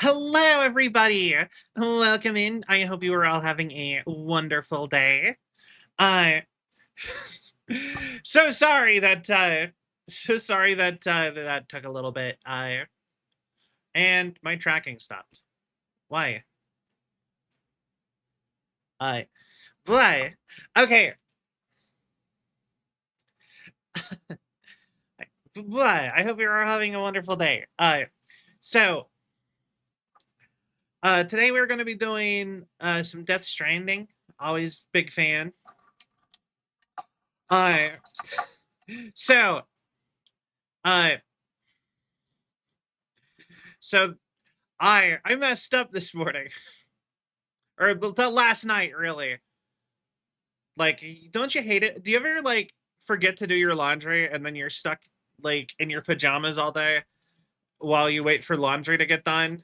Hello, everybody. Welcome in. I hope you are all having a wonderful day. Uh, so sorry that that took a little bit. And my tracking stopped. Why? Uh, why? Okay. Why? I hope you're all having a wonderful day. So today we're going to be doing some Death Stranding. Always big fan. Uh, so uh, so I messed up this morning, or the last night, really. Like, don't you hate it? Do you ever like forget to do your laundry and then you're stuck like in your pajamas all day while you wait for laundry to get done?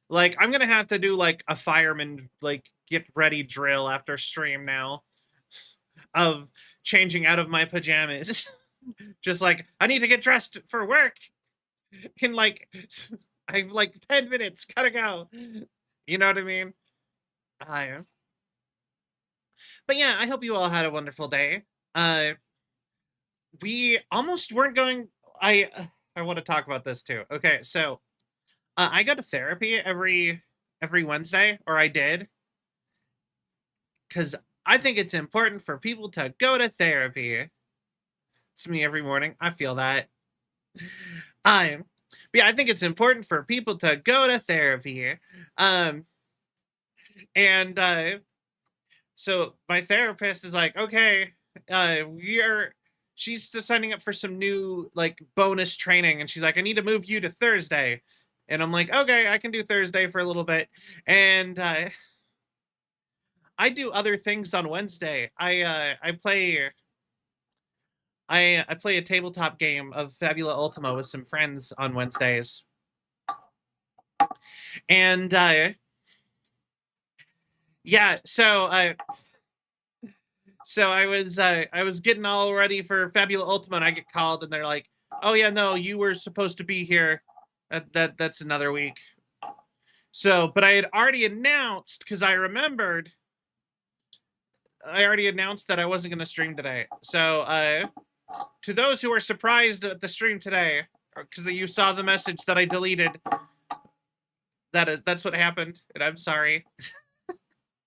Like, I'm gonna have to do like a fireman like get ready drill after stream now of changing out of my pajamas. Just like, I need to get dressed for work in like I've like 10 minutes, gotta go. You know what I mean? I But yeah, I hope you all had a wonderful day. Uh we almost weren't going I want to talk about this too. Okay, so I go to therapy every Wednesday, or I did, cuz I think it's important for people to go to therapy. It's me every morning. I feel that. Um but yeah, I think it's important for people to go to therapy. Um and So my therapist is like, okay, we're she's just signing up for some new like bonus training, and she's like, I need to move you to Thursday. And I'm like, okay, I can do Thursday for a little bit. And I do other things on Wednesday. I play a tabletop game of Fabula Ultima with some friends on Wednesdays. And yeah, so I was getting all ready for Fabula Ultima, and I get called, and they're like, "Oh yeah, no, you were supposed to be here. That's another week." So, but I had already announced, because I already announced that I wasn't going to stream today. So, to those who are surprised at the stream today, because you saw the message that I deleted, that's what happened, and I'm sorry.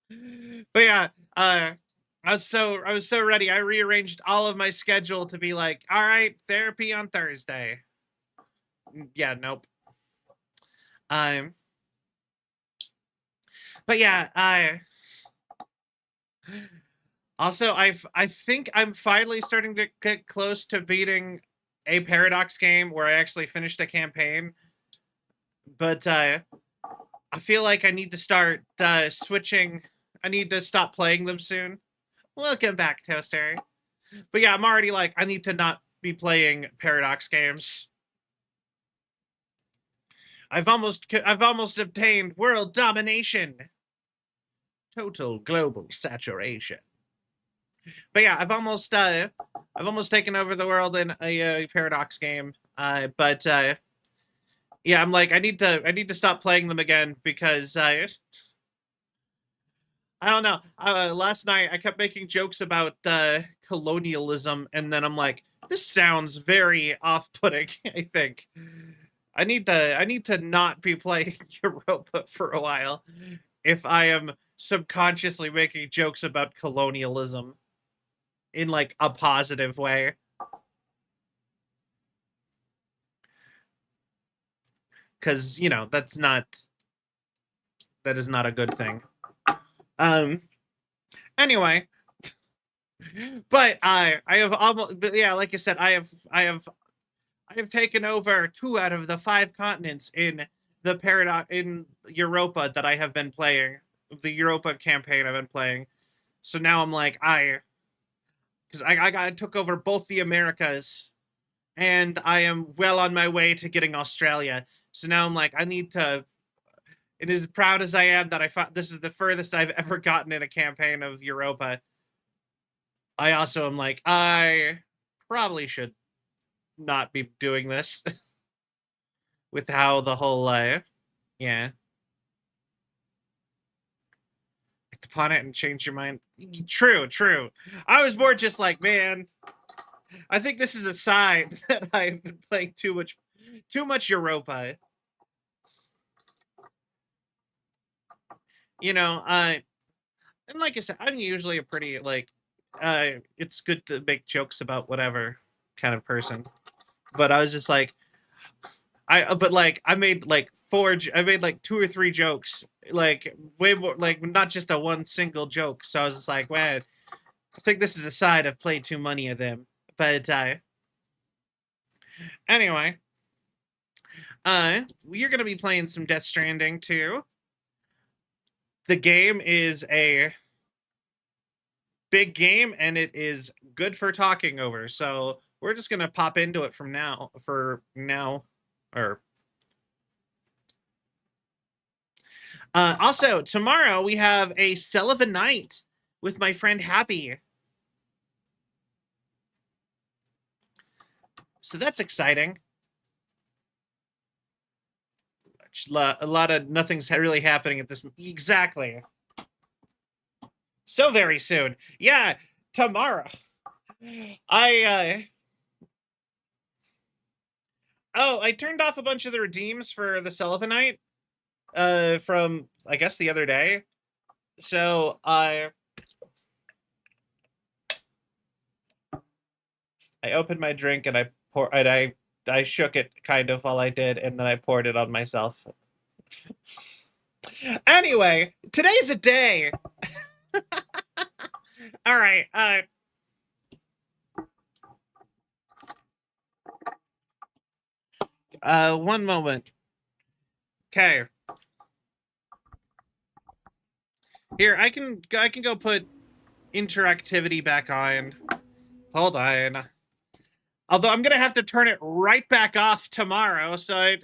But yeah, I was so ready. I rearranged all of my schedule to be like, all right, therapy on Thursday. Yeah, nope. Um, but yeah, I also I think I'm finally starting to get close to beating a Paradox game where I actually finished a campaign. But I feel like I need to start switching. I need to stop playing them soon. Welcome back, Toaster. But yeah, I'm already like, I need to not be playing Paradox games. I've almost obtained world domination. Total global saturation. But yeah, I've almost taken over the world in a Paradox game. But yeah, I'm like, I need to stop playing them again, because I don't know. Last night I kept making jokes about colonialism, and then I'm like, this sounds very off-putting. I think I need to not be playing Europa for a while if I am subconsciously making jokes about colonialism in like a positive way. Because, you know, that is not a good thing. Anyway, but I have almost, yeah, like I said, I have taken over 2 out of the 5 continents in the Paradox in Europa that I have been playing, the Europa campaign I've been playing. So now I'm like, because I took over both the Americas, and I am well on my way to getting Australia. So now I'm like, I need to. And as proud as I am that I thought this is the furthest I've ever gotten in a campaign of Europa, I also am like, I probably should not be doing this with how the whole yeah. Act upon it and change your mind. True, true. I was more just like, man, I think this is a sign that I've been playing too much Europa. You know, and like I said, I'm usually a pretty like it's good to make jokes about whatever kind of person. But I was just like but like I made like I made like 2 or 3 jokes, like way more, like not just a one single joke. So I was just like, man, I think this is a side I've played too many of them. But anyway, you're gonna be playing some Death Stranding too. The game is a big game and it is good for talking over. So we're just gonna pop into it for now. Or also tomorrow we have a Celvion night with my friend Happy. So that's exciting. A lot of nothing's really happening at this. Exactly. So very soon. Yeah, tomorrow. I turned off a bunch of the redeems for the Celvion night from I guess the other day. So I opened my drink and I shook it kind of while I did, and then I poured it on myself. Anyway, today's a day. All right. One moment. Okay. Here, I can go put interactivity back on. Hold on. Although I'm gonna have to turn it right back off tomorrow, so I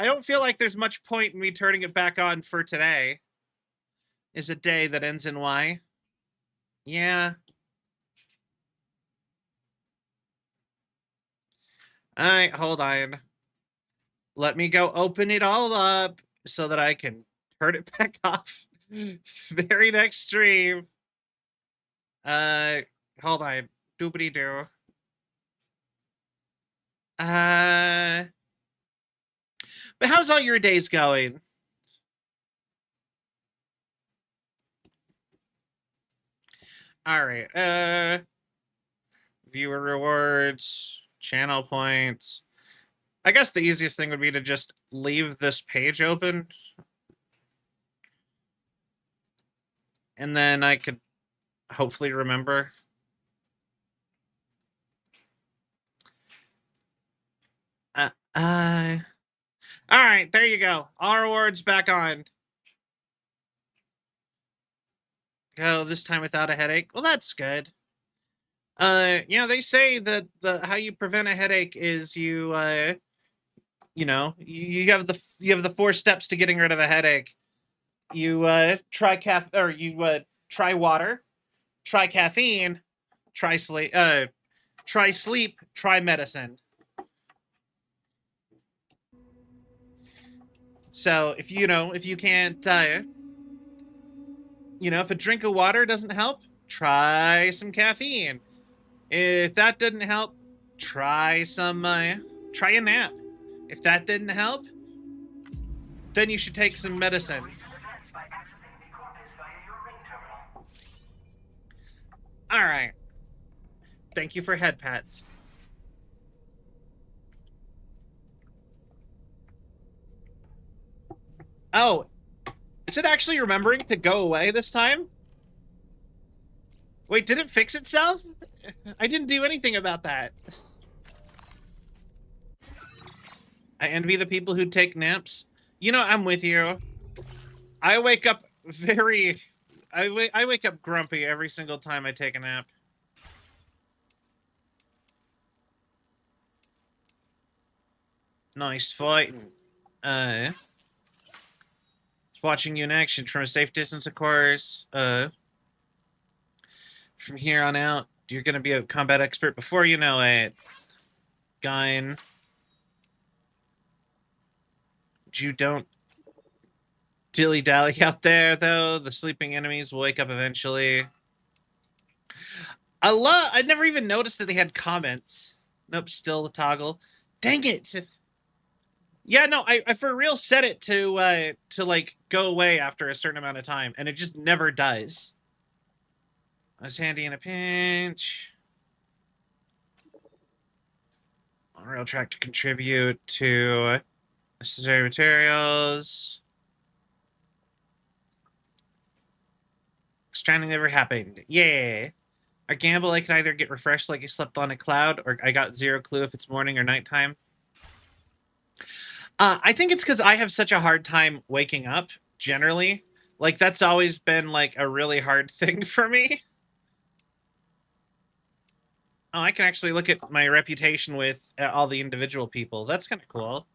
don't feel like there's much point in me turning it back on for today. Is a day that ends in Y. Yeah. Alright, hold on. Let me go open it all up so that I can turn it back off. Very next stream. Hold on. Doobity doo. But how's all your days going? All right. Viewer rewards, channel points. I guess the easiest thing would be to just leave this page open. And then I could hopefully remember. All right, there you go. All rewards back on. Go this time without a headache. Well, that's good. They say that how you prevent a headache is you have the 4 steps to getting rid of a headache. You try try water, try caffeine, try sleep, try medicine. So if you can't if a drink of water doesn't help, try some caffeine. If that didn't help, try a nap. If that didn't help, then you should take some medicine. All right. Thank you for head pats. Oh, is it actually remembering to go away this time? Wait, did it fix itself? I didn't do anything about that. I envy the people who take naps. I'm with you. I wake up I wake up grumpy every single time I take a nap. Nice fight. Watching you in action from a safe distance, of course. From here on out, you're gonna be a combat expert before you know it. Gyn. You don't dilly-dally out there, though. The sleeping enemies will wake up eventually. I'd never even noticed that they had comments. Nope, still the toggle. Dang it! Yeah, no, I for real set it to like go away after a certain amount of time, and it just never does. I was handy in a pinch. Rail track to contribute to necessary materials. Stranding never happened. Yeah. I gamble I can either get refreshed like I slept on a cloud, or I got zero clue if it's morning or nighttime. I think it's because I have such a hard time waking up, generally. Like, that's always been, like, a really hard thing for me. Oh, I can actually look at my reputation with all the individual people. That's kind of cool.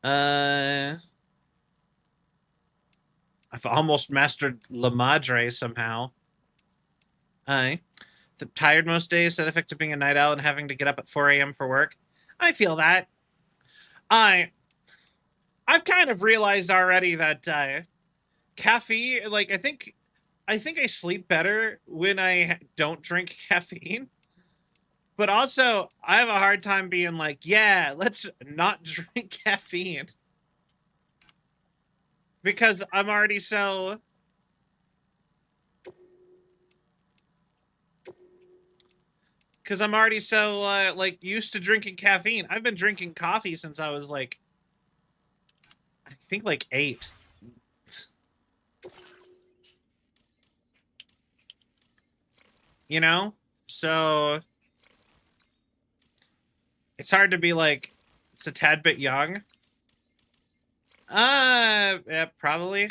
I've almost mastered La Madre somehow. Tired most days, side effect of being a night owl and having to get up at 4 a.m. for work. I feel that. I've kind of realized already that caffeine, like, I think I sleep better when I don't drink caffeine. But also, I have a hard time being like, yeah, let's not drink caffeine. Because I'm already so... Because I'm already so, like, used to drinking caffeine. I've been drinking coffee since I was, like, I think, like, 8. You know? So... It's hard to be, like, it's a tad bit young. Yeah, probably.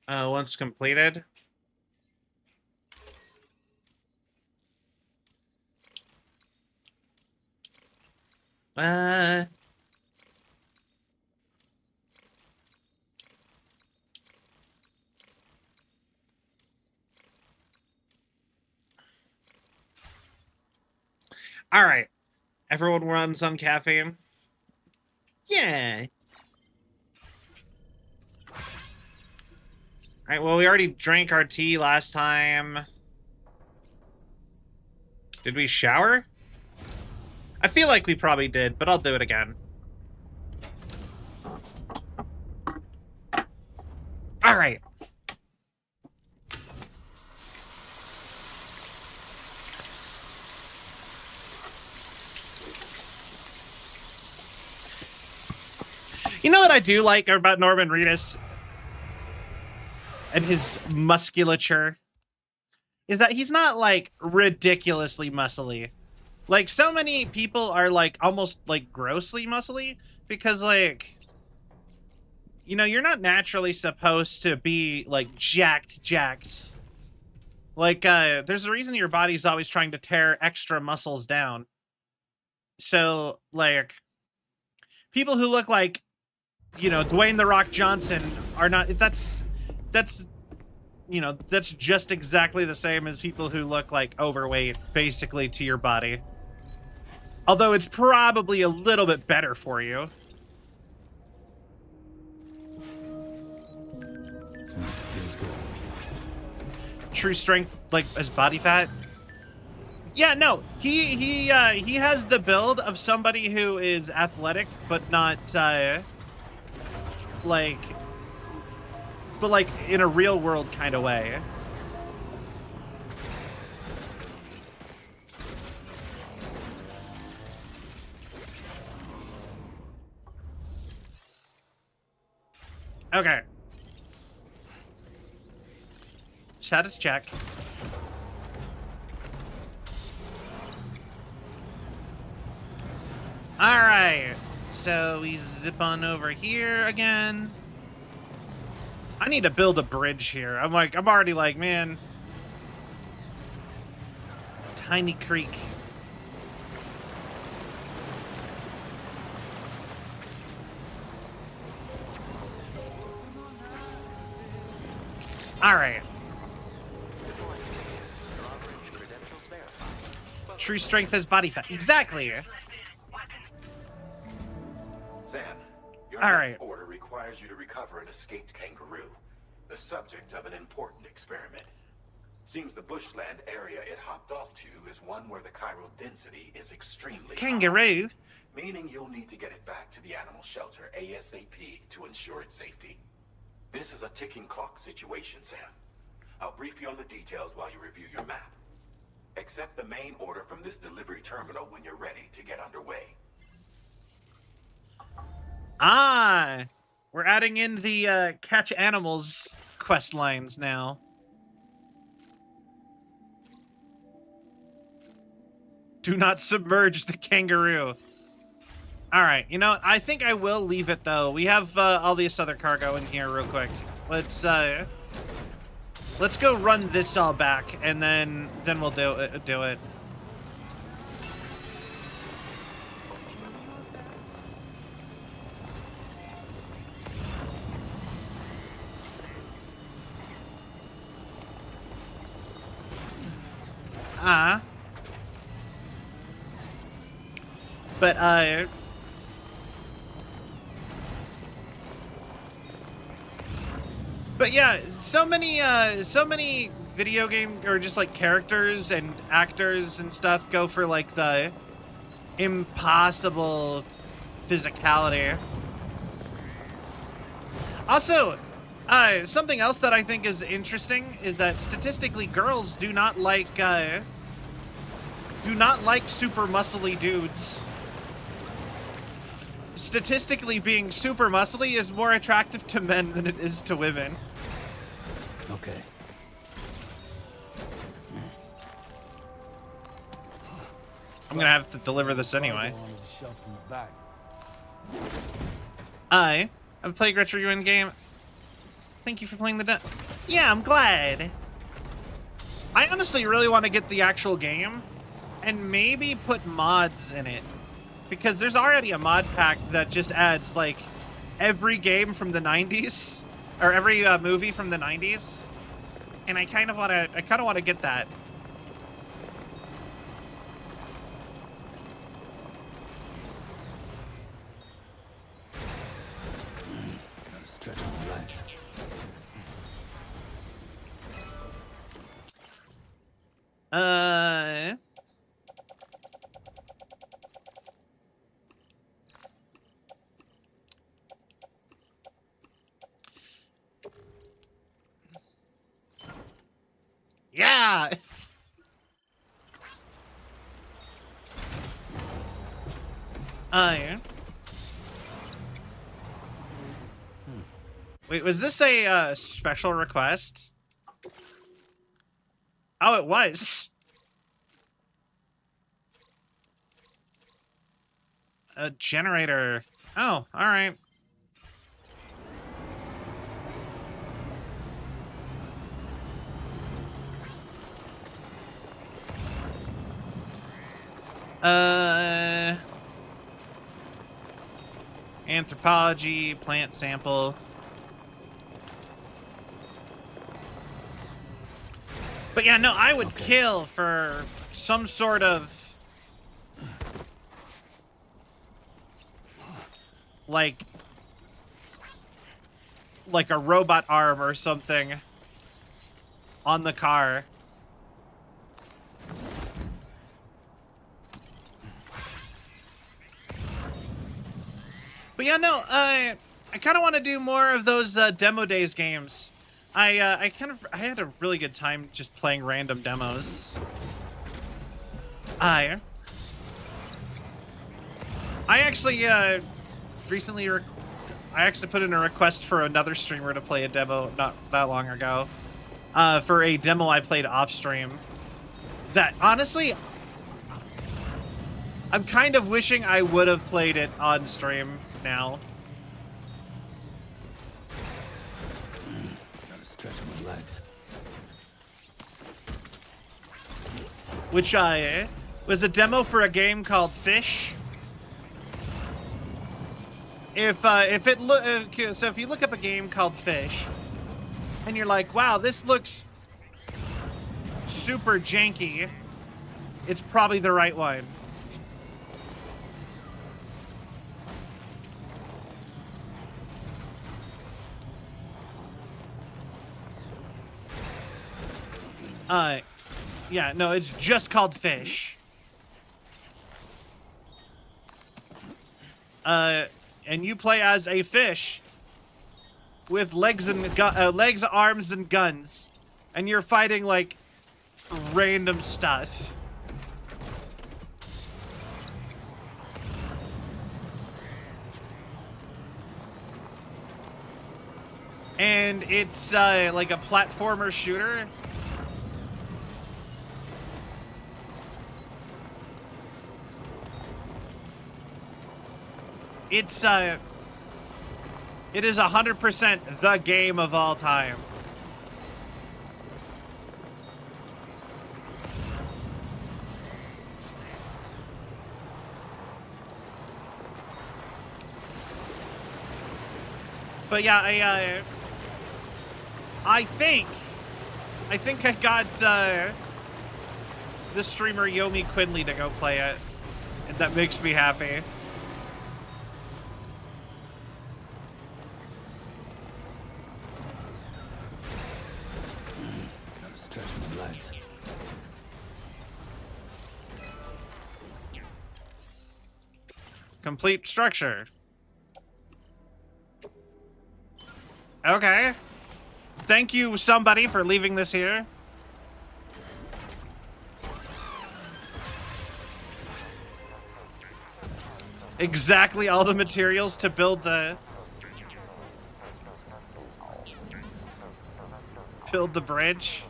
Once completed. All right. Everyone runs on caffeine. Yeah. All right, well, we already drank our tea last time. Did we shower? I feel like we probably did, but I'll do it again. All right. You know what I do like about Norman Reedus and his musculature? Is that he's not, like, ridiculously muscly. Like, so many people are, like, almost, like, grossly muscly because, like, you know, you're not naturally supposed to be, like, jacked. Like, there's a reason your body's always trying to tear extra muscles down. So, like, people who look like, you know, Dwayne "The Rock" Johnson are not, that's, you know, that's just exactly the same as people who look like overweight, basically, to your body. Although it's probably a little bit better for you. True strength, like, as body fat? Yeah, no, he has the build of somebody who is athletic, but not, like, but, like, in a real world kind of way. Okay. Status check. Alright. So we zip on over here again. I need to build a bridge here. I'm already like, man. Tiny creek. All right. True strength is body fat. Exactly. Sam, your all next right. order requires you to recover an escaped kangaroo, the subject of an important experiment. Seems the bushland area it hopped off to is one where the chiral density is extremely kangaroo, high, meaning you'll need to get it back to the animal shelter ASAP to ensure its safety. This is a ticking clock situation, Sam. I'll brief you on the details while you review your map. Accept the main order from this delivery terminal when you're ready to get underway. Ah, we're adding in the catch animals quest lines now. Do not submerge the kangaroo. All right, you know what? I think I will leave it though. We have all this other cargo in here real quick. Let's go run this all back, and then we'll do it. But yeah, so many video game or just like characters and actors and stuff go for like the impossible physicality. Also, something else that I think is interesting is that statistically girls do not like super muscly dudes. Statistically, being super muscly is more attractive to men than it is to women. Okay. I'm gonna have to deliver this anyway. I'm playing retro you in game. Thank you for playing the yeah, I'm glad. I honestly really want to get the actual game and maybe put mods in it. Because there's already a mod pack that just adds like every game from the 90s or every movie from the 90s, and I kind of want to get that. Yeah. Yeah. Wait, was this a special request? Oh, it was. A generator. Oh, all right. Anthropology, plant sample. But yeah, no, I would kill for some sort of like a robot arm or something on the car. But yeah, no, I kind of want to do more of those demo days games. I had a really good time just playing random demos. I actually recently I actually put in a request for another streamer to play a demo not that long ago. For a demo I played off stream. That honestly, I'm kind of wishing I would have played it on stream now. which was a demo for a game called Fish. If you look up a game called Fish, and you're like, wow, this looks super janky, it's probably the right one. Yeah, no, it's just called Fish. And you play as a fish with legs and legs, arms, and guns, and you're fighting like random stuff. And it's like a platformer shooter. It is 100% the game of all time. But yeah, I think I got the streamer Yomi Quinley to go play it, and that makes me happy. Gotta stretch my legs. Complete structure. Okay. Thank you, somebody, for leaving this here. Exactly all the materials to build the bridge.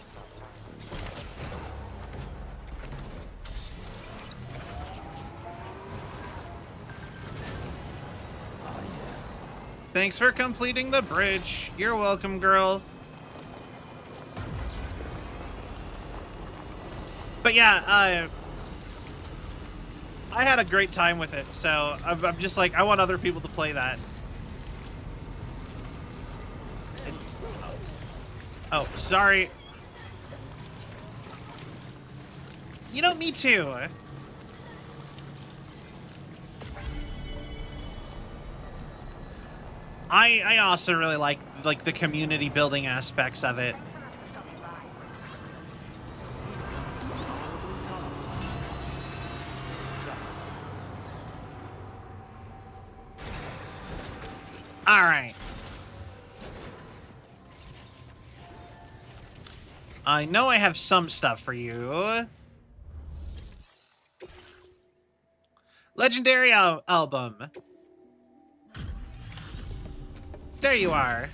Thanks for completing the bridge. You're welcome, girl. But yeah, I had a great time with it, so I'm just like, I want other people to play that. Oh, sorry. You know, me too. I also really like the community building aspects of it. All right. I know I have some stuff for you. Legendary album. There you are.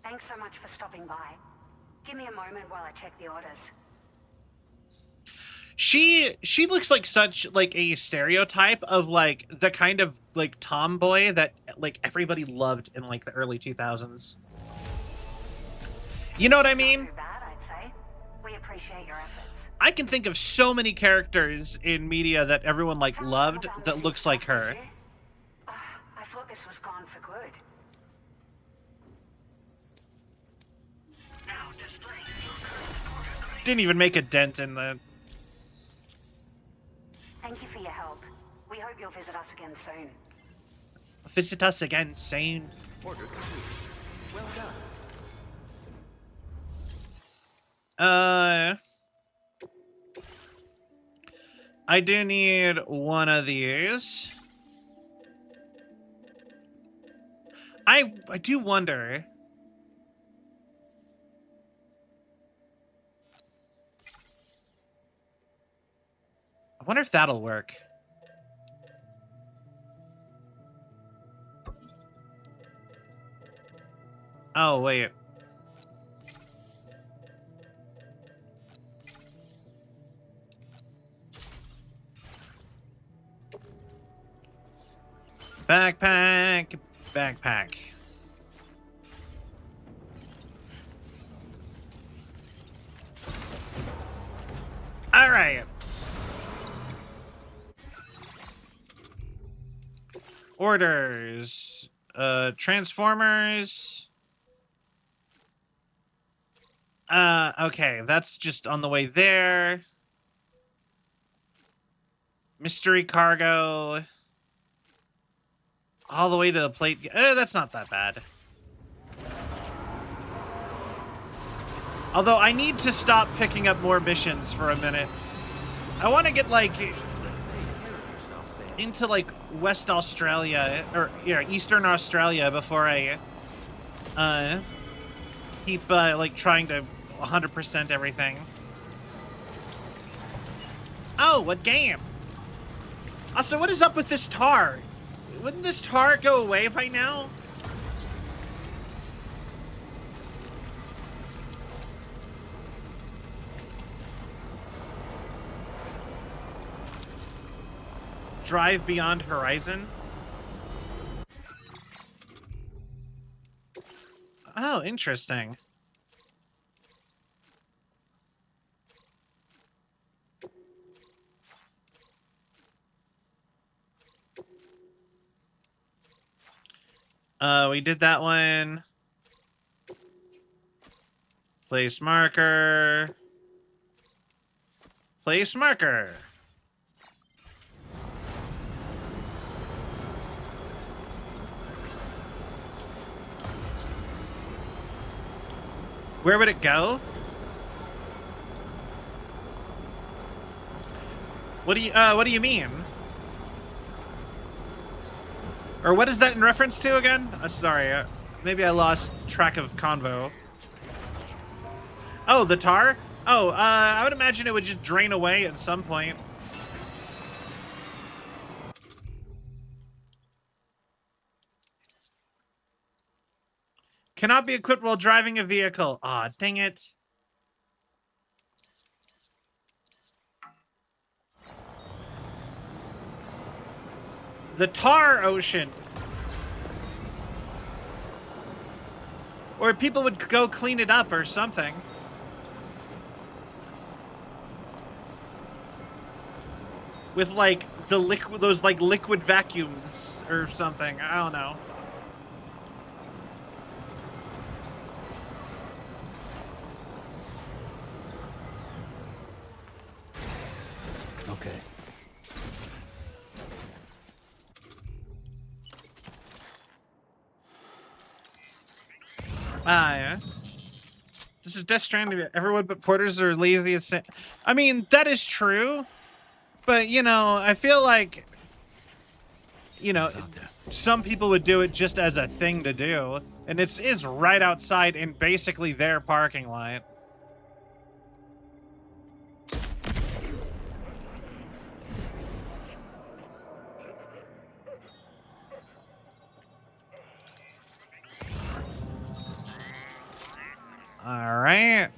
Thanks so much for stopping by. Give me a moment while I check the orders. She looks like such like a stereotype of like the kind of like tomboy that like everybody loved in like the early 2000s. You know what I mean? Not too bad, I'd say. We appreciate your efforts. I can think of so many characters in media that everyone like loved that looks like her. I thought this was gone for good. Didn't even make a dent in the... Thank you for your help. We hope you'll visit us again soon. Visit us again soon. Order complete. Well done. I do need one of these. I do wonder. I wonder if that'll work. Oh, wait. Backpack, backpack. All right. Orders. Transformers. Okay, that's just on the way there. Mystery cargo. All the way to the plate. That's not that bad. Although I need to stop picking up more missions for a minute. I want to get like Take care of yourself, Sam. into like West Australia or yeah, Eastern Australia before I keep like trying to 100% everything. Oh, what game? Also, what is up with this tar? Wouldn't this tar go away by now? Drive Beyond Horizon? Oh, interesting. We did that one. Place marker. Place marker. Where would it go? What do you mean? Or what is that in reference to again? Sorry, maybe I lost track of convo. Oh, the tar? Oh, I would imagine it would just drain away at some point. Cannot be equipped while driving a vehicle. Aw, dang it. The tar ocean. Or people would go clean it up or something. With like the liquid, those like liquid vacuums or something. I don't know. Okay. Yeah. This is Death Stranding. Everyone but porters are lazy as sin. I mean, that is true. But, you know, I feel like, you know, some people would do it just as a thing to do. And it is right outside in basically their parking lot. All right.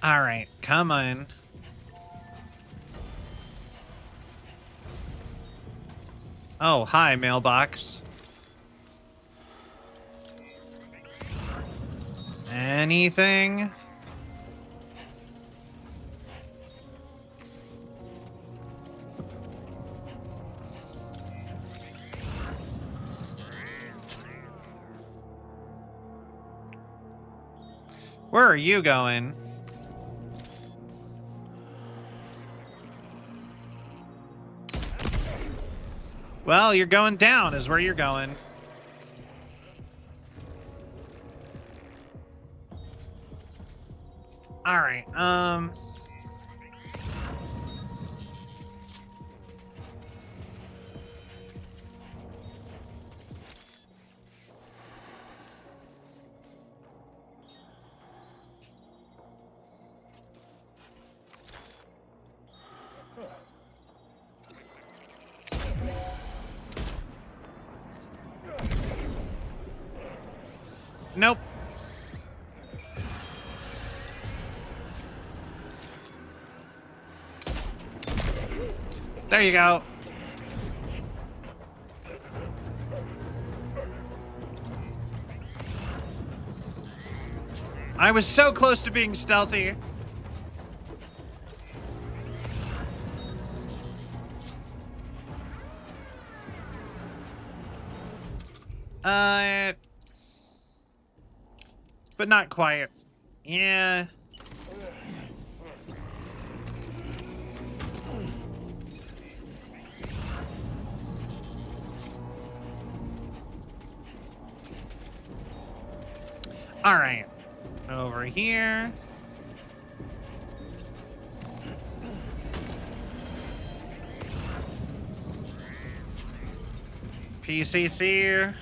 All right, come on. Oh, hi, mailbox. Anything? Where are you going? Well, you're going down is where you're going. All right. Nope. There you go. I was so close to being stealthy. But not quite. Yeah. All right. Over here. PCC.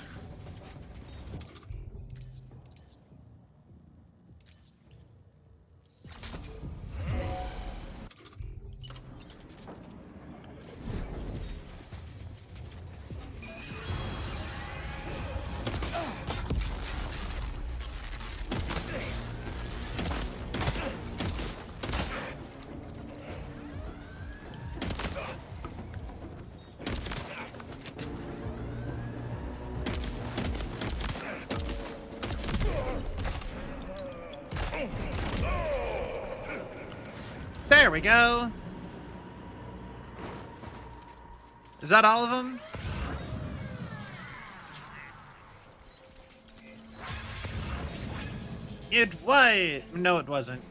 There we go. Is that all of them? It was. No, it wasn't.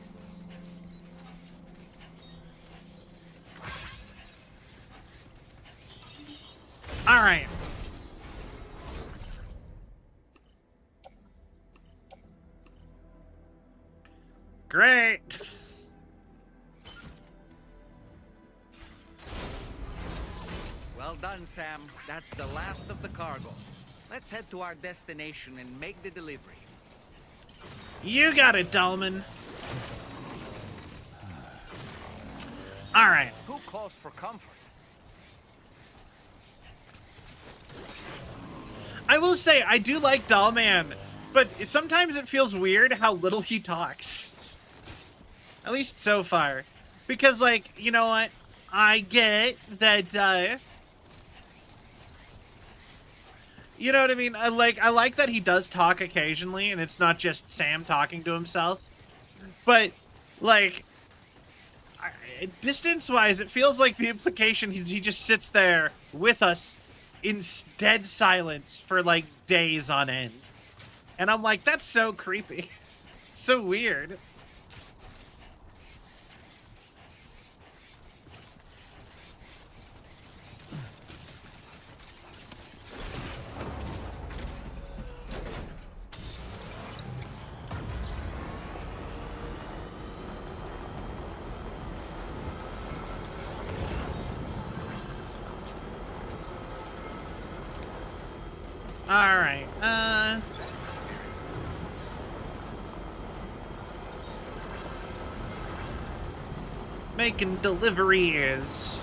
All right. Great. Well done, Sam. That's the last of the cargo. Let's head to our destination and make the delivery. You got it, Dolman. All right. Who calls for comfort? I will say, I do like Dollman, but sometimes it feels weird how little he talks. At least so far. Because, like, you know what? I get that, you know what I mean? I like that he does talk occasionally, and it's not just Sam talking to himself. But, like, distance-wise, it feels like the implication is he just sits there with us in dead silence for, like, days on end. And I'm like, that's so creepy. It's so weird. Alright, making deliveries.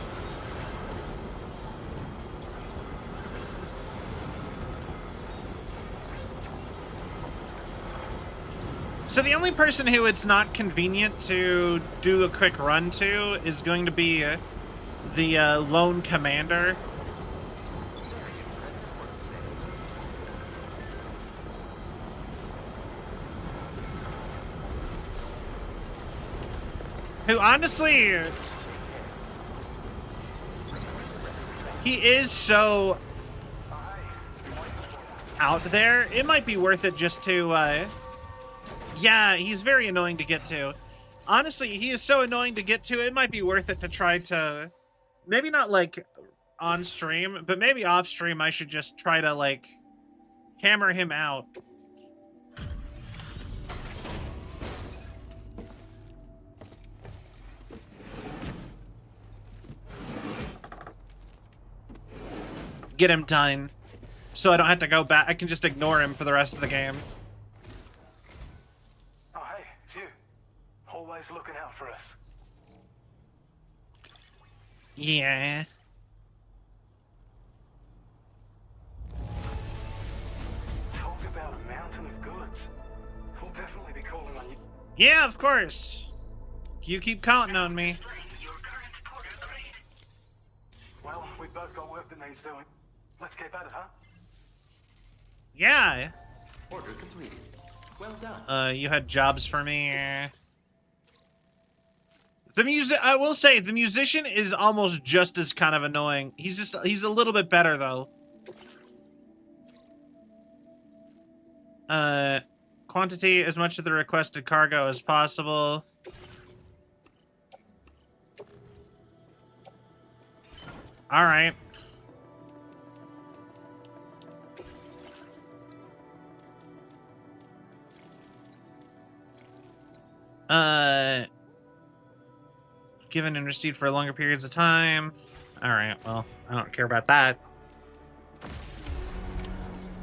So the only person who it's not convenient to do a quick run to is going to be the lone commander. Who honestly, he is so out there. It might be worth it just to, yeah, he's very annoying to get to. Honestly, he is so annoying to get to, it might be worth it to try to, maybe not like on stream, but maybe off stream I should just try to like hammer him out. Get him done, so I don't have to go back. I can just ignore him for the rest of the game. Oh, hey, it's you. Always looking out for us. Yeah. Talk about a mountain mountain of goods. We'll definitely be calling on you. Yeah, of course. You keep counting on me. Well, we've both got work that needs doing. Let's get at it, huh? Yeah. Order completed. Well done. You had jobs for me. I will say, the musician is almost just as kind of annoying. He's a little bit better, though. Quantity, as much of the requested cargo as possible. Alright. Given and received for longer periods of time. Alright, well, I don't care about that.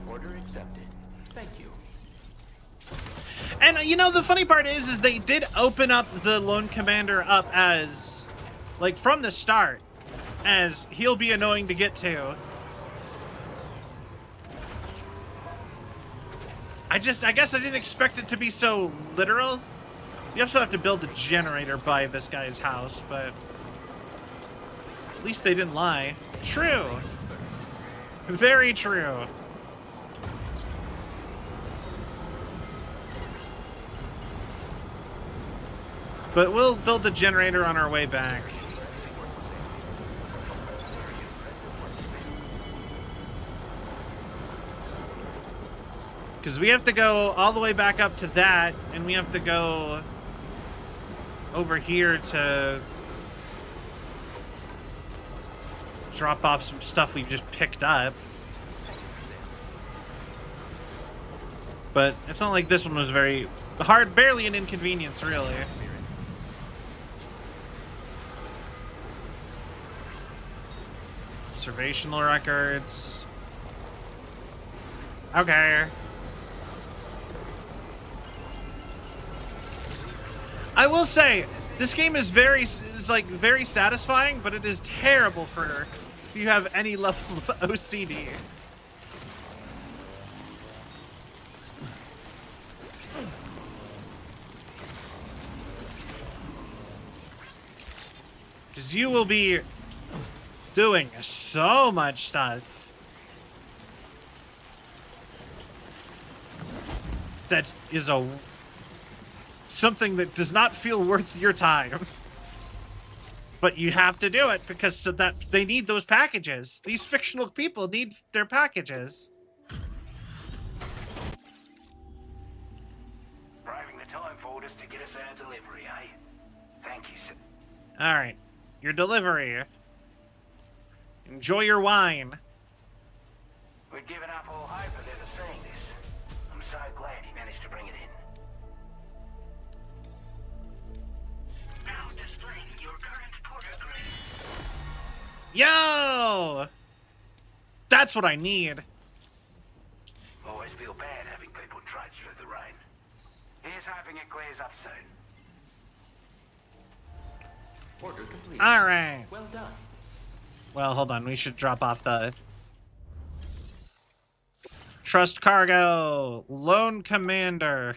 Order accepted. Thank you. And, you know, the funny part is they did open up the Lone Commander up as, like, from the start, as he'll be annoying to get to. I guess I didn't expect it to be so literal. You also have to build a generator by this guy's house, but at least they didn't lie. True. Very true. But we'll build a generator on our way back. Because we have to go all the way back up to that, and we have to go over here to drop off some stuff we've just picked up. But it's not like this one was very hard, barely an inconvenience, really. Observational records. Okay. I will say, this game is very satisfying, but it is terrible for if you have any level of OCD. Because you will be doing so much stuff that is something that does not feel worth your time. But you have to do it because so that they need those packages. These fictional people need their packages. Bribing the time forwarders to get us our delivery, eh? Thank you, sir. All right, your delivery. Enjoy your wine. We'd given up all hope of ever seeing this. I'm so glad he managed to bring it in. Now displaying your current porter grade. Yo! That's what I need. Always feel bad having people trudge through the rain. Here's hoping it clears up soon. Order complete. All right. Well done. Well, hold on. We should drop off the trust cargo. Lone Commander.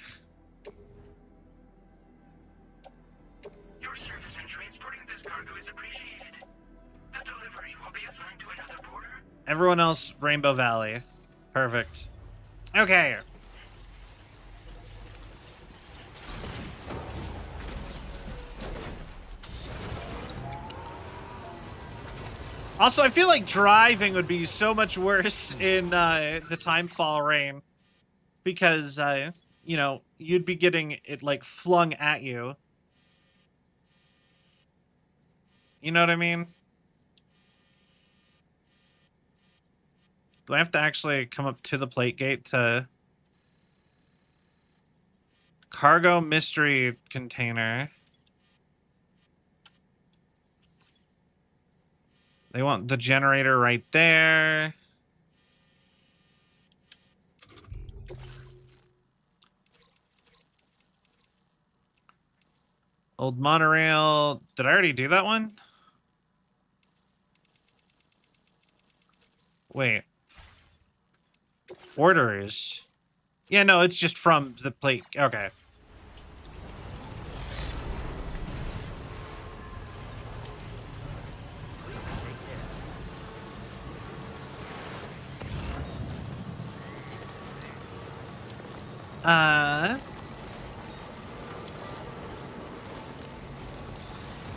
Your service in transporting this cargo is appreciated. The delivery will be assigned to another porter. Everyone else, Rainbow Valley. Perfect. Okay. Also, I feel like driving would be so much worse in the Timefall rain. Because, you know, you'd be getting it, like, flung at you. You know what I mean? Do I have to actually come up to the plate gate to... Cargo mystery container. They want the generator right there. Old monorail. Did I already do that one? Wait. Orders. Yeah, no, it's just from the plate. Okay.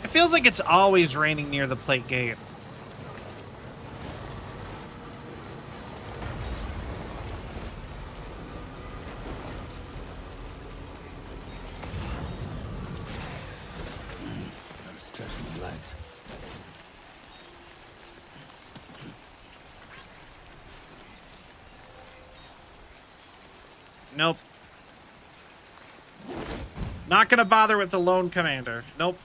It feels like it's always raining near the plate gate. Gotta stretch my legs. Nope. Not gonna bother with the lone commander. Nope.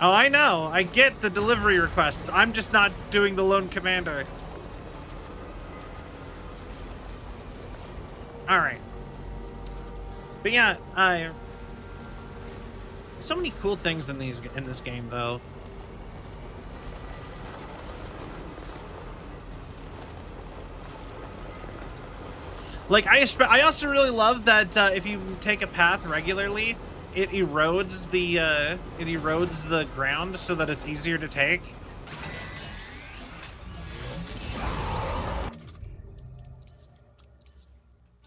Oh, I know. I get the delivery requests. I'm just not doing the lone commander. All right. But yeah, so many cool things in this game though. Like I also really love that if you take a path regularly, it erodes the ground so that it's easier to take.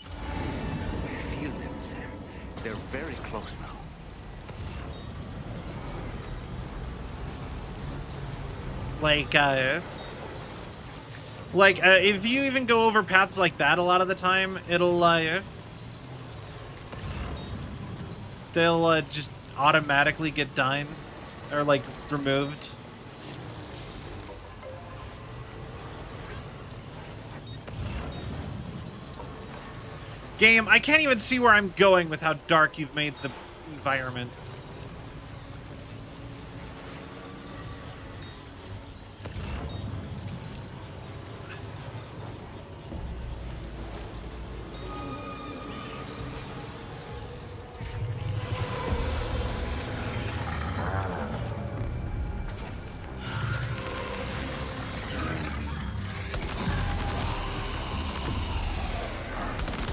I feel them, Sam. They're very close now. Like if you even go over paths like that a lot of the time, they'll just automatically get done or like removed. Game, I can't even see where I'm going with how dark you've made the environment.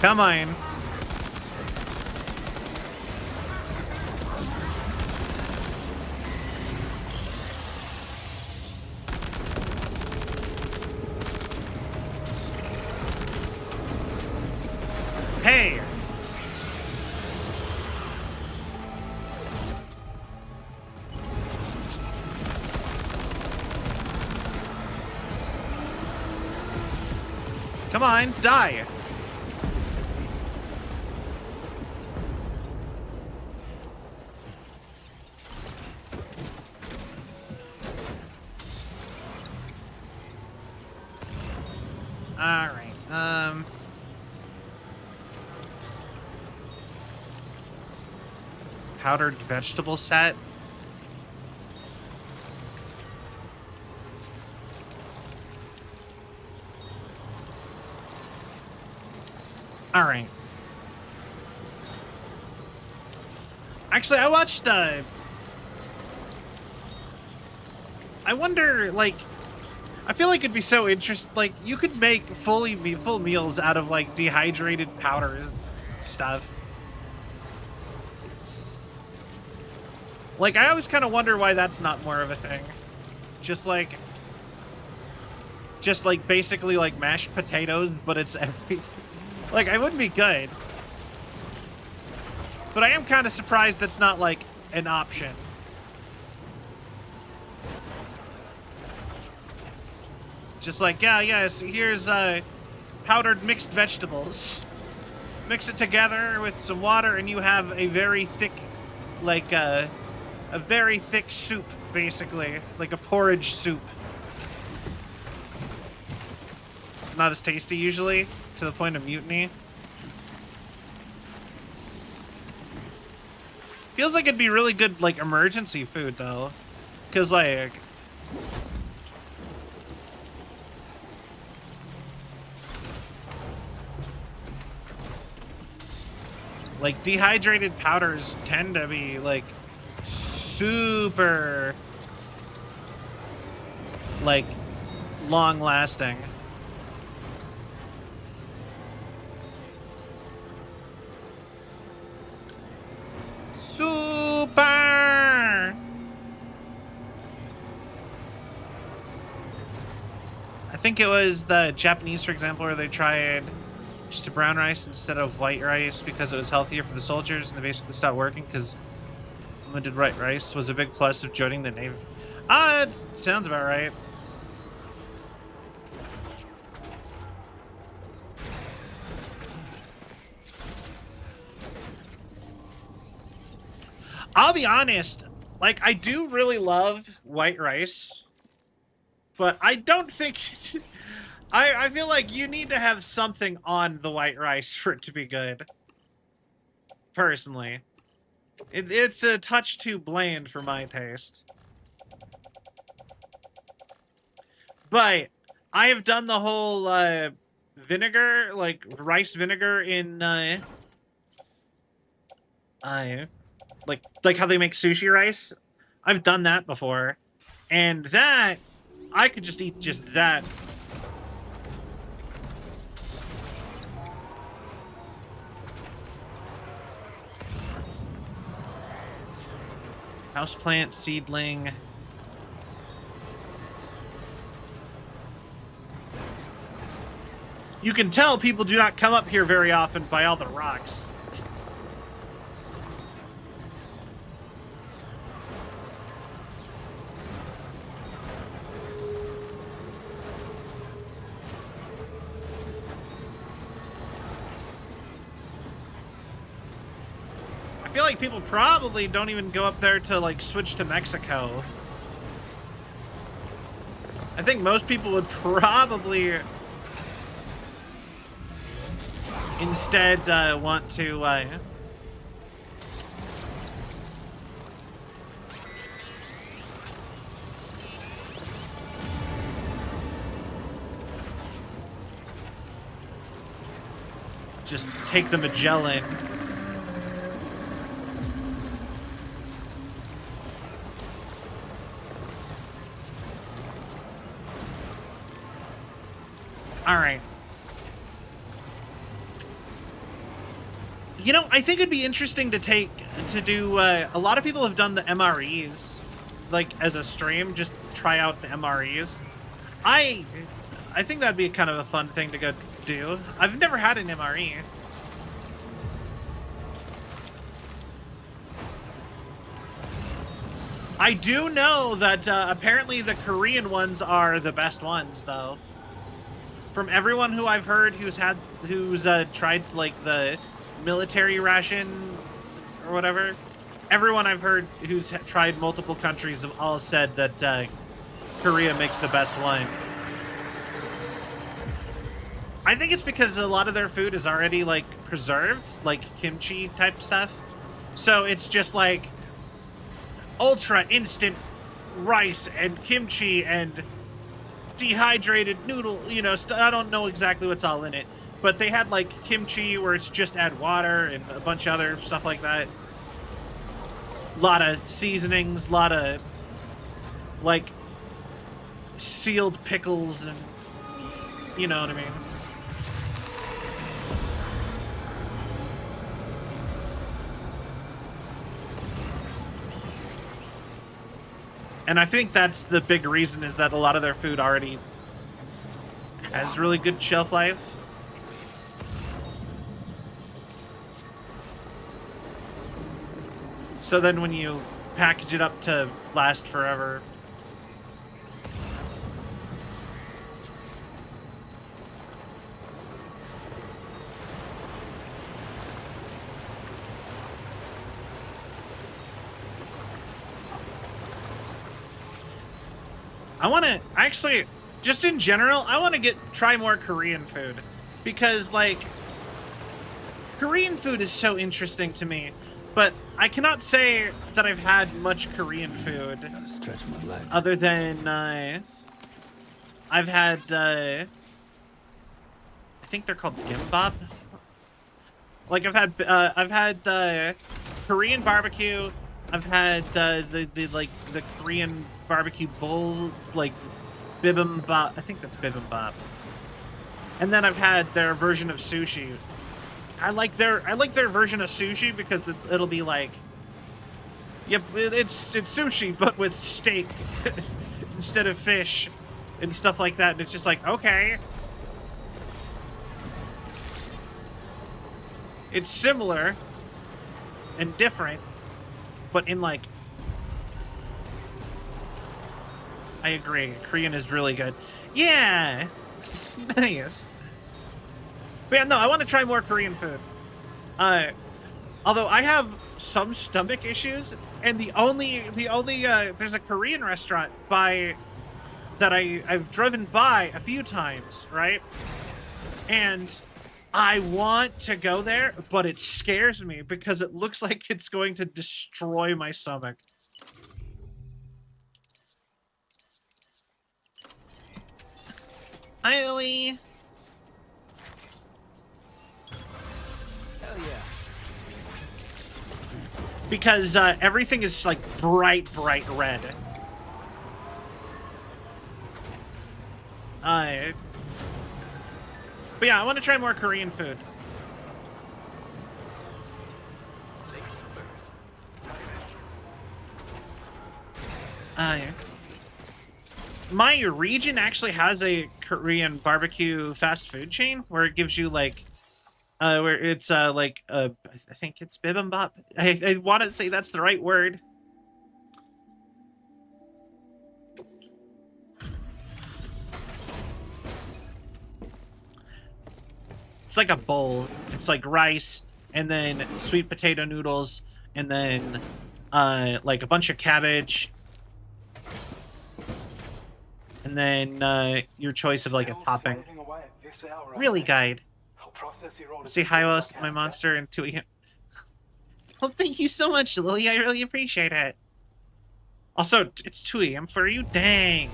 Come on. Hey. Come on, die. Powdered vegetable set. All right. Actually, I watched, I wonder, like, I feel like it'd be so interesting, like, you could make full meals out of, like, dehydrated powder stuff. Like, I always kind of wonder why that's not more of a thing. Just like, basically, like, mashed potatoes, but it's everything. Like, it wouldn't be good. But I am kind of surprised that's not, like, an option. Just like, yeah, yes, here's, powdered mixed vegetables. Mix it together with some water, and you have a very thick, like, a very thick soup, basically. Like a porridge soup. It's not as tasty, usually, to the point of mutiny. Feels like it'd be really good, like, emergency food, though. Because, like... Like, dehydrated powders tend to be, like, super, like, long-lasting. Super! I think it was the Japanese, for example, where they tried just a brown rice instead of white rice because it was healthier for the soldiers, and they basically stopped working because limited white rice was a big plus of joining the Navy. Ah, it sounds about right. I'll be honest, like, I do really love white rice, but I don't think... I feel like you need to have something on the white rice for it to be good. Personally. It's a touch too bland for my taste. But I have done the whole vinegar, like rice vinegar in like how they make sushi rice. I've done that before. And that, I could just eat just that. Houseplant, seedling. You can tell people do not come up here very often by all the rocks. I feel like people probably don't even go up there to, like, switch to Mexico. I think most people would probably instead want to just take the Magellan. All right. You know, I think it'd be interesting to do, a lot of people have done the MREs, like, as a stream, just try out the MREs. I think that'd be kind of a fun thing to go do. I've never had an MRE. I do know that, apparently the Korean ones are the best ones, though. From everyone who I've heard who's tried, like, the military rations or whatever, everyone I've heard who's tried multiple countries have all said that Korea makes the best one. I think it's because a lot of their food is already, like, preserved, like kimchi type stuff. So it's just like ultra instant rice and kimchi and dehydrated noodle, you know, I don't know exactly what's all in it, but they had, like, kimchi where it's just add water and a bunch of other stuff like that. A lot of seasonings, a lot of, like, sealed pickles, and you know what I mean. And I think that's the big reason, is that a lot of their food already has really good shelf life. So then when you package it up to last forever. I want to actually, just in general, I want to try more Korean food, because, like, Korean food is so interesting to me, but I cannot say that I've had much Korean food Gotta stretch my legs. other than I've had I think they're called gimbap. Like I've had the Korean barbecue. I've had the Korean barbecue bowl, like bibimbap. I think that's bibimbap. And then I've had their version of sushi. I like their version of sushi because it'll be like, yep, it's sushi but with steak instead of fish and stuff like that. And it's just like, okay, it's similar and different, but in like, I agree. Korean is really good. Yeah, nice. But yeah, no, I want to try more Korean food. Although I have some stomach issues, and the only there's a Korean restaurant that I've driven by a few times, right? And I want to go there, but it scares me because it looks like it's going to destroy my stomach. Hi, Ellie. Hell yeah. Because everything is like bright red. But yeah, I want to try more Korean food. Yeah. My region actually has a Korean barbecue fast food chain where it gives you like where it's I think it's bibimbap. I want to say that's the right word. It's like a bowl. It's like rice and then sweet potato noodles and then like a bunch of cabbage and then your choice of like a topping. Really, guide. Say hi, us, my monster, and to him. Well, thank you so much, Lily. I really appreciate it. Also, it's 2 a.m. for you? Dang.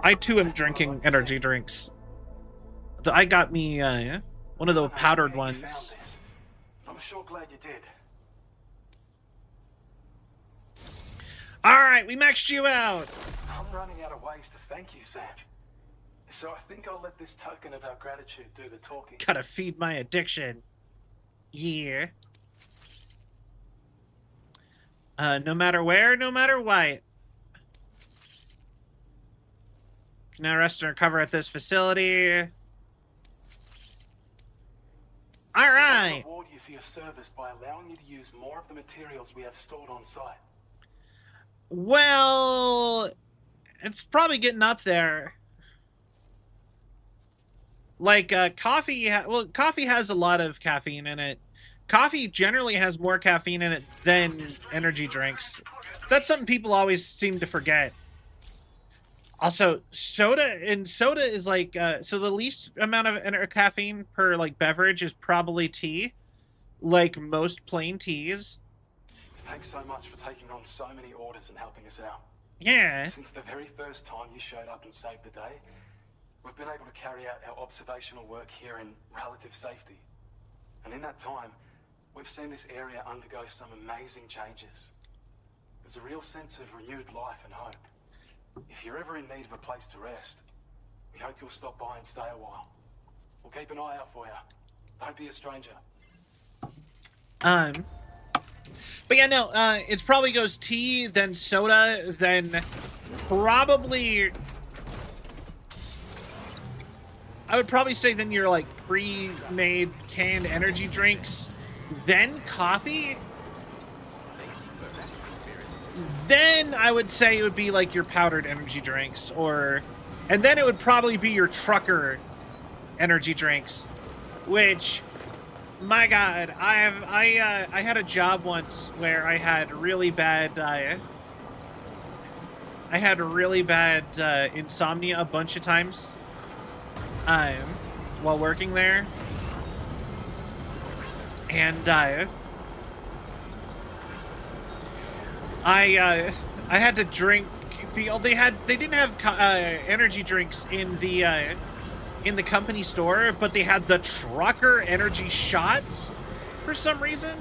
I, too, am drinking energy drinks. I got me one of those powdered ones. I'm sure glad you did. Alright, we maxed you out. I'm running out of ways to thank you, Sam. So I think I'll let this token of our gratitude do the talking. Gotta feed my addiction. Yeah. No matter where, no matter what. Can now rest and recover at this facility. Alright. I'll reward you for your service by allowing you to use more of the materials we have stored on site. Well, it's probably getting up there. Like, coffee has a lot of caffeine in it. Coffee generally has more caffeine in it than energy drinks. That's something people always seem to forget. Also, soda is like, so the least amount of caffeine per, like, beverage is probably tea. Like most plain teas. Thanks so much for taking on so many orders and helping us out. Yeah. Since the very first time you showed up and saved the day, we've been able to carry out our observational work here in relative safety. And in that time, we've seen this area undergo some amazing changes. There's a real sense of renewed life and hope. If you're ever in need of a place to rest, we hope you'll stop by and stay a while. We'll keep an eye out for you. Don't be a stranger. But yeah, no, it probably goes tea, then soda, then probably... I would probably say then your, like, pre-made canned energy drinks, then coffee. Then I would say it would be, like, your powdered energy drinks, or... And then it would probably be your trucker energy drinks, which... My God, I had a job once where I had really bad insomnia a bunch of times while working there, and I had to drink they didn't have energy drinks in the in the company store, but they had the trucker energy shots for some reason.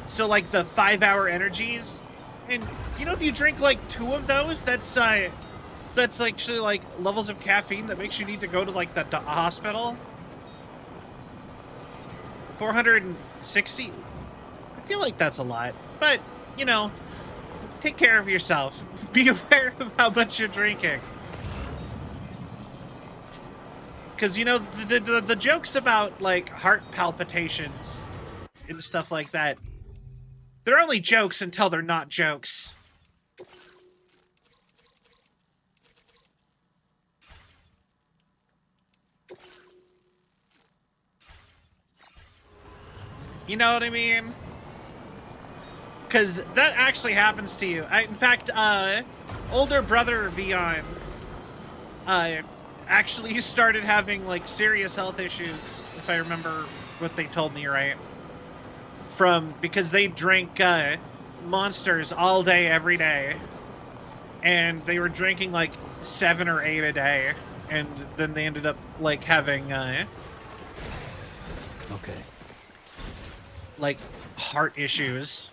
So like the 5-hour energies, and you know, if you drink like 2 of those, that's actually like levels of caffeine that makes you need to go to like the hospital. 460. I feel like that's a lot, but you know, take care of yourself. Be aware of how much you're drinking. Because, you know, the jokes about, like, heart palpitations and stuff like that, they're only jokes until they're not jokes. You know what I mean? Because that actually happens to you. In fact, older brother Vion, actually started having like serious health issues, if I remember what they told me right, because they drank monsters all day every day, and they were drinking like 7 or 8 a day, and then they ended up like having Okay. like heart issues.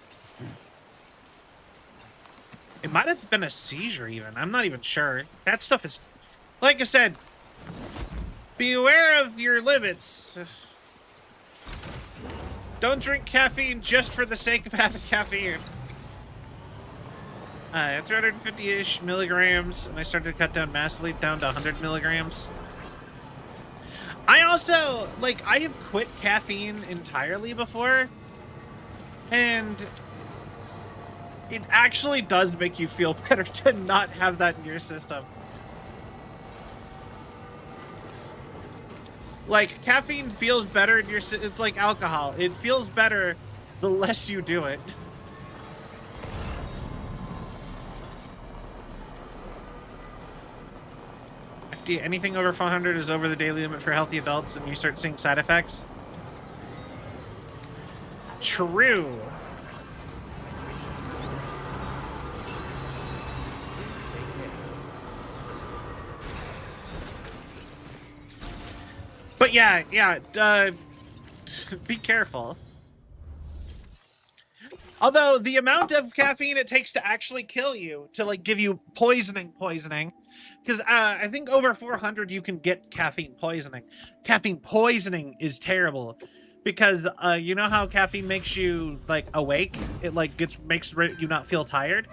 It might have been a seizure even. I'm not even sure. That stuff is, like I said, be aware of your limits. Don't drink caffeine just for the sake of having caffeine. 350-ish milligrams, and I started to cut down massively down to 100 milligrams. I also, like, I have quit caffeine entirely before, and it actually does make you feel better to not have that in your system. Like, caffeine feels better in your it's like alcohol. It feels better the less you do it. Anything over 400 is over the daily limit for healthy adults, and you start seeing side effects. True. But yeah, be careful. Although the amount of caffeine it takes to actually kill you, to like give you poisoning, because I think over 400 you can get caffeine poisoning. Caffeine poisoning is terrible, because you know how caffeine makes you like awake? It like makes you not feel tired.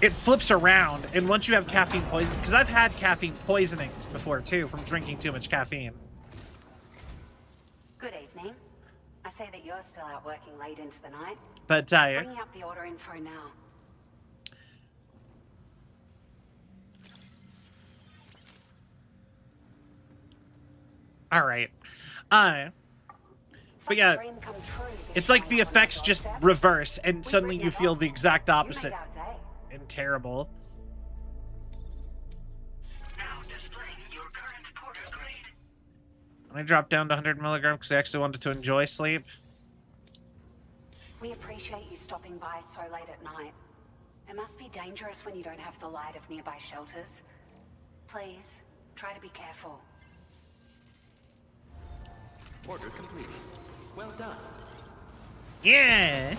It flips around, and once you have caffeine poisoning, because I've had caffeine poisonings before too from drinking too much caffeine. Good evening. I see that you're still out working late into the night. But Bringing up the order info now. all right. But yeah, it's like the effects just reverse, and suddenly you feel the exact opposite and terrible. Now displaying your current porter grade. I dropped down to 100 milligrams because I actually wanted to enjoy sleep. We appreciate you stopping by so late at night. It must be dangerous when you don't have the light of nearby shelters. Please, try to be careful. Order completed. Well done. Yeah.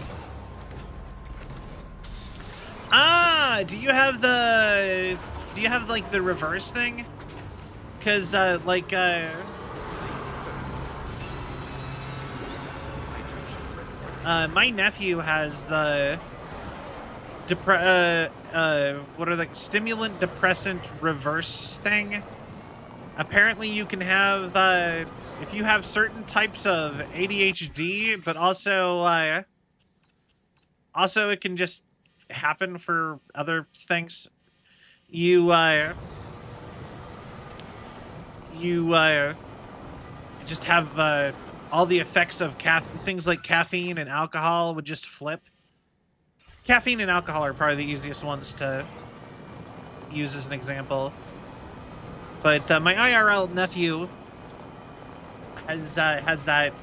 Ah, do you have like the reverse thing? Cause my nephew has the what are the stimulant depressant reverse thing. Apparently you can have if you have certain types of ADHD, but also it can just happen for other things. You just have all the effects of things like caffeine and alcohol would just flip. Caffeine and alcohol are probably the easiest ones to use as an example. But my IRL nephew has that,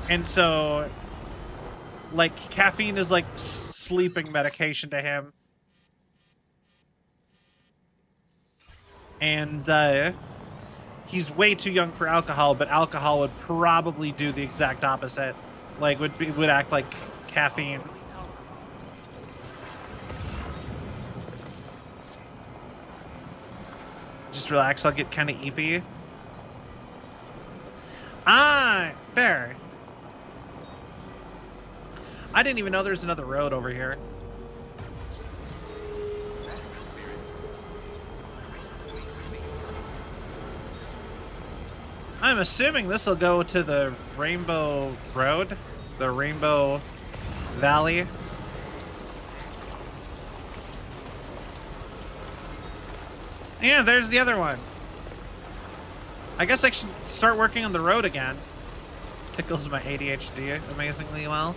and so like caffeine is like sleeping medication to him. And he's way too young for alcohol, but alcohol would probably do the exact opposite. Like, would act like caffeine. Just relax, I'll get kind of eepy. Ah, fair. I didn't even know there's another road over here. I'm assuming this will go to the Rainbow Road, the Rainbow Valley. Yeah, there's the other one. I guess I should start working on the road again. Tickles my ADHD amazingly well.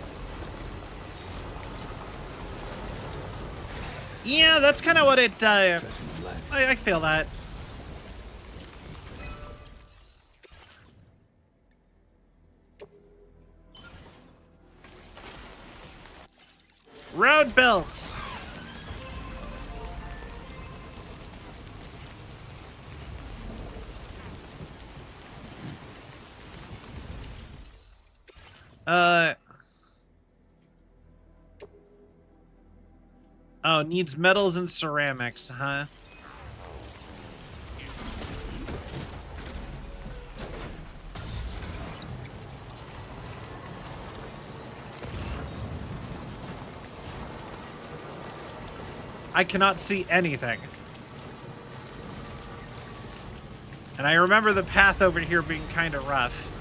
Yeah, that's kind of what it, I feel that. Road built. Oh, needs metals and ceramics, huh? I cannot see anything. And I remember the path over here being kind of rough.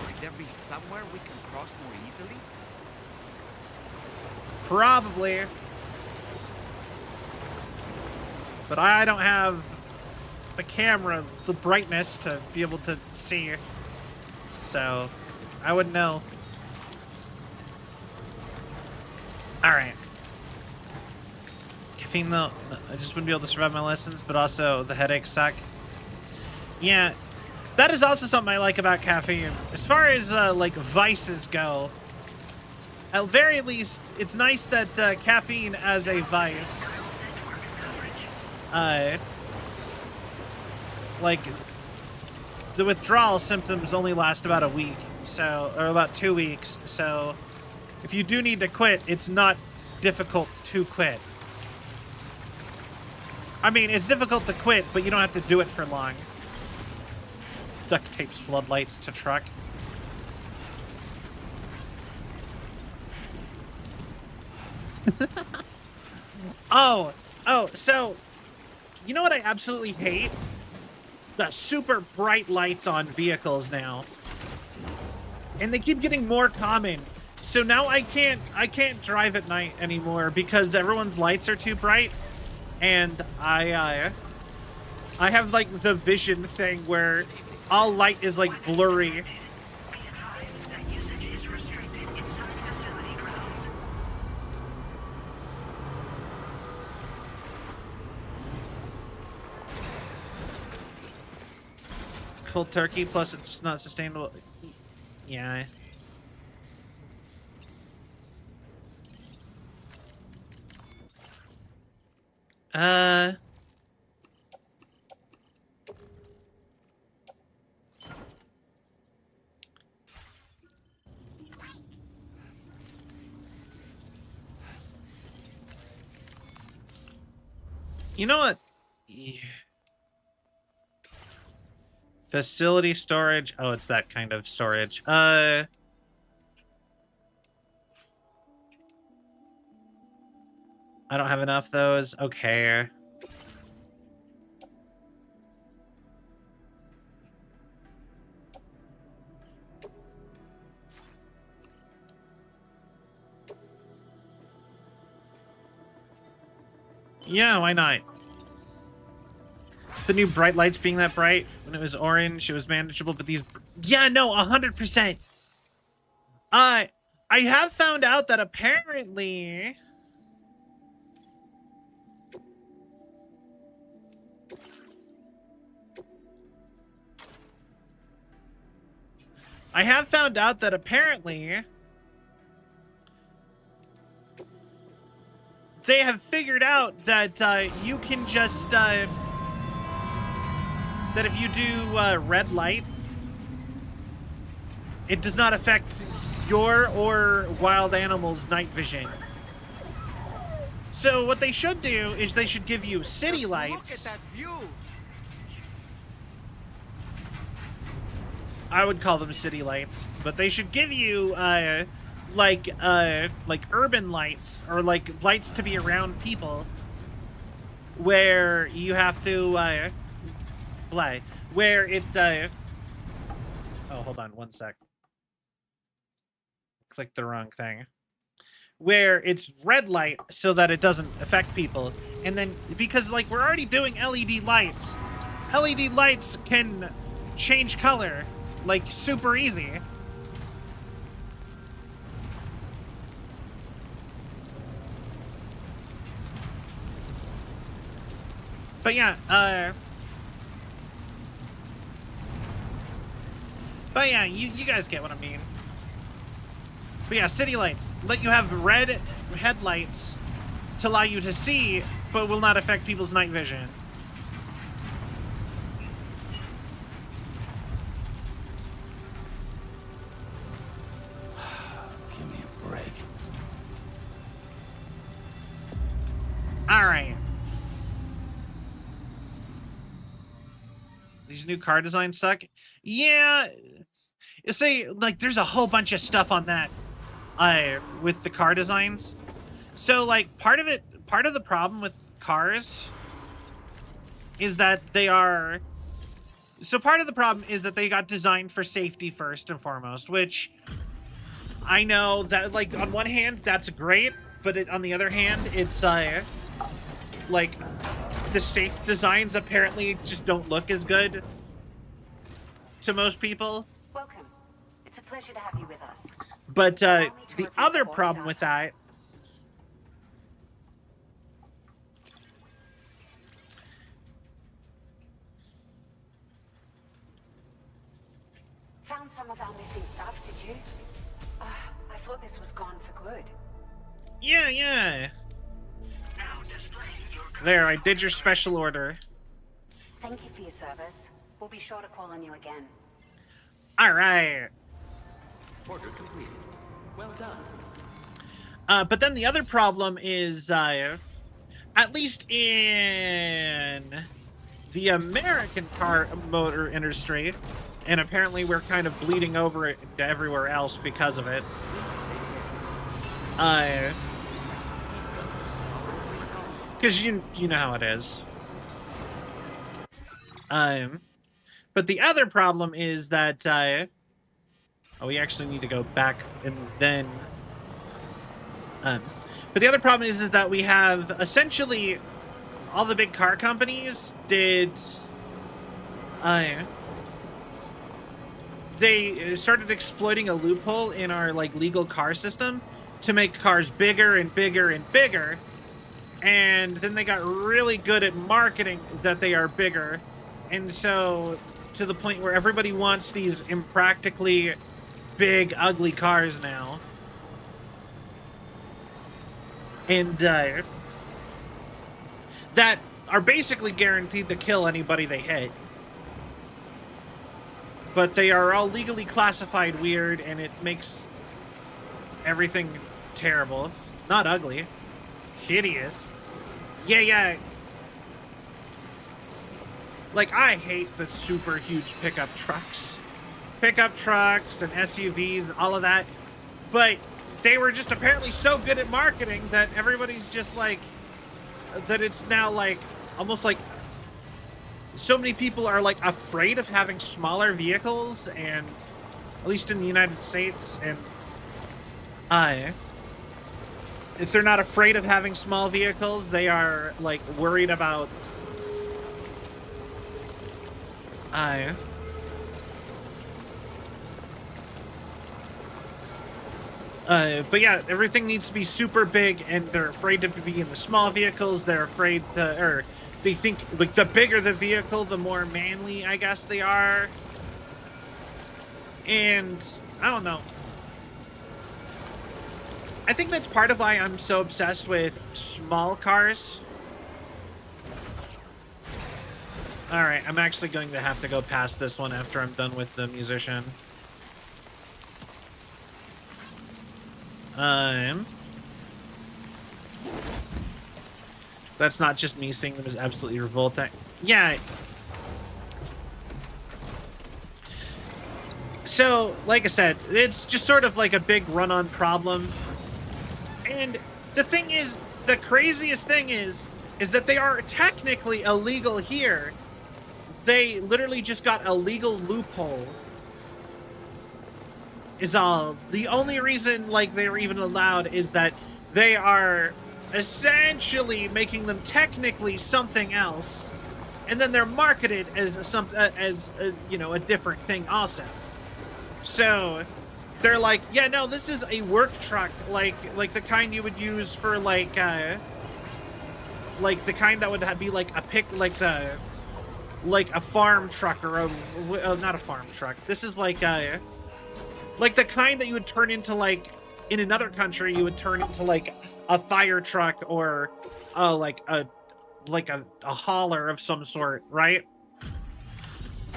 Might there be somewhere we can cross more easily? Probably. But I don't have the camera, the brightness to be able to see. So, I wouldn't know. Alright. Caffeine though, I just wouldn't be able to survive my lessons, but also the headaches suck. Yeah, that is also something I like about caffeine. As far as, like, vices go, at the very least, it's nice that caffeine as a vice, like, the withdrawal symptoms only last about a week, so, or about 2 weeks, so if you do need to quit, it's not difficult to quit. I mean, it's difficult to quit, but you don't have to do it for long. Duct tapes floodlights to truck. Oh, so, you know what I absolutely hate? The super bright lights on vehicles now. And they keep getting more common. So now I can't drive at night anymore because everyone's lights are too bright. And I have like the vision thing where all light is like blurry. Be advised that usage is restricted inside facility grounds. Cold turkey, plus it's not sustainable. Yeah. You know what? Facility storage. Oh, it's that kind of storage. I don't have enough of those. Okay. Yeah, why not? The new bright lights being that bright. When it was orange, it was manageable, but these... Yeah, no, 100%. I have found out that apparently... I have found out that apparently they have figured out that you can just that if you do red light, it does not affect your or wild animals' night vision. So what they should do is they should give you city lights. Look at that view. I would call them city lights, but they should give you like urban lights, or like lights to be around people, where you have to where it oh, hold on one sec. Click the wrong thing. Where it's red light so that it doesn't affect people. And then, because like we're already doing LED lights can change color like super easy. But yeah, you guys get what I mean. But yeah, city lights let you have red headlights to allow you to see, but will not affect people's night vision. Give me a break. All right. These new car designs suck. Yeah. You see, like, there's a whole bunch of stuff on that with the car designs. So, like, part of the problem with cars is that they are... So part of the problem is that they got designed for safety first and foremost, which I know that, like, on one hand, that's great, but on the other hand, it's, like, the safe designs apparently just don't look as good to most people. Welcome. It's a pleasure to have you with us. But the other problem with that Found some of our missing stuff, did you? I thought this was gone for good. yeah. Now displaying your There, I did your special order. Thank you for your service. We'll be sure to call on you again. All right. Order completed. Well done. But then the other problem is, at least in the American car motor industry, and apparently we're kind of bleeding over it to everywhere else because of it. Because you know how it is. But the other problem is that, oh, we actually need to go back and then, but the other problem is that we have essentially all the big car companies did, they started exploiting a loophole in our, like, legal car system to make cars bigger and bigger and bigger. And then they got really good at marketing that they are bigger. And so, to the point where everybody wants these impractically big, ugly cars now. And, that are basically guaranteed to kill anybody they hit. But they are all legally classified weird, and it makes everything terrible. Not ugly. Hideous. Yeah. Like, I hate the super huge pickup trucks. Pickup trucks and SUVs and all of that. But they were just apparently so good at marketing that everybody's just like... That it's now like... Almost like... So many people are like afraid of having smaller vehicles, and... At least in the United States, and... if they're not afraid of having small vehicles, they are, like, worried about... but yeah, everything needs to be super big, and they're afraid to be in the small vehicles. They're afraid to, or they think, like, the bigger the vehicle, the more manly, I guess, they are. And I don't know. I think that's part of why I'm so obsessed with small cars. All right, I'm actually going to have to go past this one after I'm done with the musician. That's not just me seeing them as absolutely revolting. Yeah. So, like I said, it's just sort of like a big run-on problem. And the thing is, the craziest thing is that they are technically illegal here. They literally just got a legal loophole. Is all. The only reason, like, they're even allowed is that they are essentially making them technically something else, and then they're marketed as you know, a different thing also. So they're like, yeah, no, this is a work truck, like the kind you would use for like the kind that would be like a farm truck or not a farm truck. This is like the kind that you would turn into, like, in another country you would turn into like a fire truck or like a hauler of some sort, right?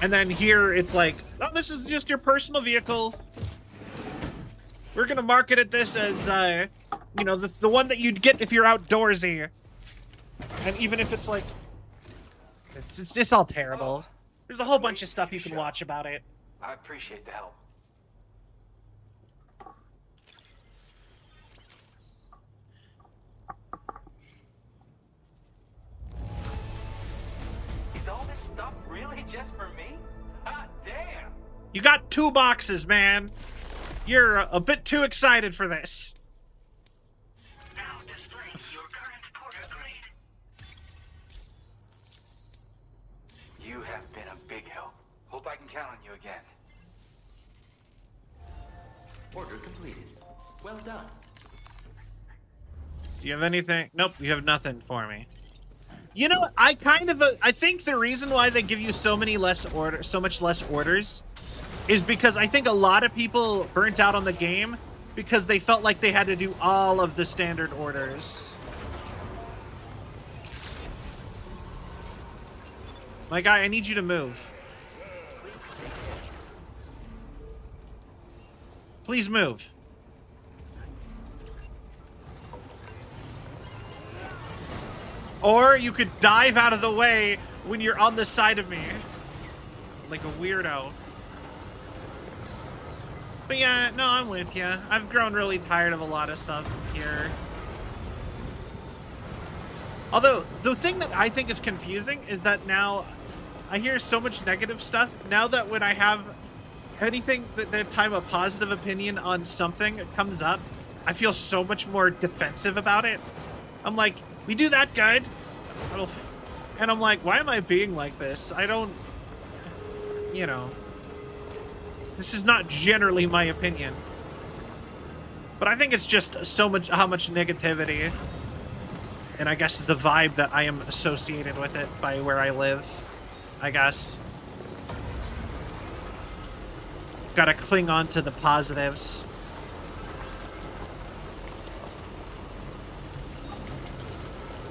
And then here it's like, oh, this is just your personal vehicle. We're gonna market it this as you know, the one that you'd get if you're outdoorsy. And even if it's like, it's all terrible. There's a whole bunch of stuff you can watch about it. I appreciate the help. Is all this stuff really just for me? Hot damn! You got 2 boxes, man. You're a bit too excited for this. Now display your current porter grade. You have been a big help. Hope I can count on you again. Order completed. Well done. Do you have anything? Nope, you have nothing for me. You know, I think the reason why they give you so much less orders is because I think a lot of people burnt out on the game because they felt like they had to do all of the standard orders. My guy, I need you to move. Please move. Or you could dive out of the way when you're on the side of me. Like a weirdo. But yeah, no, I'm with you. I've grown really tired of a lot of stuff here. Although, the thing that I think is confusing is that now I hear so much negative stuff. Now that when I have anything that time a positive opinion on something comes up, I feel so much more defensive about it. I'm like, we do that good. And I'm like, why am I being like this? I don't, you know. This is not generally my opinion. But I think it's just so much, how much negativity. And I guess the vibe that I am associated with it by where I live, I guess. Gotta cling on to the positives.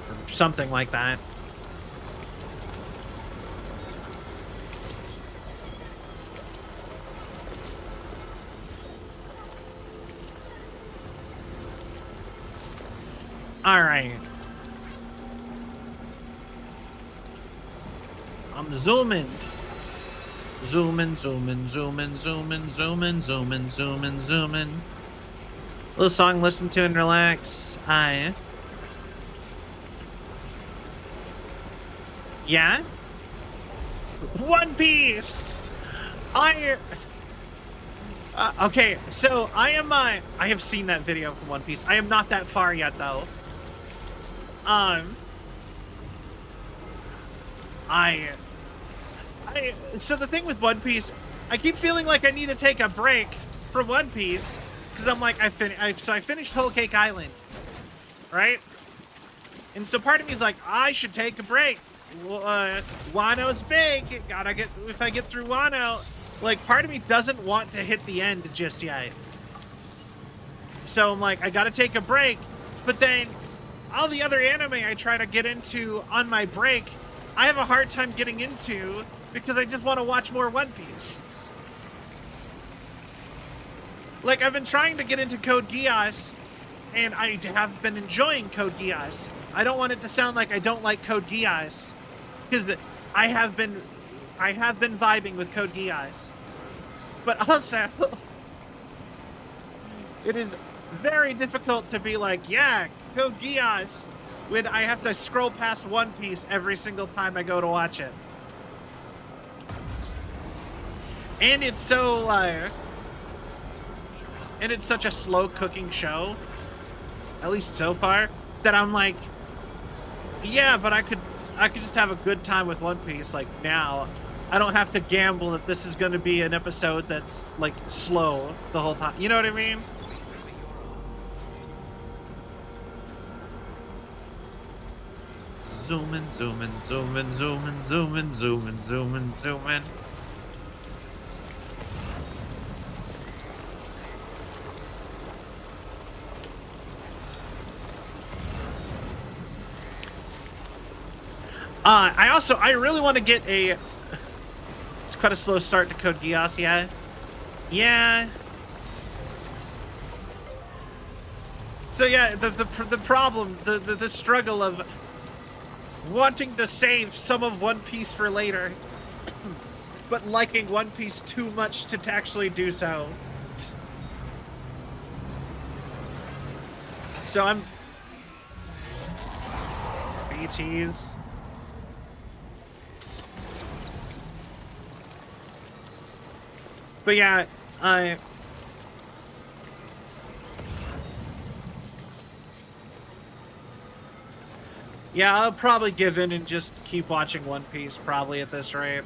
Or something like that. All right. I'm zooming. Zooming, zooming, zooming, zooming, zooming, zooming, zooming, zooming. Little song, listen to and relax. Yeah? One Piece! Okay, so I have seen that video from One Piece. I am not that far yet, though. So the thing with One Piece, I keep feeling like I need to take a break from One Piece, because I'm like, I finished Whole Cake Island, right? And so part of me is like, I should take a break. Wano's big. If I get through Wano, Like, part of me doesn't want to hit the end just yet. So I'm like, I gotta take a break. But then, all the other anime I try to get into on my break, I have a hard time getting into because I just want to watch more One Piece. Like, I've been trying to get into Code Geass, and I have been enjoying Code Geass. I don't want it to sound like I don't like Code Geass, because I have been vibing with Code Geass. But also, it is very difficult to be like, yeah, Code Geass, when I have to scroll past One Piece every single time I go to watch it. And it's so, and it's such a slow cooking show, at least so far, that I'm like, yeah, but I could just have a good time with One Piece, like, now. I don't have to gamble that this is going to be an episode that's, like, slow the whole time. You know what I mean? Zoomin', zoomin', zoomin', zoomin', zoomin', zoomin', zoomin', zoomin'. I really want to get a... It's quite a slow start to Code Geass, yeah. Yeah. So yeah, the problem, the struggle of wanting to save some of One Piece for later, but liking One Piece too much to actually do so. So I'm... BTs. But yeah, yeah, I'll probably give in and just keep watching One Piece, probably, at this rate.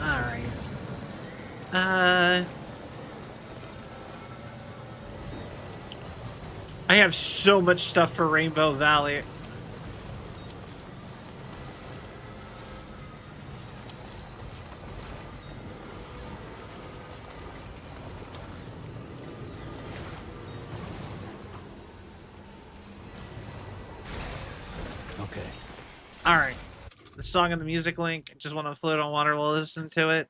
Alright. I have so much stuff for Rainbow Valley. Okay. Alright. The song and the music link. Just want to float on water while listening to it.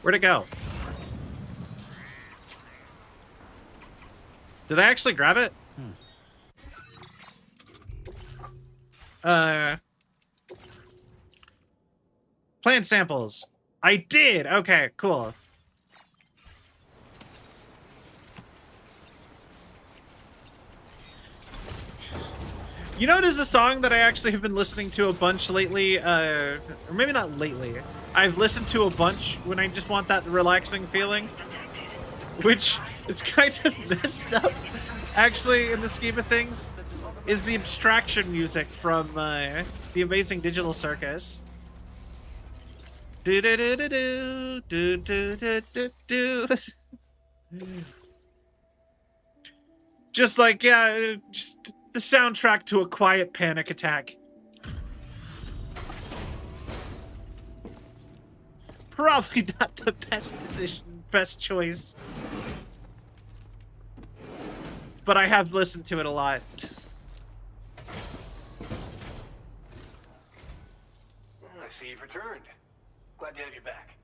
Where'd it go? Did I actually grab it? Plant samples. I did! Okay, cool. You know, it is a song that I actually have been listening to a bunch lately, or maybe not lately. I've listened to a bunch when I just want that relaxing feeling, which is kind of messed up, actually, in the scheme of things, is the abstraction music from The Amazing Digital Circus. Do do do do do do do do do. Just like, yeah, just the soundtrack to a quiet panic attack. Probably not the best decision, best choice. But I have listened to it a lot. I see you've returned. Glad to have you back.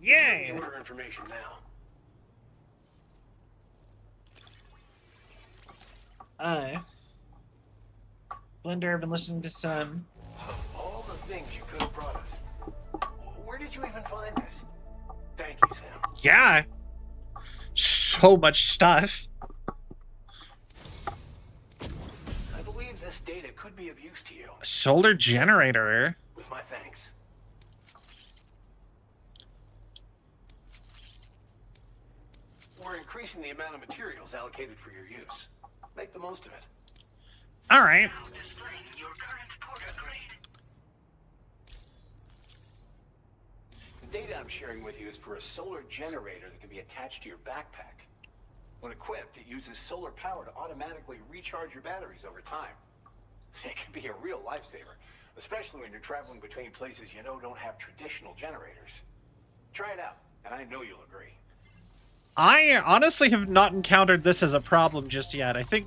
Yay! Order information now. Blender, I've been listening to some. Of all the things you could have brought us, where did you even find this? Thank you, Sam. Yeah. So much stuff. I believe this data could be of use to you. A solar generator. With my thanks. We're increasing the amount of materials allocated for your use. Make the most of it. All right. Now displaying your current porter grade. The data I'm sharing with you is for a solar generator that can be attached to your backpack. When equipped, it uses solar power to automatically recharge your batteries over time. It can be a real lifesaver, especially when you're traveling between places you know don't have traditional generators. Try it out, and I know you'll agree. I honestly have not encountered this as a problem just yet. I think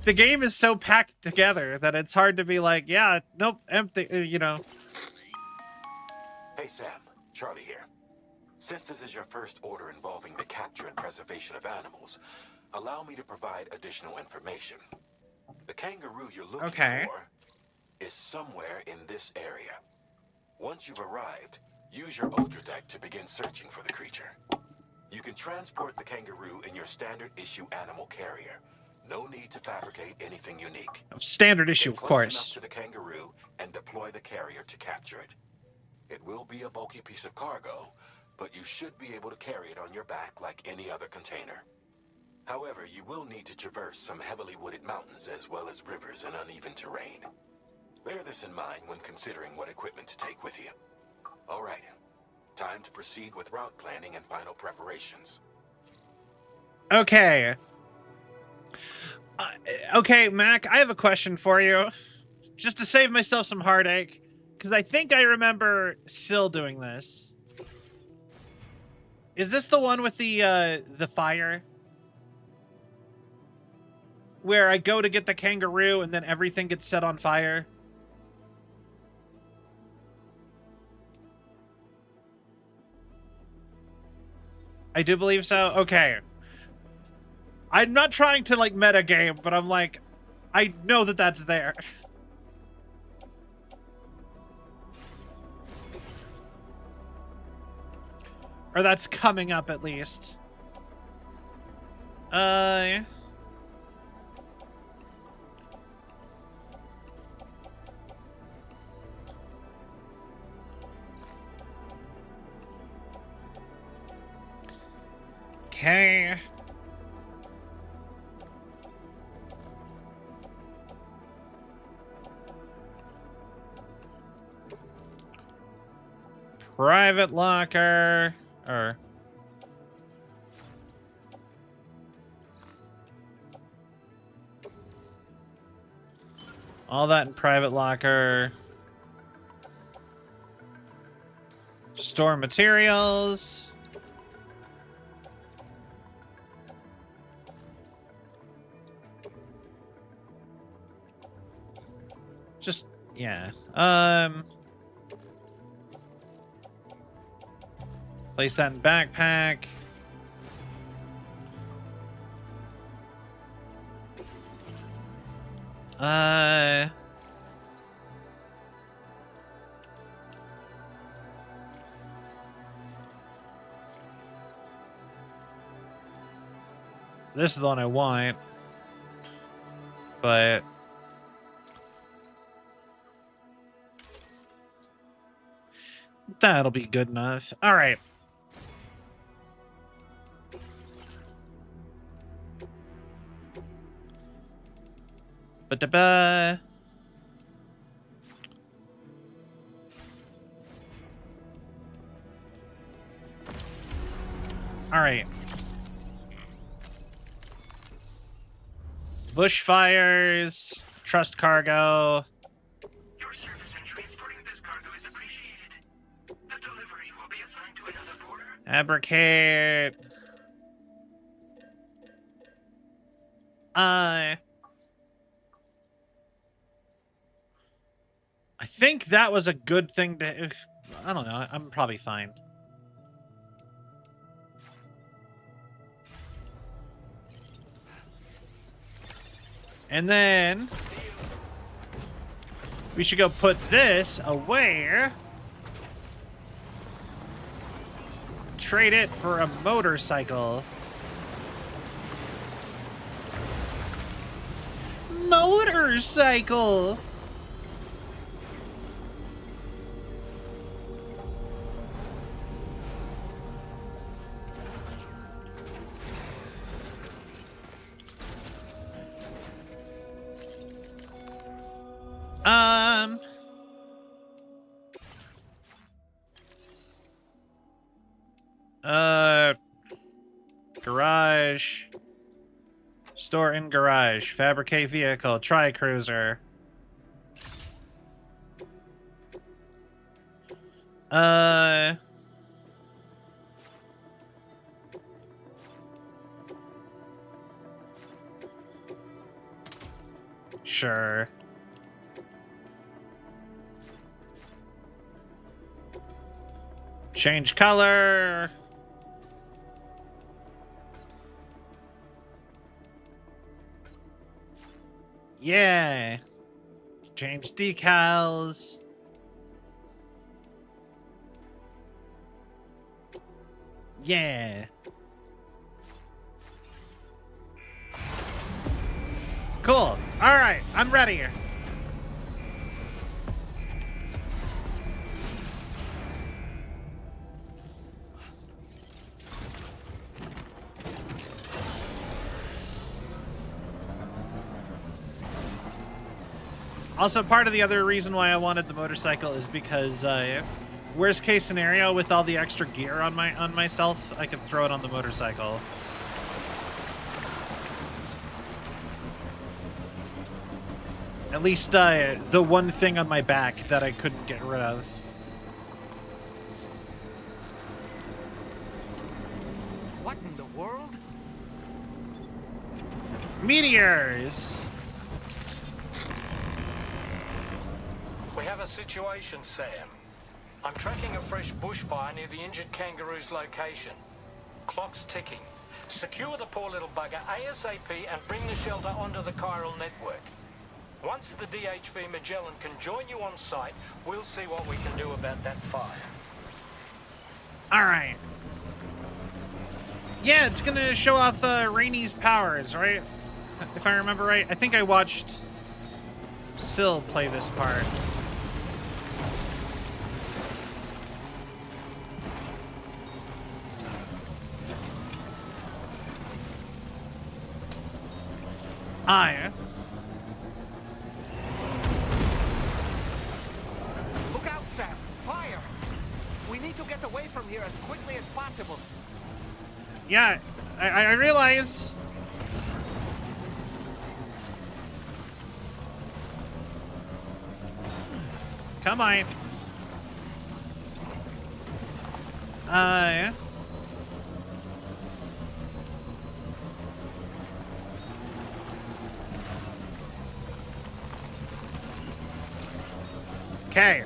the game is so packed together that it's hard to be like, yeah, nope, empty, you know. Hey Sam, Charlie here. Since this is your first order involving the capture and preservation of animals, allow me to provide additional information. The kangaroo you're looking for is somewhere in this area. Once you've arrived, use your Ultra deck to begin searching for the creature. You can transport the kangaroo in your standard issue animal carrier. No need to fabricate anything unique. Standard issue, Get of close course. enough to the kangaroo and deploy the carrier to capture it. It will be a bulky piece of cargo, but you should be able to carry it on your back like any other container. However, you will need to traverse some heavily wooded mountains as well as rivers and uneven terrain. Bear this in mind when considering what equipment to take with you. All right, time to proceed with route planning and final preparations. Okay. Okay, Mac, I have a question for you. Just to save myself some heartache. Because I think I remember Syl doing this. Is this the one with the fire? Where I go to get the kangaroo and then everything gets set on fire? I do believe so. Okay. I'm not trying to like metagame, but I'm like, I know that that's there. Or that's coming up at least. Okay. Private locker. Or all that in private locker. Store materials. Just, yeah. Place that in backpack. This is the one I want. But that'll be good enough. All right. Ba-da-ba. All right. Bushfires, trust cargo. Your service in transporting this cargo is appreciated. The delivery will be assigned to another porter. Abracate. I think that was a good thing to... I don't know. I'm probably fine. And then we should go put this away. Trade it for a motorcycle. Motorcycle. Garage. Store in garage. Fabricate vehicle. Try cruiser. Sure. Change color. Yeah. Change decals. Yeah. Cool. All right, I'm ready. Also, part of the other reason why I wanted the motorcycle is because worst case scenario, with all the extra gear on myself, I could throw it on the motorcycle. At least the one thing on my back that I couldn't get rid of. What in the world? Meteors! We have a situation, Sam. I'm tracking a fresh bushfire near the injured kangaroo's location. Clock's ticking. Secure the poor little bugger ASAP and bring the shelter onto the chiral network. Once the DHV Magellan can join you on site, we'll see what we can do about that fire. Alright. Yeah, it's gonna show off Rainy's powers, right? If I remember right. I think I watched Syl play this part. Yeah. Look out, Sam! Fire! We need to get away from here as quickly as possible. Yeah, I realize. Come on. Yeah. Okay.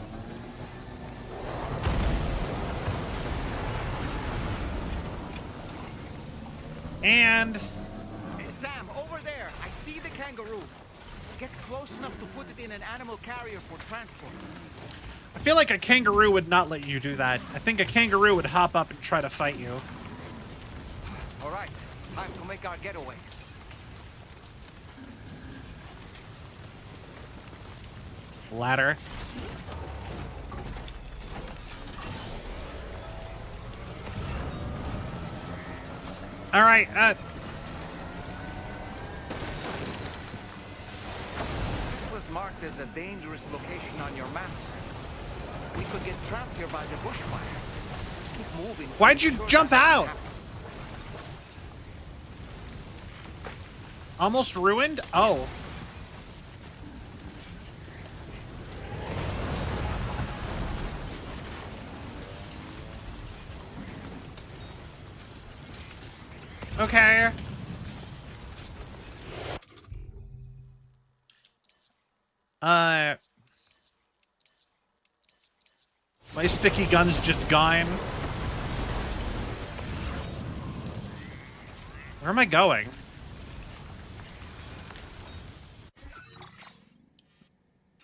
And Hey, Sam, over there! I see the kangaroo. Get close enough to put it in an animal carrier for transport. I feel like a kangaroo would not let you do that. I think a kangaroo would hop up and try to fight you. All right, time to make our getaway. Ladder. All right, This was marked as a dangerous location on your maps. We could get trapped here by the bushfire. Let's keep moving. why'd you jump out? Almost ruined? Oh. Okay. My sticky gun's just gone. Where am I going?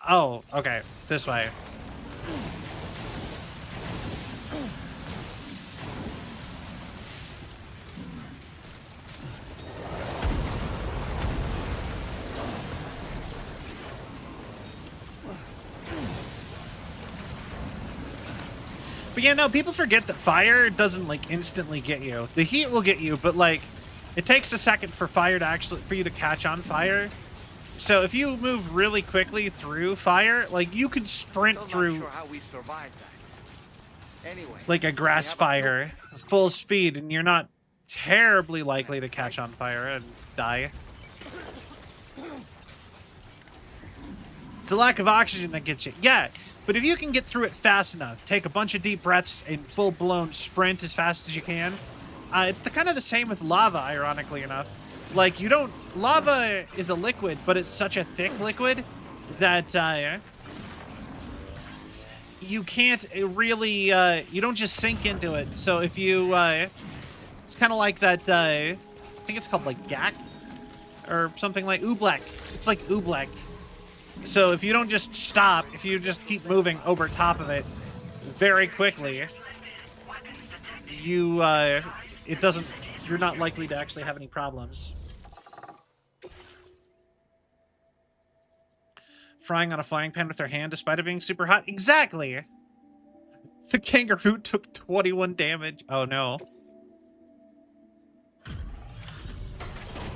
Oh, okay. This way. But yeah, no, people forget that fire doesn't, like, instantly get you. The heat will get you, but, like, it takes a second for fire to actually, for you to catch on fire. So if you move really quickly through fire, like, you could sprint through, Not sure how we survived that. Anyway, like, a grass fire full speed, and you're not terribly likely to catch on fire and die. It's the lack of oxygen that gets you. Yeah, but if you can get through it fast enough, take a bunch of deep breaths and full-blown sprint as fast as you can, it's the kind of the same with lava, ironically enough. Like, you don't... Lava is a liquid, but it's such a thick liquid that you can't really... you don't just sink into it. So if you... it's kind of like that... I think it's called, like, Gak? Or something like Oobleck. It's like Oobleck. So if you don't just stop, if you just keep moving over top of it very quickly, you, it doesn't... You're not likely to actually have any problems. Frying on a frying pan with their hand despite it being super hot? Exactly! The kangaroo took 21 damage. Oh no.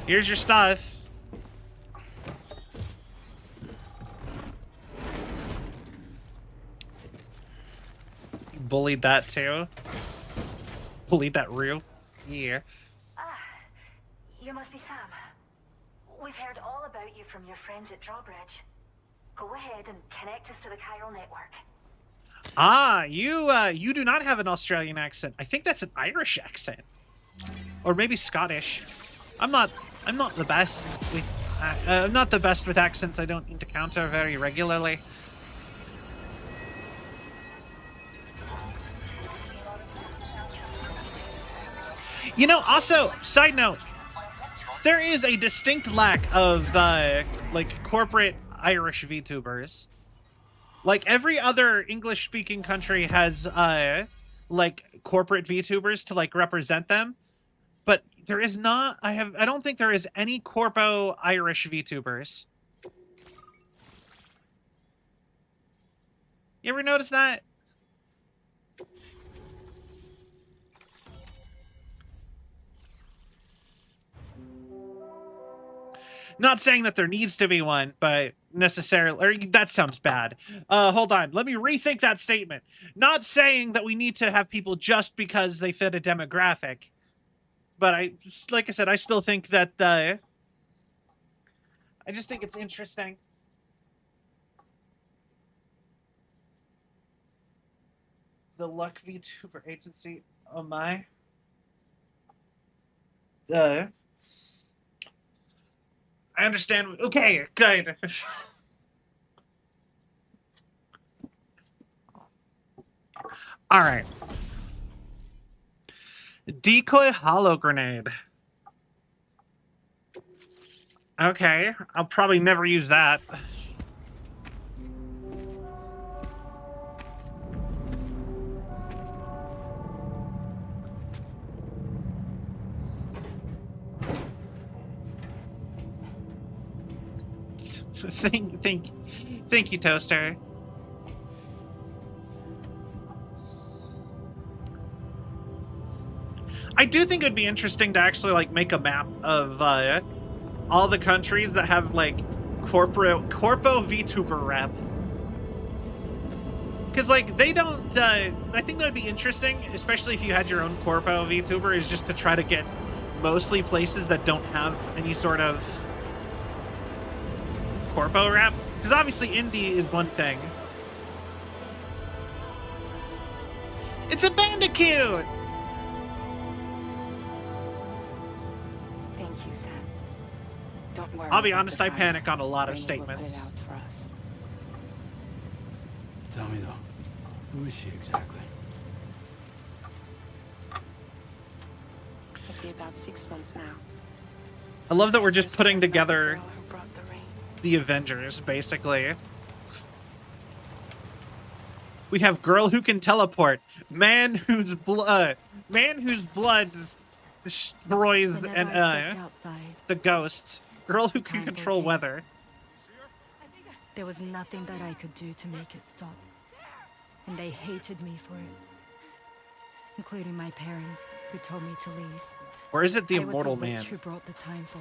Here's your stuff. You bullied that too? Bullied that real? Yeah. You must be Sam. We've heard all about you from your friends at Drawbridge. Go ahead and connect us to the chiral network. Ah, you do not have an Australian accent. I think that's an Irish accent. Or maybe Scottish. I'm not the best with not the best with accents. I don't encounter very regularly. You know, also, side note, there is a distinct lack of, like, corporate Irish VTubers. Like, every other English-speaking country has, like, corporate VTubers to, like, represent them. But there is not, I don't think there is any corpo Irish VTubers. You ever notice that? Not saying that there needs to be one, but necessarily, or that sounds bad. Hold on, let me rethink that statement. Not saying that we need to have people just because they fit a demographic, but like I said, I still think that, I just think it's interesting. The Luck VTuber Agency, oh my. I understand. Okay, good. All right. Decoy hollow grenade. Okay, I'll probably never use that. Thank you, Toaster. I do think it'd be interesting to actually, like, make a map of all the countries that have, like, corpo VTuber rep. Because, like, they don't, I think that would be interesting, especially if you had your own corpo VTuber, is just to try to get mostly places that don't have any sort of corpo rep. Because obviously indie is one thing. It's a bandicoot! Thank you, Sam. Don't worry. I'll be honest, I panic on a lot of Rainey will put it statements. out for us. Tell me though, who is she exactly? Must be about 6 months now. I love that we're just putting together Girl who brought the rain. the Avengers, basically. We have girl who can teleport, man whose blood destroys Whenever and I stepped outside, the ghosts, girl who can Time control will weather. there was nothing that I could do to make it stop. And they hated me for it. Including my parents, who told me to leave. Or is it the I was immortal the witch man? who brought the time fall.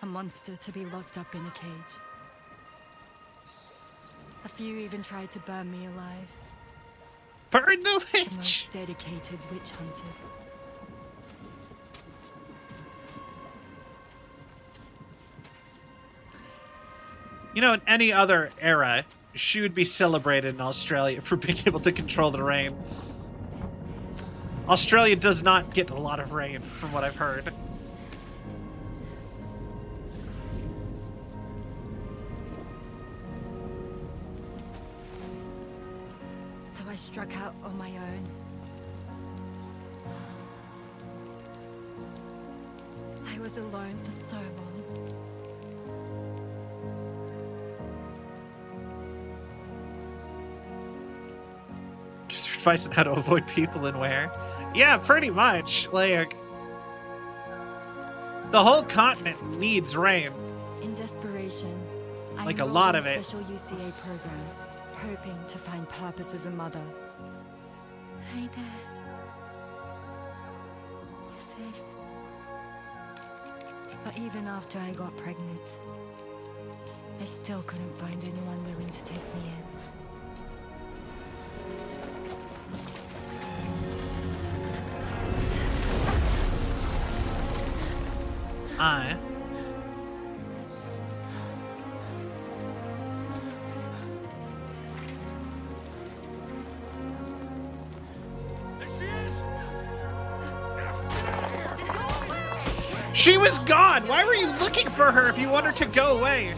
A monster to be locked up in a cage. A few even tried to burn me alive. Burn the The witch! most dedicated witch hunters. You know, in any other era, she would be celebrated in Australia for being able to control the rain. Australia does not get a lot of rain, from what I've heard. So I struck out on my own. I was alone for so long. Advice on how to avoid people and where. Yeah, pretty much. Like, the whole continent needs rain. In desperation, I Like a enrolled lot in of it. Special UCA program, hoping to find purpose as a mother. Hey there. You're safe. But even after I got pregnant, I still couldn't find anyone willing to take me in. She was gone! Why were you looking for her if you want her to go away?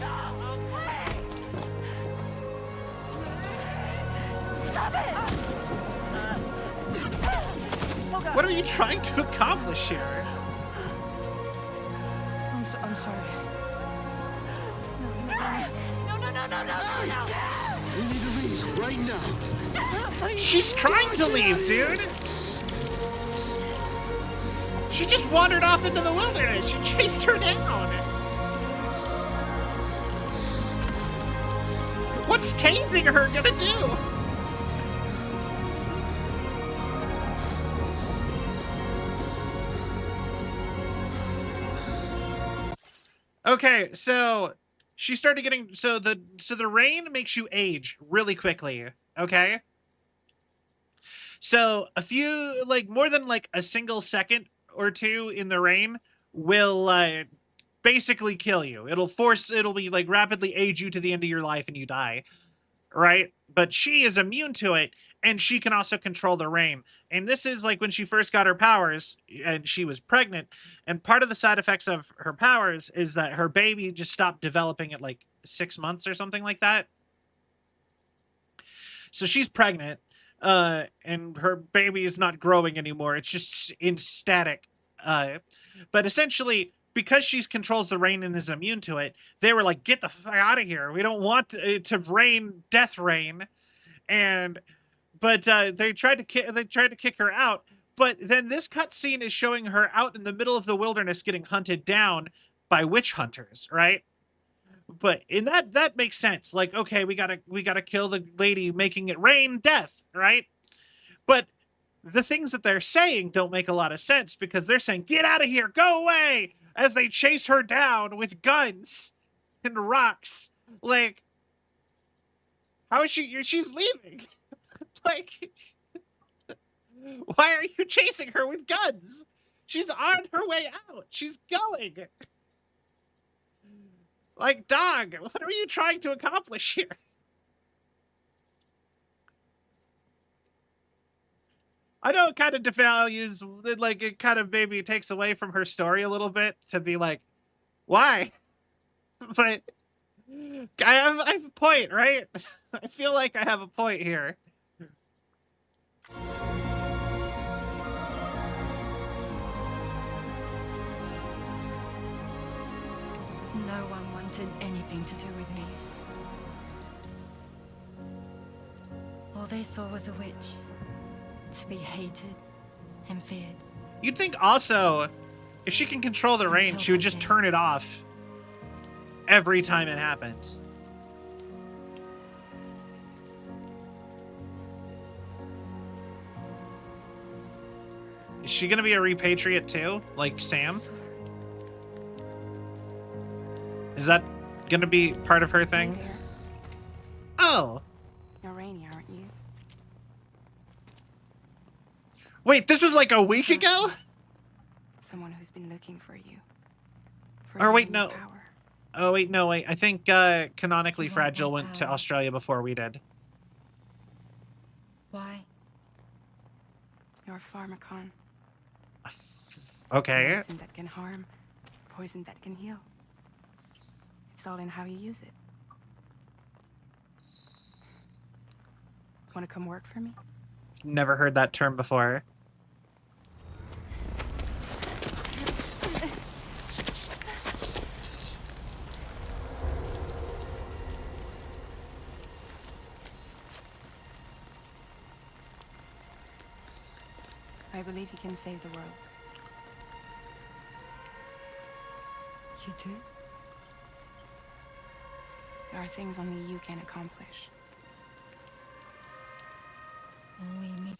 What are you trying to accomplish here? I'm sorry. We need to leave right now. She's trying to leave, dude! She just wandered off into the wilderness. You chased her down. What's tasing her gonna do? Okay, so she started getting so the rain makes you age really quickly, okay? So a few more than a single second or two in the rain will basically kill you. It'll be rapidly age you to the end of your life and you die, right? But she is immune to it, and she can also control the rain. And this is when she first got her powers and she was pregnant, and part of the side effects of her powers is that her baby just stopped developing at 6 months or something like that. So she's pregnant, and her baby is not growing anymore. It's just in static. But essentially, because she controls the rain and is immune to it, they were like, get the fuck out of here. We don't want it to rain, death rain. But they tried to kick her out. But then this cutscene is showing her out in the middle of the wilderness getting hunted down by witch hunters, right? But in that makes sense. Okay, we gotta kill the lady making it rain death, right? But the things that they're saying don't make a lot of sense, because they're saying, get out of here, go away, as they chase her down with guns and rocks. How is she's leaving? Why are you chasing her with guns? She's on her way out. She's going. Dog, what are you trying to accomplish here? I know it kind of devalues, it kind of maybe takes away from her story a little bit to be why? But I have a point, right? I feel like I have a point here. No one wanted anything to do with me. All they saw was a witch, to be hated and feared. You'd think also, if she can control the rain, she would just turn it off every time it happens. Is she gonna be a repatriate too, like Sam? Is that gonna be part of her thing? Hey there. Oh, You're Rainy, aren't you? Wait, this was like a week ago? Someone who's been looking for you. Or wait, your no. power. Oh, wait, no, wait. I think canonically You want Fragile my went to power? Australia before we did. Why? You're a pharmacon. Okay. Medicine that can harm, poison that can heal. It's all in how you use it. Want to come work for me? Never heard that term before. I believe you can save the world. You do? There are things only you can accomplish. Only me.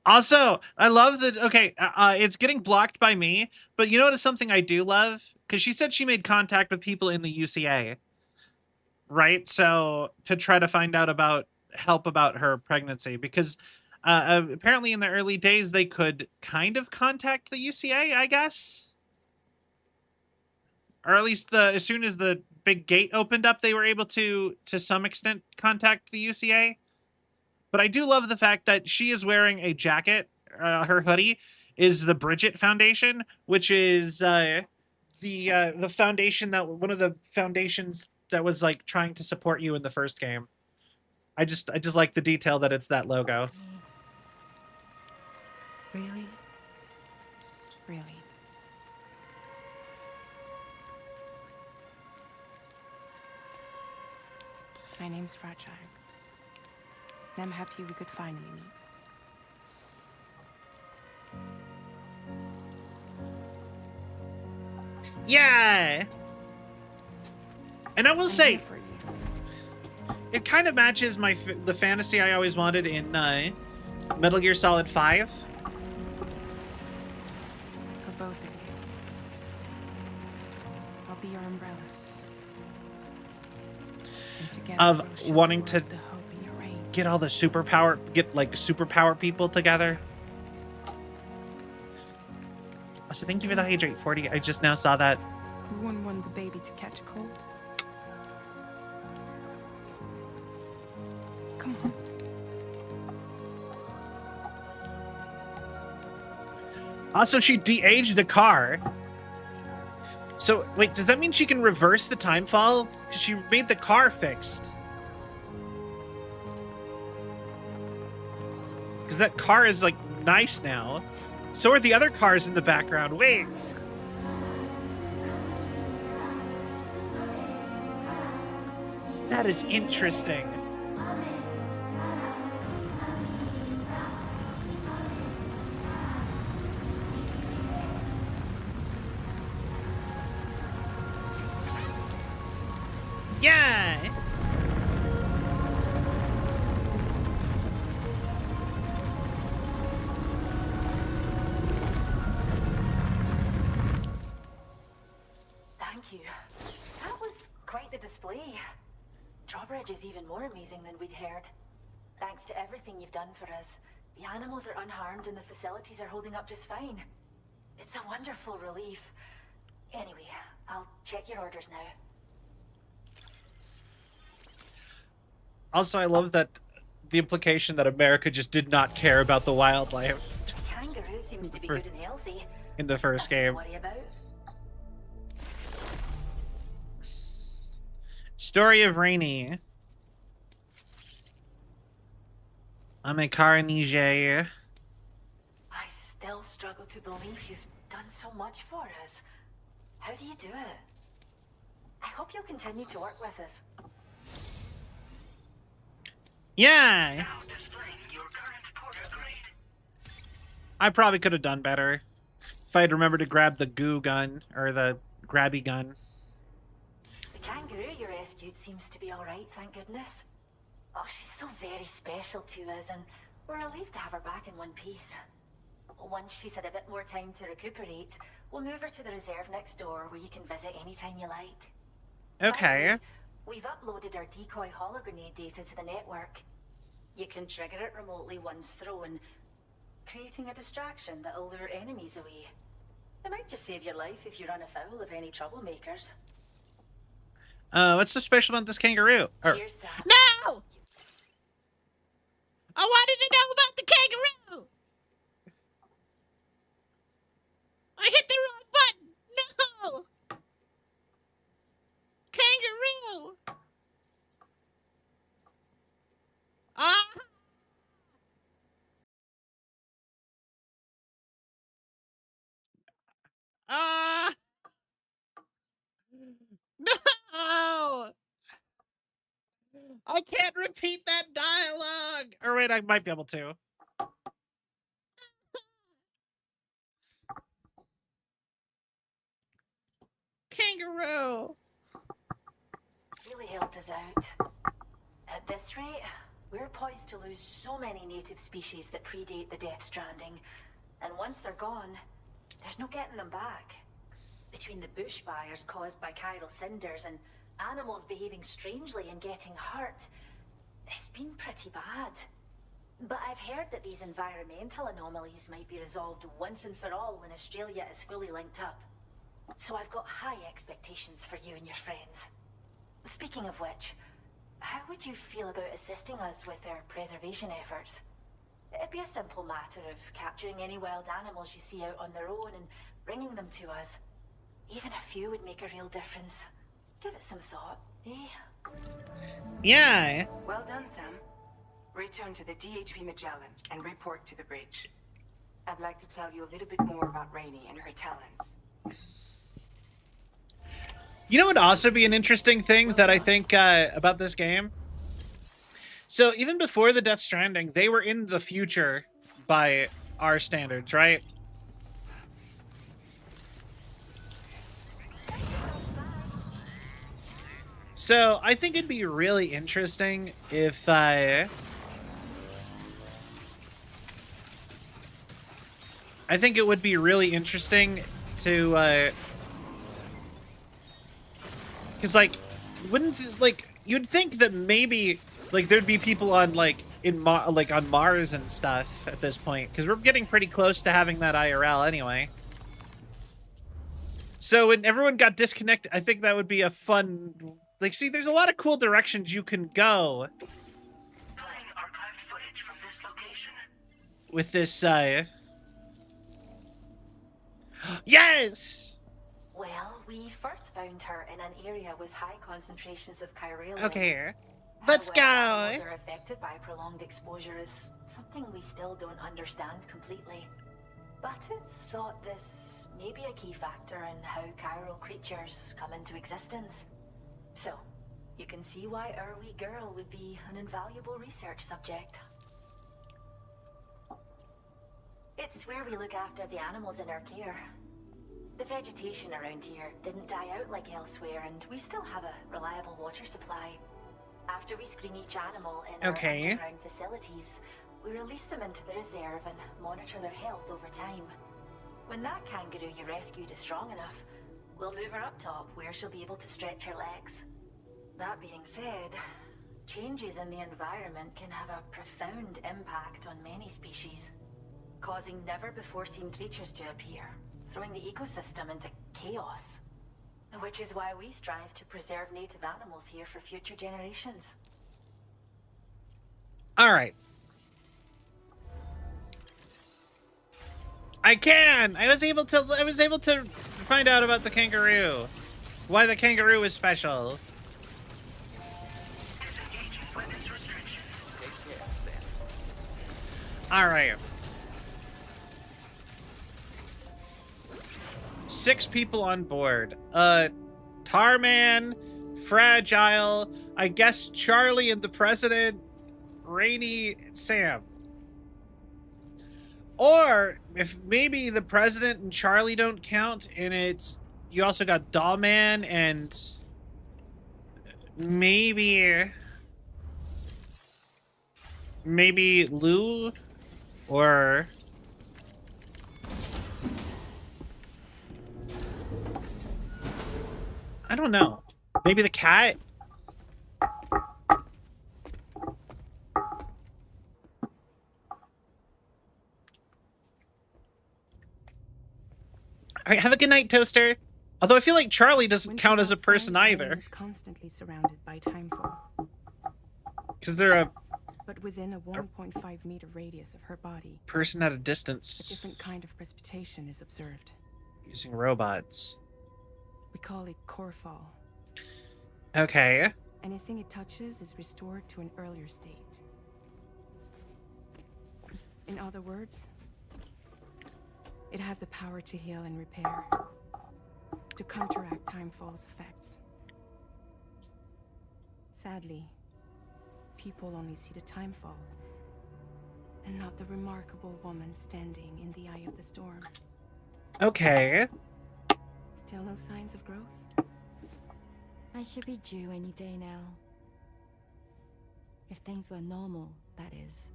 Also, I love that. Okay, it's getting blocked by me, but you notice something I do love? Because she said she made contact with people in the UCA, right? So to try to find out about help about her pregnancy, because apparently in the early days they could kind of contact the UCA, I guess, or at least as soon as the big gate opened up, they were able to some extent contact the UCA. But I do love the fact that she is wearing a jacket. Her hoodie is the Bridget Foundation, which is the foundation that one of the foundations that was like trying to support you in the first game. I just like the detail that it's that logo. Really? Really. My name's Fragile. And I'm happy we could finally meet. Yeah. And I will I'm say, here for you. it kind of matches the fantasy I always wanted in Metal Gear Solid 5. For both of you. I'll be your umbrella. And together Of we'll show wanting the to world the hope in your reign. get all the superpower people together. So thank you for the hydrate, 40. I just now saw that. We wouldn't want the baby to catch a cold. Come on. Also, she de-aged the car. So, wait, does that mean she can reverse the time fall? Because she made the car fixed. Because that car is, like, nice now. So are the other cars in the background. Wait. That is interesting. Yeah. Thank you. That was quite the display. Drawbridge is even more amazing than we'd heard. Thanks to everything you've done for us, the animals are unharmed and the facilities are holding up just fine. It's a wonderful relief. Anyway, I'll check your orders now. Also, I love that the implication that America just did not care about the wildlife Kangaroo seems to be good and healthy. in the first Nothing to game. worry about. Story of Rainy. I'm a Caranige. I still struggle to believe you've done so much for us. How do you do it? I hope you'll continue to work with us. Yeah. Now displaying your current porter grade. I probably could have done better if I had remembered to grab the goo gun or the grabby gun. The kangaroo you rescued seems to be alright, thank goodness. Oh, she's so very special to us, and we're relieved to have her back in one piece. Once she's had a bit more time to recuperate, we'll move her to the reserve next door where you can visit anytime you like. Okay. We've uploaded our decoy hologrenade data to the network. You can trigger it remotely once thrown. creating a distraction that'll lure enemies away. It might just save your life if you run afoul of any troublemakers. What's so special about this kangaroo? Cheers, Sam. No! I wanted to know about the kangaroo! I hit the wrong button! No! Kangaroo! Ah! Ah! No! I can't repeat that dialogue! Or wait, I might be able to. Kangaroo! Really helped us out. At this rate, we're poised to lose so many native species that predate the Death Stranding. And once they're gone, there's no getting them back. Between the bushfires caused by chiral cinders and animals behaving strangely and getting hurt, it's been pretty bad. But I've heard that these environmental anomalies might be resolved once and for all when Australia is fully linked up. So I've got high expectations for you and your friends. Speaking of which, how would you feel about assisting us with our preservation efforts? It'd be a simple matter of capturing any wild animals you see out on their own and bringing them to us. Even a few would make a real difference. Give it some thought, eh? Yeah. Well done, Sam. Return to the DHV Magellan and report to the bridge. I'd like to tell you a little bit more about Rainey and her talents. You know what would also be an interesting thing that I think about this game? So even before the Death Stranding, they were in the future by our standards, right? So I think it'd be really interesting if I think it would be really interesting to because like you'd think that maybe like there'd be people on like on Mars and stuff at this point, because we're getting pretty close to having that IRL anyway. So when everyone got disconnected, I think that would be a fun, like, see, there's a lot of cool directions you can go Playing archived footage from this location. with this yes. Well, we first found her in an area with high concentrations of chiral. Okay, let's go. How animals are affected by prolonged exposure is something we still don't understand completely. But it's thought this may be a key factor in how chiral creatures come into existence. So, you can see why our wee girl would be an invaluable research subject. It's where we look after the animals in our care. The vegetation around here didn't die out like elsewhere, and we still have a reliable water supply. After we screen each animal in our underground facilities, we release them into the reserve and monitor their health over time. When that kangaroo you rescued is strong enough, we'll move her up top where she'll be able to stretch her legs. That being said, changes in the environment can have a profound impact on many species, causing never-before-seen creatures to appear, throwing the ecosystem into chaos. Which is why we strive to preserve native animals here for future generations. All right. I was able to find out about the kangaroo. Why the kangaroo is special. Disengaging weapons restrictions. Take care, Sam. All right. 6 people on board. Tarman, Fragile, I guess Charlie and the President, Rainey, Sam. Or if maybe the President and Charlie don't count, and it's you also got Dollman and maybe Lou or I don't know. Maybe the cat? right, have a good night, Toaster. Although I feel like Charlie doesn't count as a person either. Is constantly surrounded by timefall. Because they're a But within a 1.5 meter radius of her body, person at a a distance different kind of precipitation is observed. using robots. We call it core fall. Okay. Anything it touches is restored to an earlier state. In other words, it has the power to heal and repair, to counteract timefall's effects. Sadly, people only see the timefall, and not the remarkable woman standing in the eye of the storm. Okay. Still no signs of growth? I should be due any day now. If things were normal, that is.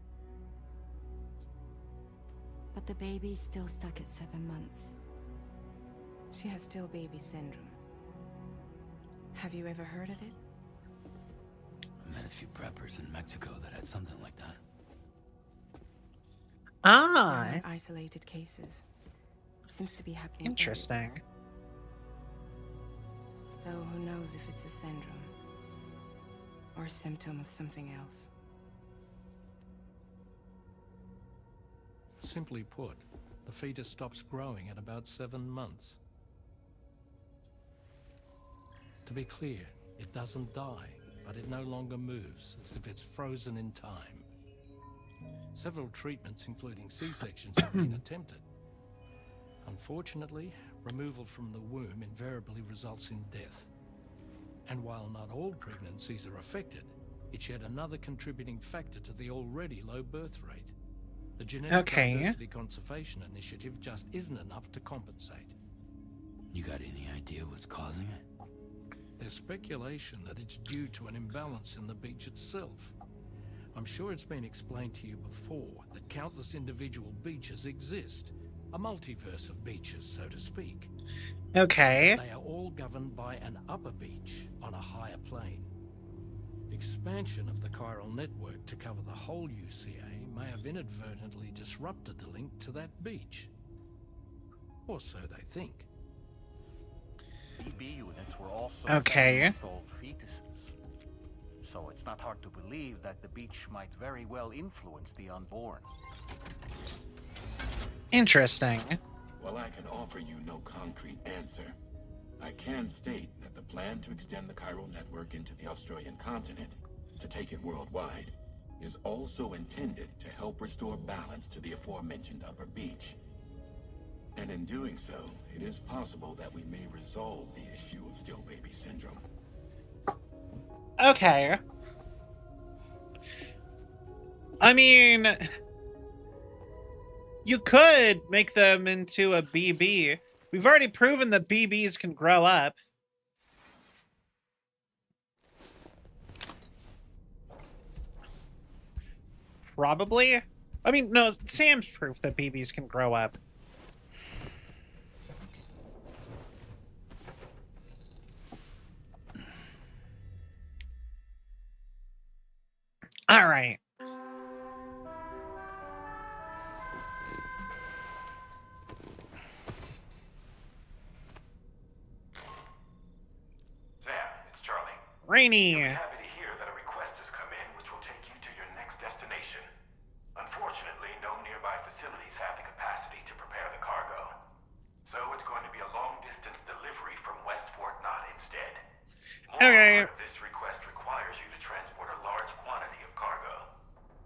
But the baby's still stuck at 7 months. She has still baby syndrome. Have you ever heard of it? I met a few preppers in Mexico that had something like that. Ah. There are isolated cases. It seems to be happening. Interesting. Though who knows if it's a syndrome or a symptom of something else. Simply put, the fetus stops growing at about 7 months. To be clear, it doesn't die, but it no longer moves, as if it's frozen in time. Several treatments, including C-sections, have been attempted. Unfortunately, removal from the womb invariably results in death. And while not all pregnancies are affected, it's yet another contributing factor to the already low birth rate. The Genetic Diversity Conservation Initiative just isn't enough to compensate. You got any idea what's causing it? There's speculation that it's due to an imbalance in the beach itself. I'm sure it's been explained to you before that countless individual beaches exist. A multiverse of beaches, so to speak. Okay. They are all governed by an upper beach on a higher plane. Expansion of the chiral network to cover the whole UCA may have inadvertently disrupted the link to that beach. Or so they think. BB units were also Okay. old fetuses. So it's not hard to believe that the beach might very well influence the unborn. Interesting. While I can offer you no concrete answer, I can state that the plan to extend the chiral network into the Australian continent, to take it worldwide, is also intended to help restore balance to the aforementioned upper beach. And in doing so, it is possible that we may resolve the issue of still baby syndrome. Okay. I mean, you could make them into a BB. We've already proven that BBs can grow up. Probably. I mean, no, Sam's proof that BBs can grow up. All right. Sam, it's Charlie. Rainy. Happy to hear that a request has come in which will take you to your next destination. Unfortunately, no nearby facilities have the capacity to prepare the cargo. So it's going to be a long-distance delivery from West Fort Knott instead. Okay. Moreover, this request requires you to transport a large quantity of cargo.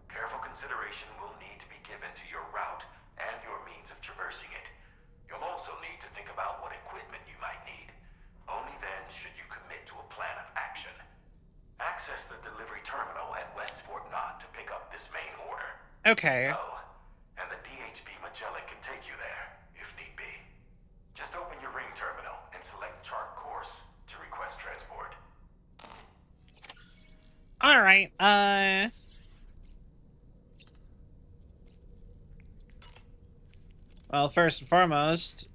Careful consideration will need to be given to your route and your means of traversing it. You'll also need to think about what equipment you might need. Only then should you commit to a plan of action. Access the delivery terminal at West Fort Knott to pick up this main order. Okay. Oh, and the DHB Magellan can take you there, if need be. Just open your ring terminal and select chart course to request transport. All right. Well, first and foremost,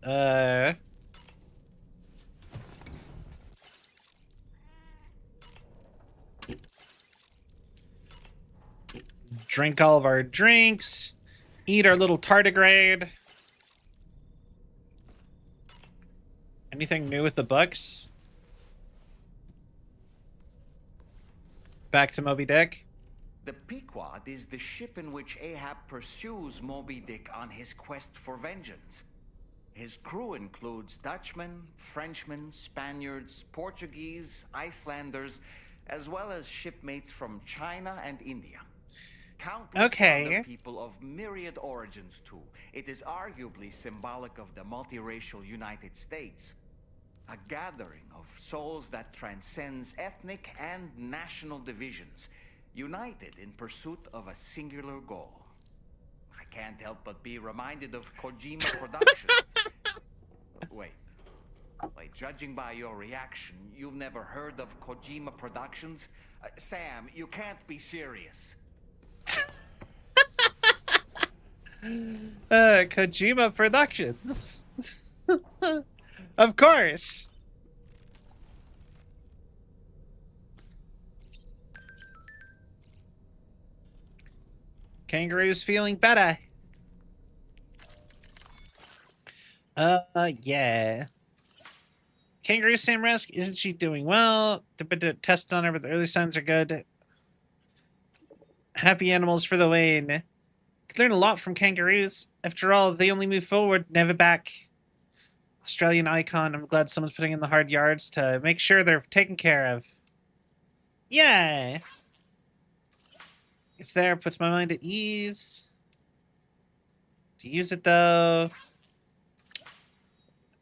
drink all of our drinks, eat our little tardigrade. Anything new with the books? Back to Moby Dick. The Pequod is the ship in which Ahab pursues Moby Dick on his quest for vengeance. His crew includes Dutchmen, Frenchmen, Spaniards, Portuguese, Icelanders, as well as shipmates from China and India. Countless other people of myriad origins, too. It is arguably symbolic of the multiracial United States. A gathering of souls that transcends ethnic and national divisions, united in pursuit of a singular goal. I can't help but be reminded of Kojima Productions. Wait, judging by your reaction, you've never heard of Kojima Productions? Sam, you can't be serious. Kojima Productions. Of course. Kangaroo's feeling better. Yeah. Kangaroo Sam Rask, isn't she doing well? The tests on her, but the early signs are good. Happy animals for the win. Could learn a lot from kangaroos. After all, they only move forward, never back. Australian icon. I'm glad someone's putting in the hard yards to make sure they're taken care of. Yeah. It's there, puts my mind at ease. To use it though.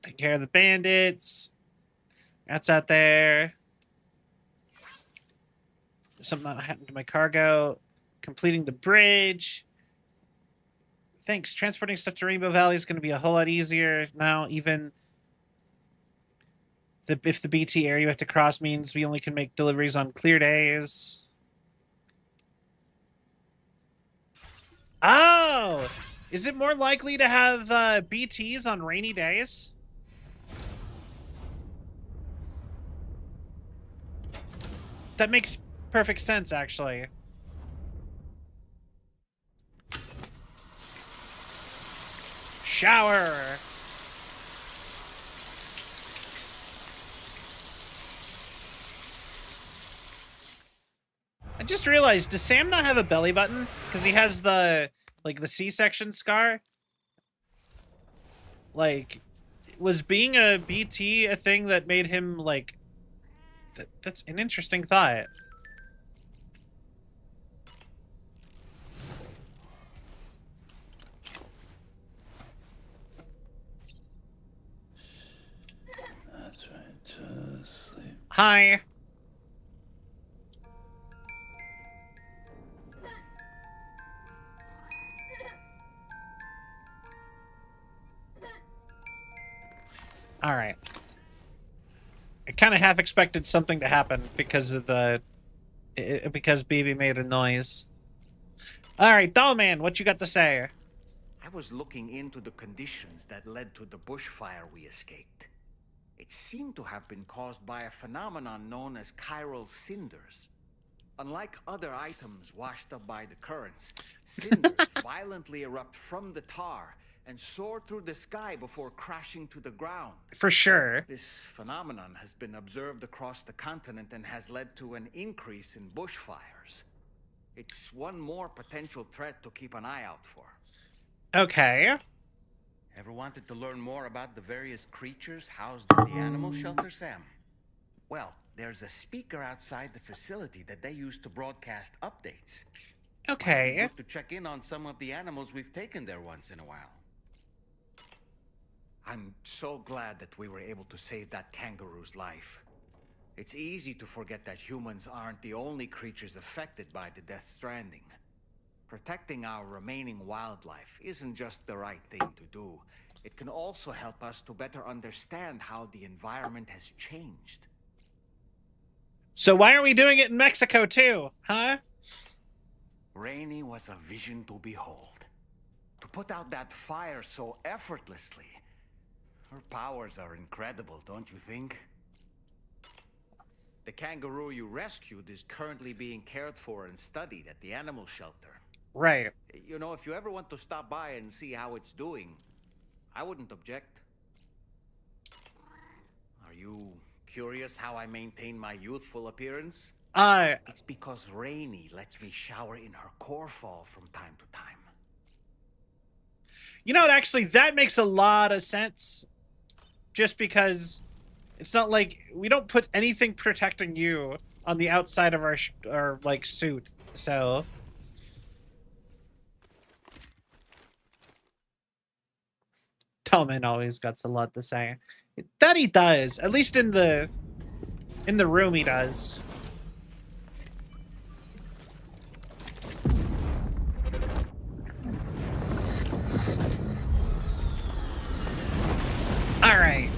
Take care of the bandits. That's out there. Something that happened to my cargo. Completing the bridge. Thanks. Transporting stuff to Rainbow Valley is going to be a whole lot easier now. Even if the BT area you have to cross means we only can make deliveries on clear days. Oh! Is it more likely to have BTs on rainy days? That makes perfect sense, actually. Shower! I just realized, does Sam not have a belly button? Because he has the, like, the C-section scar? Like, was being a BT a thing that made him, like... That's an interesting thought. That's right, just sleep. Hi. All right. I kind of half expected something to happen because of because BB made a noise. All right, Dollman, what you got to say? I was looking into the conditions that led to the bushfire we escaped. It seemed to have been caused by a phenomenon known as chiral cinders. Unlike other items washed up by the currents, cinders violently erupt from the tar and soar through the sky before crashing to the ground. For sure. This phenomenon has been observed across the continent and has led to an increase in bushfires. It's one more potential threat to keep an eye out for. Okay. Ever wanted to learn more about the various creatures housed in the animal shelter, Sam? Well, there's a speaker outside the facility that they use to broadcast updates. Okay. Might be good to check in on some of the animals we've taken there once in a while. I'm so glad that we were able to save that kangaroo's life. It's easy to forget that humans aren't the only creatures affected by the Death Stranding. Protecting our remaining wildlife isn't just the right thing to do. It can also help us to better understand how the environment has changed. So why are we doing it in Mexico too, huh? Rainey was a vision to behold. To put out that fire so effortlessly. Her powers are incredible, don't you think? The kangaroo you rescued is currently being cared for and studied at the animal shelter. Right. You know, if you ever want to stop by and see how it's doing, I wouldn't object. you curious how I maintain my youthful appearance? It's because Rainey lets me shower in her core fall from time to time. You know what, actually, that makes a lot of sense. Just because it's not like we don't put anything protecting you on the outside of our like suit. So Tallman always got a lot to say. That he does. At least in the room he does. All right.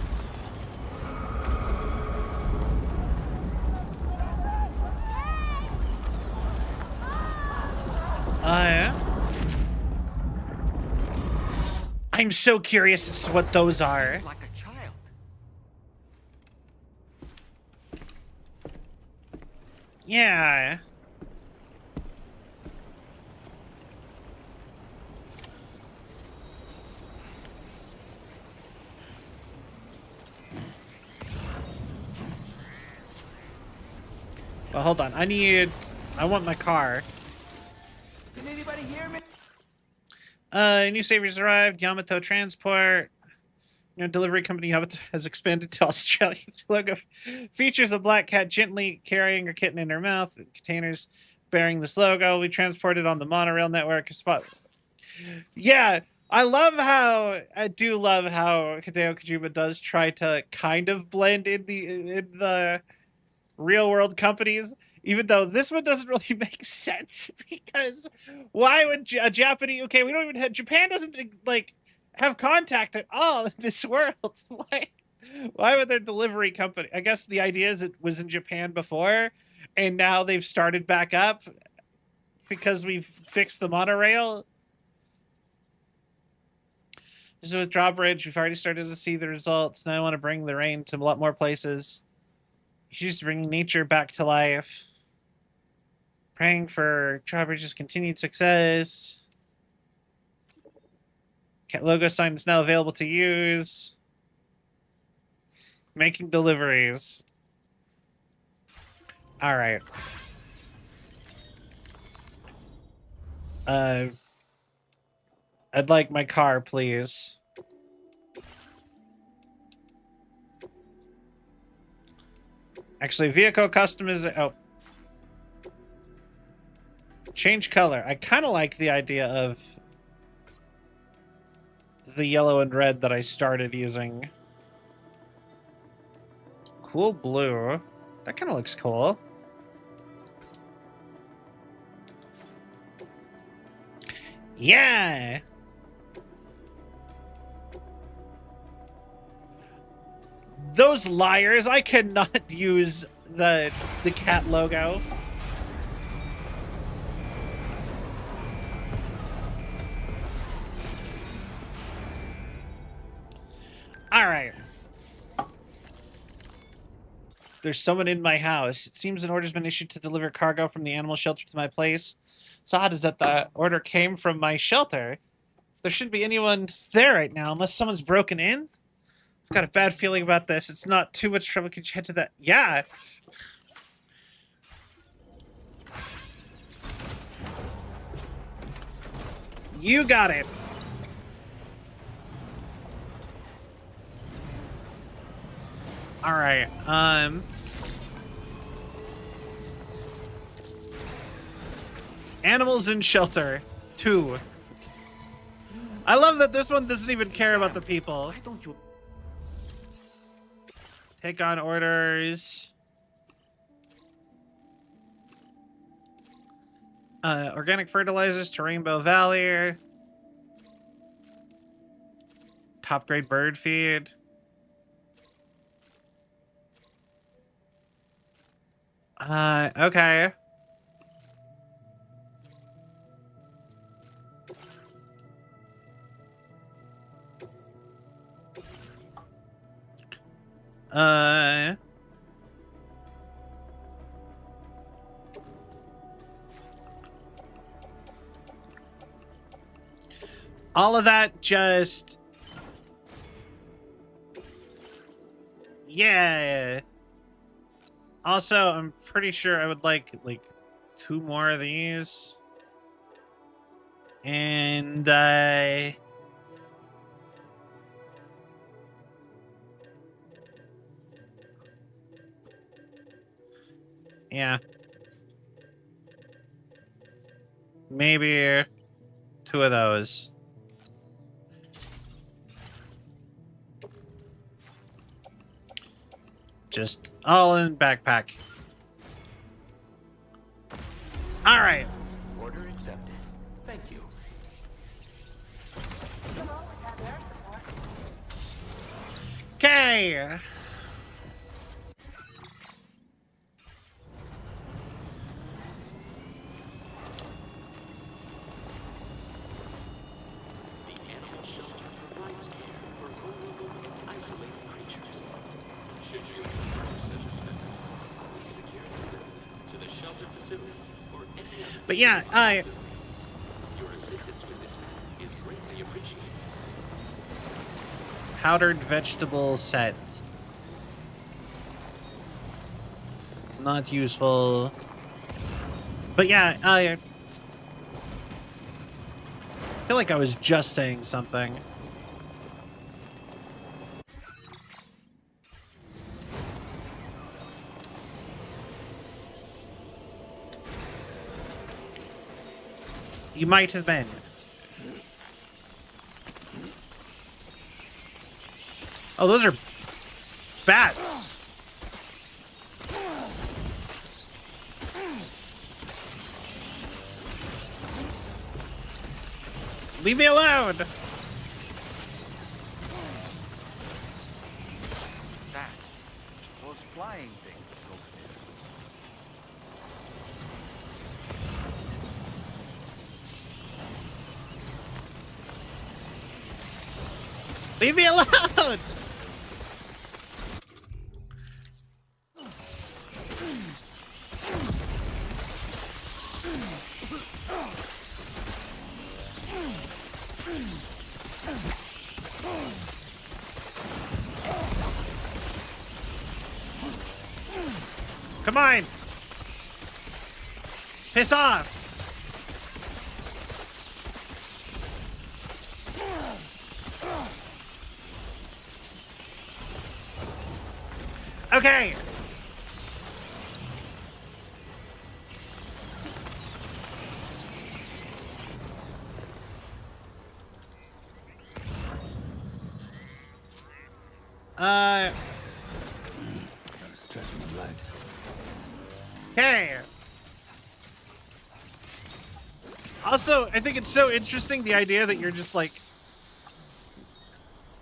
Yeah. I'm so curious as to what those are. Like a child. Yeah. Well, hold on. I want my car. Can anybody hear me? New saviors arrived. Yamato Transport. Delivery company Yamato has expanded to Australia. The logo features a black cat gently carrying a kitten in her mouth. Containers bearing this logo. We transported on the monorail network. Yeah, I do love how Hideo Kojima does try to kind of blend in the real world companies, even though this one doesn't really make sense, because why would a Japanese, okay, we don't even have, Japan doesn't like have contact at all in this world. Why would their delivery company, I guess the idea is it was in Japan before and now they've started back up because we've fixed the monorail. This is with Drawbridge. We've already started to see the results. Now I want to bring the rain to a lot more places. She's bringing nature back to life. Praying for Drawbridge's continued success. Cat logo sign is now available to use. Making deliveries. All right. I'd like my car, please. Actually, vehicle customization. Oh. Change color. I kind of like the idea of the yellow and red that I started using. Cool blue. That kind of looks cool. Yeah! Those liars! I cannot use the cat logo. All right. There's someone in my house. It seems an order's been issued to deliver cargo from the animal shelter to my place. What's odd is that the order came from my shelter. There shouldn't be anyone there right now unless someone's broken in. I've got a bad feeling about this. It's not too much trouble. Could you head to that? Yeah. You got it. All right. Animals in shelter 2. I love that this one doesn't even care about the people. Why don't you take on orders? Organic fertilizers to Rainbow Valley. Top grade bird feed. Okay. All of that just... Yeah. Also, I'm pretty sure I would like 2 more of these. And yeah. Maybe 2 of those. Just all in backpack. All right. Order accepted. Thank you. Okay. The animal shelter provides care for vulnerable and isolated creatures. Should you encounter such a specimen, please securely deliver them to the shelter facility or any other. But yeah, Your assistance with this matter is greatly appreciated. powdered vegetable set. Not useful. But yeah, I feel like I was just saying something. You might have been. Oh, those are bats. Leave me alone. That. Those flying things over there. Leave me alone. Come on! Piss off! Okay! Gotta stretch my legs. Okay. Also, I think it's so interesting, the idea that you're just like...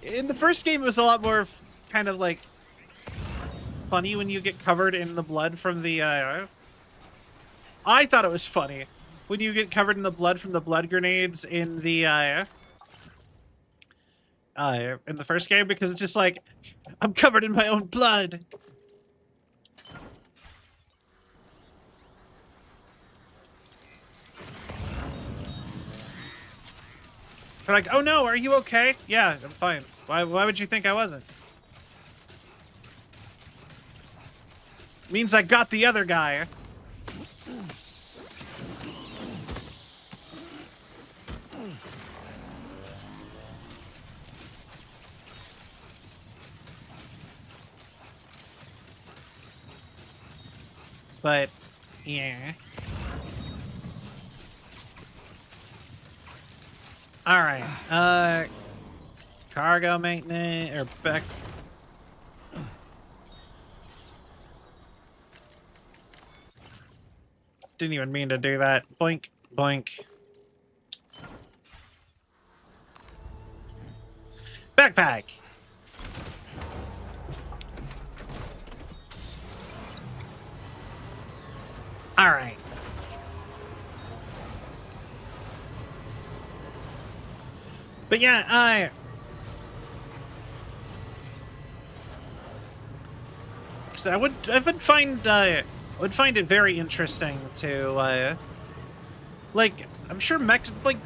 In the first game, it was a lot more kind of like funny when you get covered in the blood from the... I thought it was funny when you get covered in the blood from the blood grenades in the first game, because it's just like, I'm covered in my own blood. They're like, oh no, are you okay? Yeah, I'm fine. Why would you think I wasn't? Means I got the other guy. But, yeah. Alright, cargo maintenance, or back... Didn't even mean to do that. Boink, boink. Backpack! Alright. But yeah, I would find it very interesting to like, I'm sure like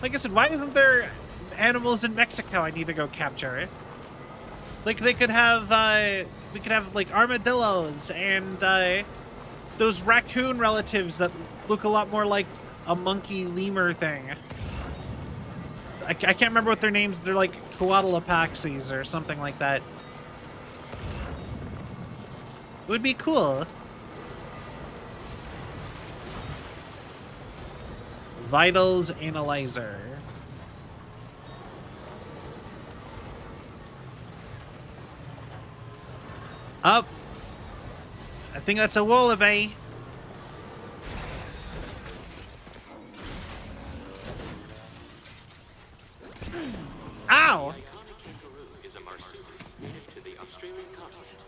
I said, why isn't there animals in Mexico I need to go capture? Like, they could have we could have like armadillos and those raccoon relatives that look a lot more like a monkey lemur thing. I can't remember what their names. They're like Coatlopaxes or something like that. It would be cool. Vitals analyzer. Up. I think that's a wallaby. Ow! The iconic kangaroo is a marsupial native to the Australian continent.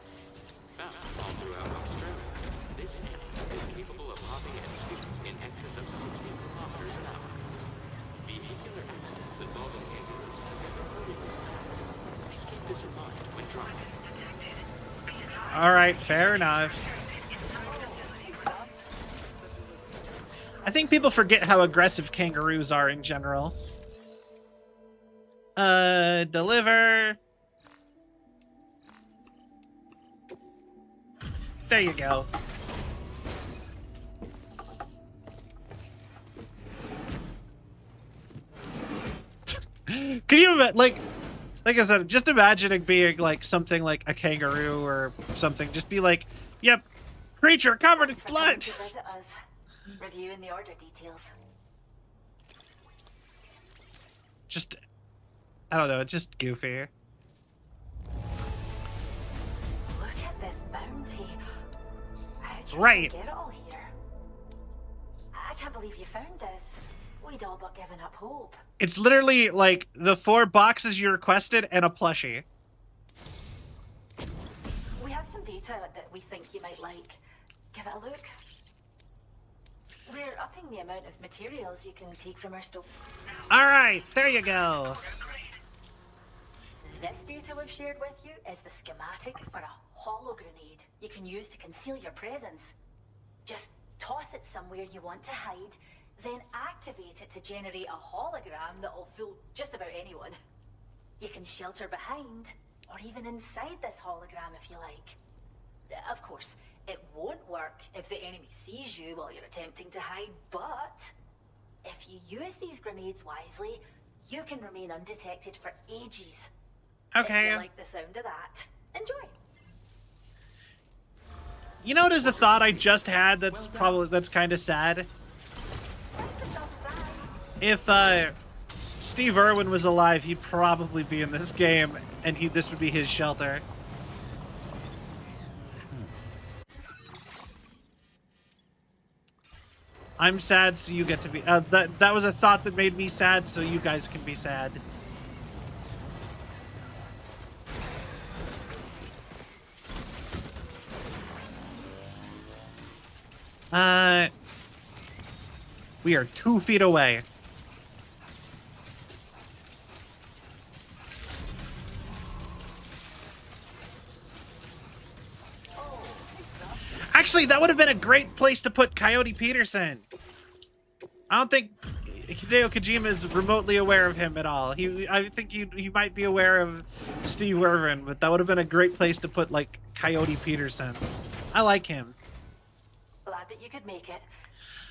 Found all throughout Australia, this animal is capable of hopping at speeds in excess of 60 kilometers an hour. Vehicular accidents involving kangaroos have been reported in the past. Please keep this in mind when driving. All right, fair enough. I think people forget how aggressive kangaroos are in general. Deliver. There you go. Can you like I said, just imagining being like something like a kangaroo or something. Just be like, yep, creature covered in blood. Reviewing the order details. Just, I don't know, it's just goofy. Look at this bounty. How'd you Right. get it all here? I can't believe you found this. We'd all but given up hope. It's literally like the 4 boxes you requested and a plushie. We have some data that we think you might like. Give it a look. We're upping the amount of materials you can take from our stuff. All right, there you go. This data we've shared with you is the schematic for a holo grenade you can use to conceal your presence. Just toss it somewhere you want to hide, then activate it to generate a hologram that'll fool just about anyone. You can shelter behind, or even inside this hologram if you like. Of course, it won't work if the enemy sees you while you're attempting to hide, but if you use these grenades wisely, you can remain undetected for ages. Okay. If you like the sound of that, enjoy. You know, there's a thought I just had that's kind of sad. If Steve Irwin was alive, he'd probably be in this game, and this would be his shelter. I'm sad, so you get to be. That was a thought that made me sad, so you guys can be sad. We are 2 feet away. Actually, that would have been a great place to put Coyote Peterson. I don't think Hideo Kojima is remotely aware of him at all. I think he might be aware of Steve Irwin, but that would have been a great place to put, like, Coyote Peterson. I like him. Glad that you could make it.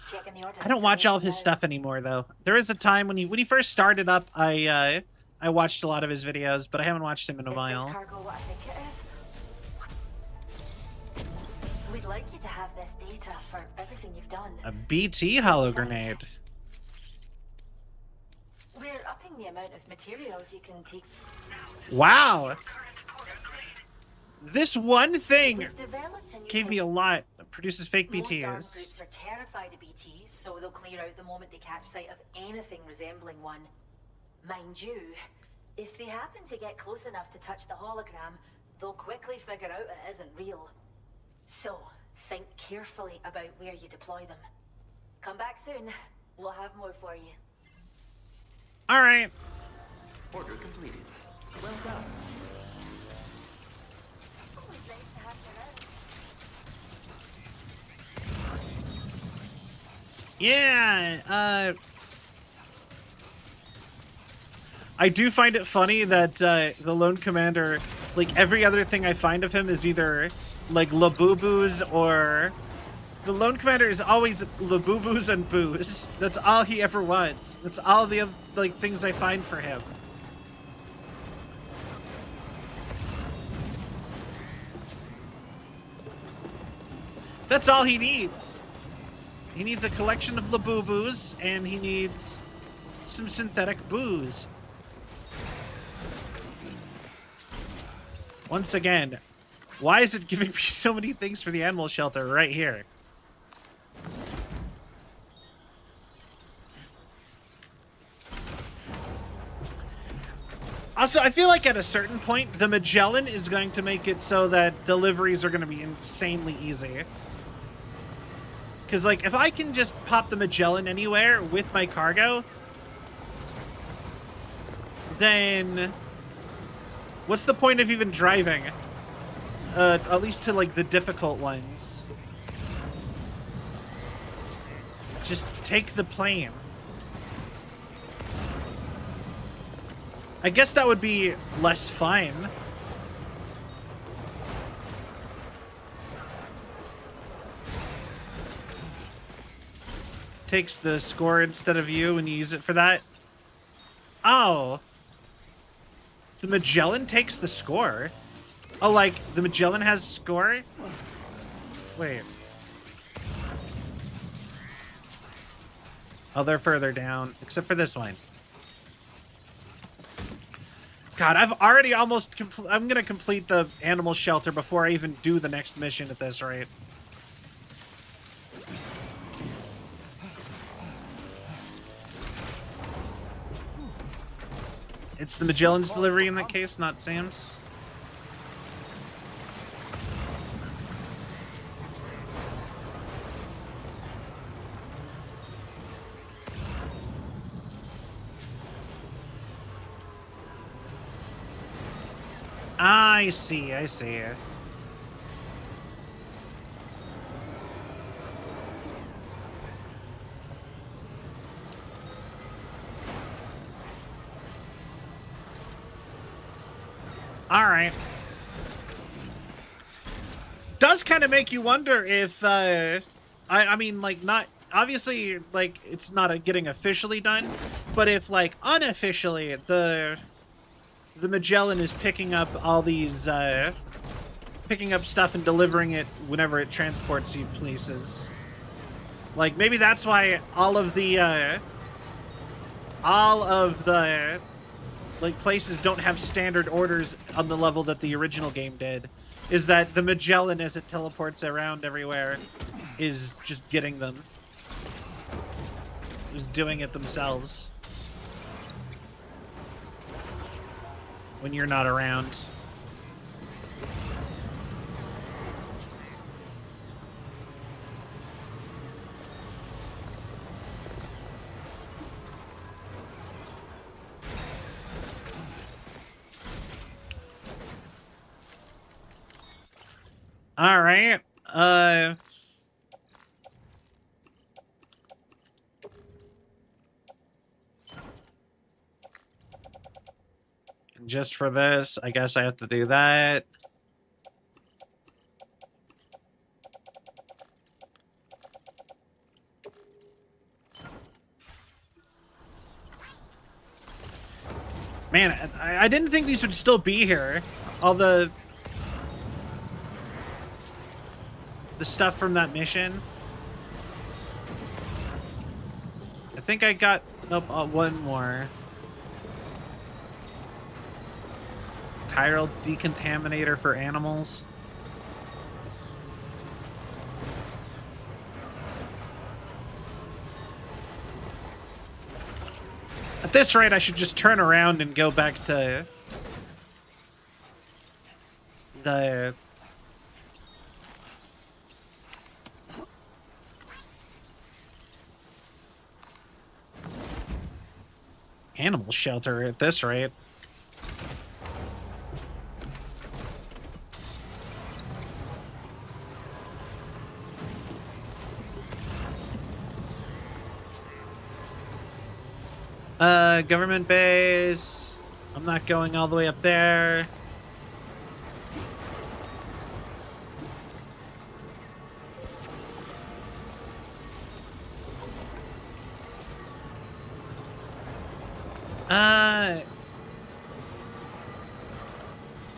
Checking the order. I don't watch all of his stuff ananymore, though. There is a time when he first started up, I watched a lot of his videos, but I haven't watched him in a while. Is this cargo what I think it is? We'd like you to have this data for everything you've done. A BT holo grenade. We're upping the amount of materials you can take. Wow. This one thing We've developed a new gave me a lot. It produces fake Most armed BTs. groups are terrified of BTs, so they'll clear out the moment they catch sight of anything resembling one. Mind you, if they happen to get close enough to touch the hologram, they'll quickly figure out it isn't real. So, think carefully about where you deploy them. Come back soon. We'll have more for you. All right. Order completed. Well done. Always nice to have you around. Yeah. I do find it funny that the lone commander like every other thing I find of him is either like Labubus or the Lone Commander is always Labubus and booze. That's all he ever wants. That's all the like things I find for him. That's all he needs. He needs a collection of Labubus and he needs some synthetic booze. Once again, why is it giving me so many things for the animal shelter right here? Also, I feel like at a certain point, the Magellan is going to make it so that deliveries are going to be insanely easy. Because, like, if I can just pop the Magellan anywhere with my cargo, then what's the point of even driving? At least to, like, the difficult ones. Just take the plane. I guess that would be less fine. Takes the score instead of you when you use it for that. Oh. The Magellan takes the score? Oh, like, the Magellan has score? Wait. Oh, they're further down, except for this one. God, I've already almost... I'm gonna complete the animal shelter before I even do the next mission at this rate. It's the Magellan's delivery in that case, not Sam's. I see, I see. All right. Does kind of make you wonder if, I mean, like, not, obviously, like, it's not getting officially done, but if, like, unofficially, the Magellan is picking up all these, picking up stuff and delivering it whenever it transports you places. Like, maybe that's why all of the, like, places don't have standard orders on the level that the original game did. Is that the Magellan, as it teleports around everywhere, is just getting them. Is doing it themselves. When you're not around. All right. Just for this, I guess I have to do that. Man, I didn't think these would still be here. All the stuff from that mission. I think I got, nope, one more. Chiral decontaminator for animals. At this rate, I should just turn around and go back to the animal shelter at this rate. Government base. I'm not going all the way up there.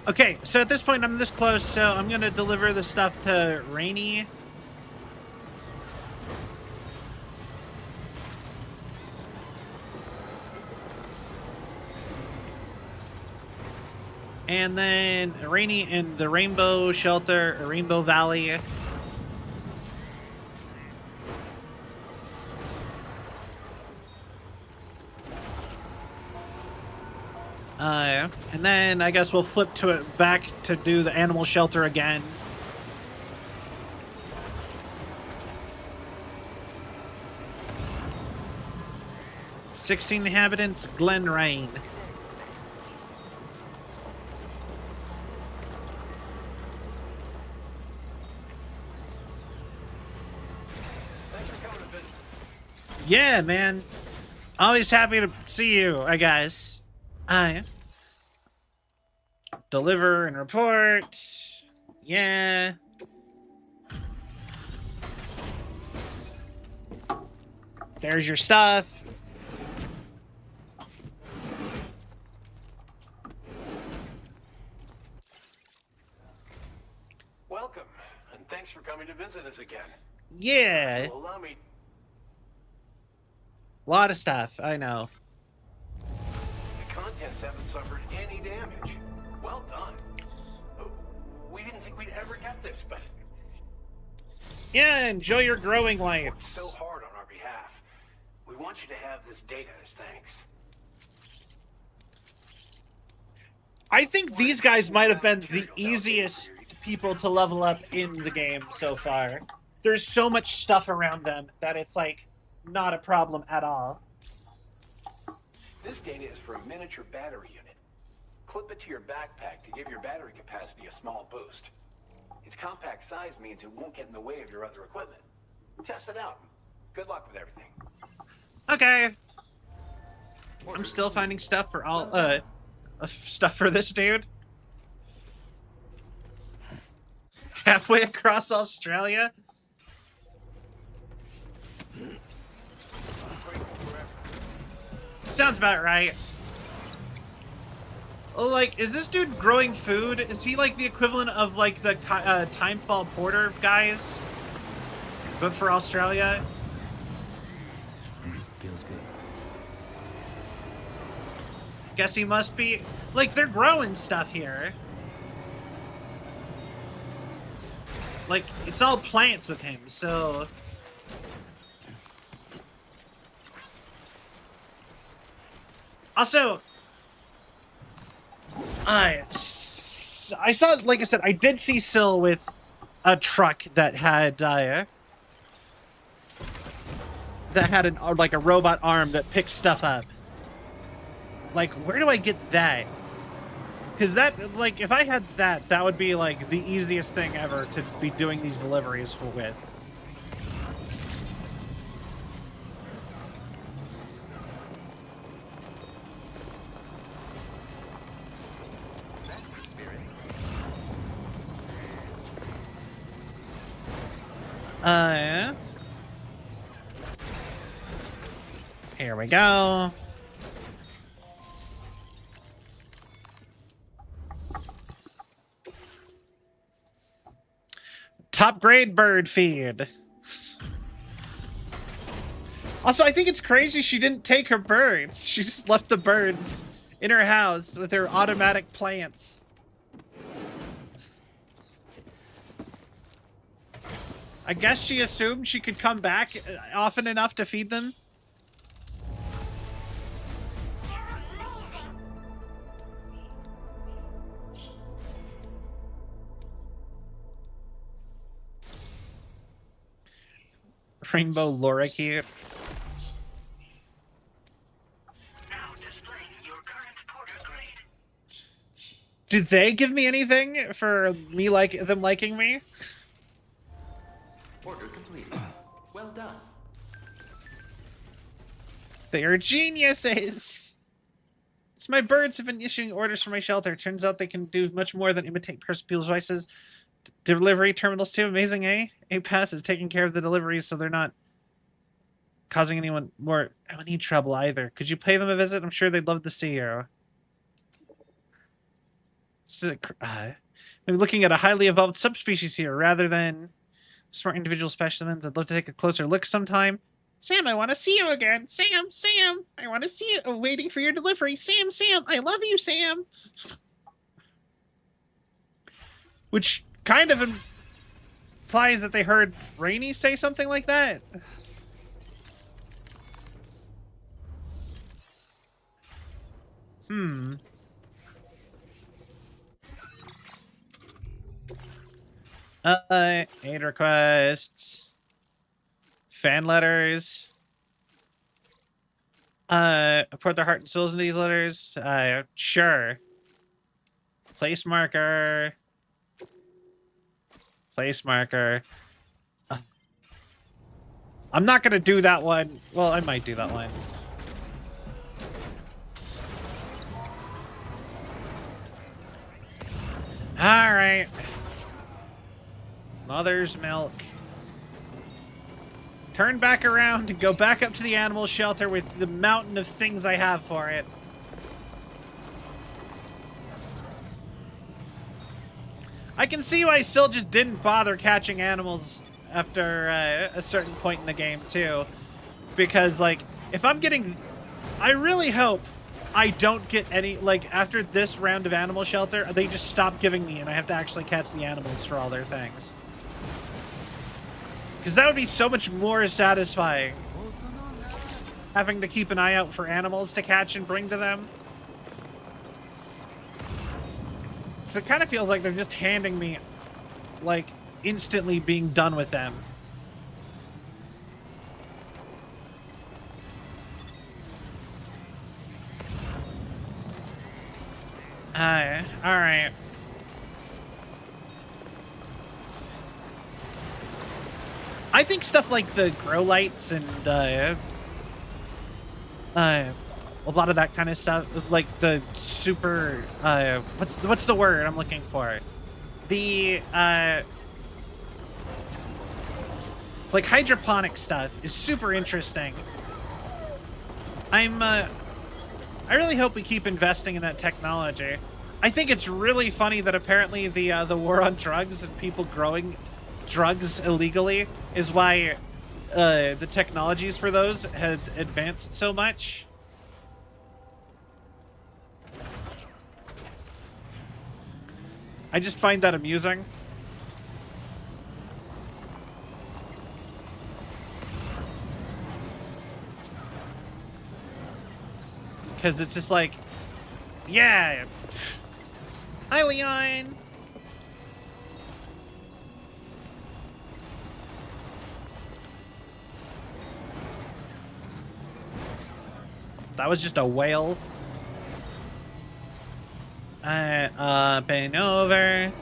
Okay, so at this point I'm this close, so I'm gonna deliver the stuff to Rainy. And then Rainy in the Rainbow Shelter, or Rainbow Valley. And then I guess we'll flip to it back to do the animal shelter again. "16 inhabitants, Glen Rain." Yeah, man. Always happy to see you, I guess. Deliver and report. Yeah. There's your stuff. Welcome, and thanks for coming to visit us again. Yeah. Well, allow me. A lot of stuff, I know. The contents haven't suffered any damage. Well done. We didn't think we'd ever get this, but Yeah, enjoy your growing you worked lights. so hard on our behalf. We want you to have this data as thanks. I think these guys might have been the easiest people to level up in the game so far. There's so much stuff around them that it's like not a problem at all. This data is for a miniature battery unit. Clip it to your backpack to give your battery capacity a small boost. Its compact size means it won't get in the way of your other equipment. Test it out. Good luck with everything. Okay. I'm still finding stuff for all stuff for this dude. Halfway across Australia. Sounds about right. Oh, like, is this dude growing food? Is he like the equivalent of like the Timefall Porter guys, but for Australia? Feels good. Guess he must be. Like, they're growing stuff here. Like, it's all plants with him, so. Also, I saw, like I said, I did see Syl with a truck that had like a robot arm that picks stuff up. Like, where do I get that? Because that, like, if I had that, that would be like the easiest thing ever to be doing these deliveries with. Here we go. Top grade bird feed. Also, I think it's crazy she didn't take her birds. She just left the birds in her house with her automatic plants. I guess she assumed she could come back often enough to feed them. Rainbow lorikeet. Now displaying your current porter grade. Do they give me anything for me them liking me? Order complete. Well done. They are geniuses. So my birds have been issuing orders for my shelter. Turns out they can do much more than imitate people's voices. Delivery terminals too. Amazing, eh? APAS is taking care of the deliveries so they're not causing anyone any trouble either. Could you pay them a visit? I'm sure they'd love to see you. Maybe looking at a highly evolved subspecies here rather than smart individual specimens. I'd love to take a closer look sometime. Sam, I want to see you again. Sam, I want to see you. Oh, waiting for your delivery. Sam, I love you, Sam. Which kind of implies that they heard Rainey say something like that. Aid requests. Fan letters. Pour their heart and souls into these letters. Sure. Place marker. Place marker. I'm not gonna do that one. Well, I might do that one. Alright. Mother's milk. Turn back around and go back up to the animal shelter with the mountain of things I have for it. I can see why Syl just didn't bother catching animals after a certain point in the game, too. Because, like, if I'm getting... I really hope I don't get any... Like, after this round of animal shelter, they just stop giving me and I have to actually catch the animals for all their things. Because that would be so much more satisfying. Having to keep an eye out for animals to catch and bring to them. Because it kind of feels like they're just handing me, like, instantly being done with them. Alright. I think stuff like the grow lights and a lot of that kind of stuff, like the super what's the word I'm looking for? The like hydroponic stuff is super interesting. I really hope we keep investing in that technology. I think it's really funny that apparently the war on drugs and people growing drugs illegally is why the technologies for those had advanced so much. I just find that amusing. Because it's just like, yeah. Hi, Leon. That was just a whale. Up and over.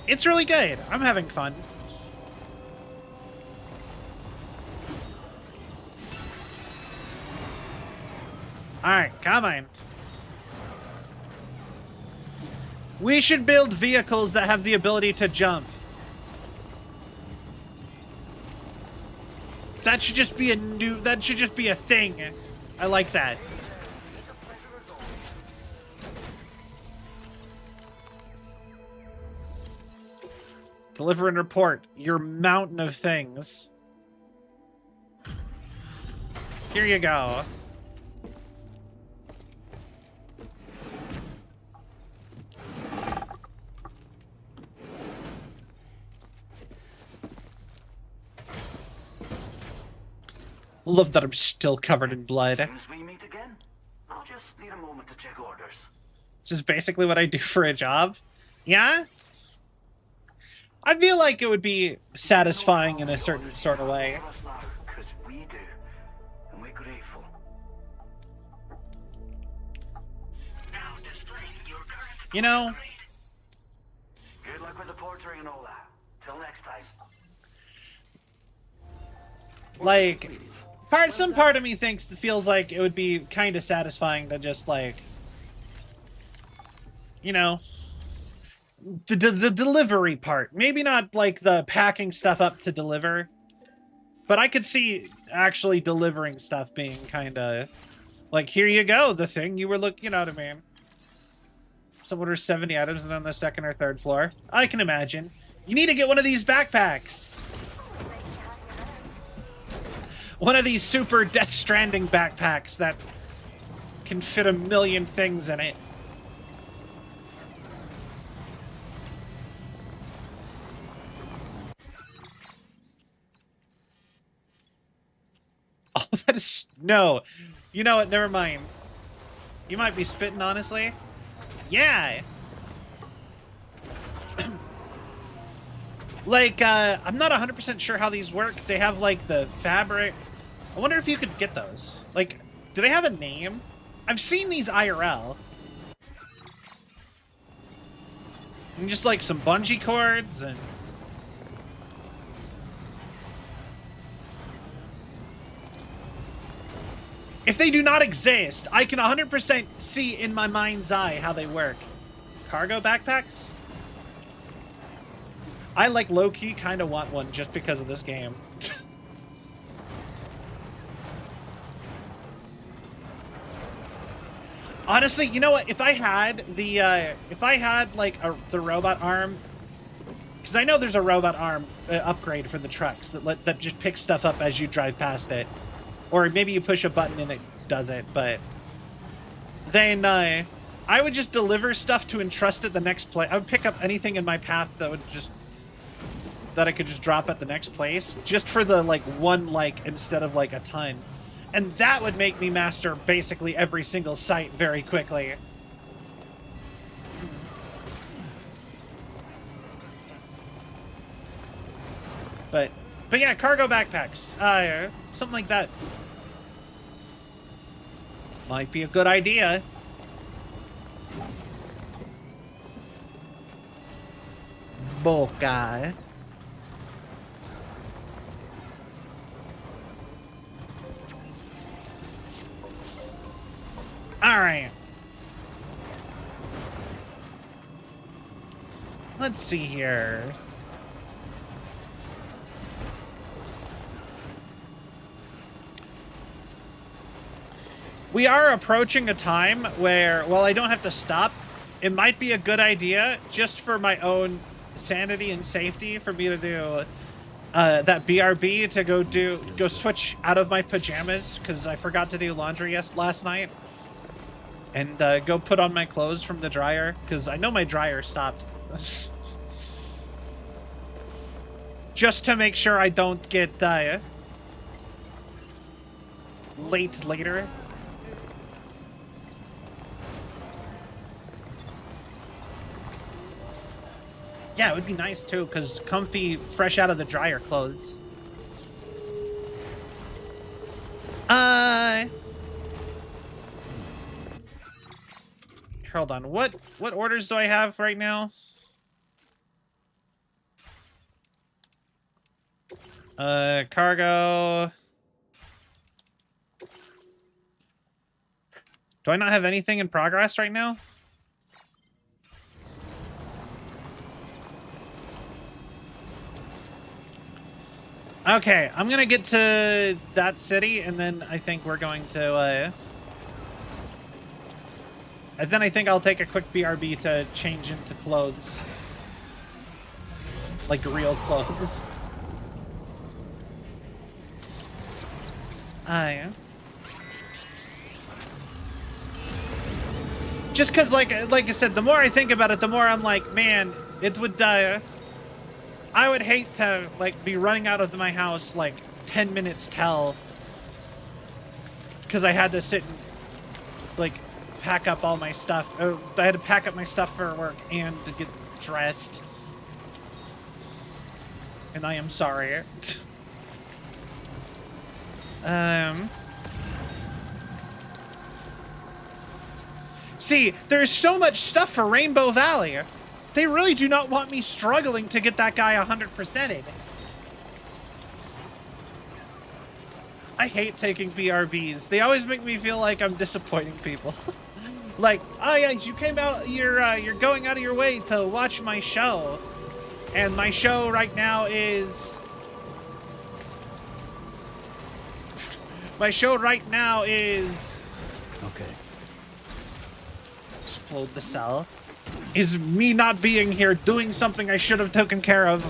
It's really good. I'm having fun. Alright, come on. We should build vehicles that have the ability to jump. That should just be that should just be a thing. I like that. Deliver and report your mountain of things. Here you go. Love that I'm still covered in blood. Since we meet again, I'll just need a moment to check orders. This is basically what I do for a job. Yeah? I feel like it would be satisfying in a certain sort of way. Because we do, and we're grateful. You know? Good luck with the portrait and all that. Till next time. Like, some part of me feels like it would be kind of satisfying to just, like, you know, the delivery part. Maybe not like the packing stuff up to deliver, but I could see actually delivering stuff being kind of like, here you go, the thing you were looking, you know what I mean? Some orders 70 items and on the second or third floor. I can imagine. You need to get one of these backpacks. One of these super Death Stranding backpacks that can fit a million things in it. Oh, that is... No. You know what? Never mind. You might be spitting, honestly. Yeah. Like, I'm not 100% sure how these work. They have, like, the fabric. I wonder if you could get those. Like, do they have a name? I've seen these IRL. And just, like, some bungee cords and... If they do not exist, I can 100% see in my mind's eye how they work. Cargo backpacks? I, like, low-key kind of want one just because of this game. Honestly, you know what? If I had the, like, the robot arm... Because I know there's a robot arm upgrade for the trucks that just picks stuff up as you drive past it. Or maybe you push a button and it does it, but... Then, I would just deliver stuff to entrust at the next place. I would pick up anything in my path that would just... that I could just drop at the next place, just for the, like, one like instead of, like, a ton. And that would make me master basically every single site very quickly. But yeah, cargo backpacks. Something like that. Might be a good idea. Bulk guy. All right. Let's see here. We are approaching a time where, while I don't have to stop, it might be a good idea, just for my own sanity and safety, for me to do that BRB, to go switch out of my pajamas, because I forgot to do laundry last night. And go put on my clothes from the dryer, because I know my dryer stopped. Just to make sure I don't get late later. Yeah, it would be nice too, because comfy, fresh out of the dryer clothes. Hold on. What orders do I have right now? Cargo. Do I not have anything in progress right now? Okay, I'm gonna get to that city, and then I think we're going to, and then I think I'll take a quick BRB to change into clothes. Like real clothes. Yeah. Just because, like I said, the more I think about it, the more I'm like, man, it would, I would hate to, like, be running out of my house, like, 10 minutes till, because I had to sit and, like, pack up all my stuff. I had to pack up my stuff for work and to get dressed. And I am sorry. See, there's so much stuff for Rainbow Valley. They really do not want me struggling to get that guy 100%ed. I hate taking BRBs. They always make me feel like I'm disappointing people. like, oh yeah, you came out, you're going out of your way to watch my show. And my show right now is... My show right now is... Okay. Explode the cell. Is me not being here doing something I should have taken care of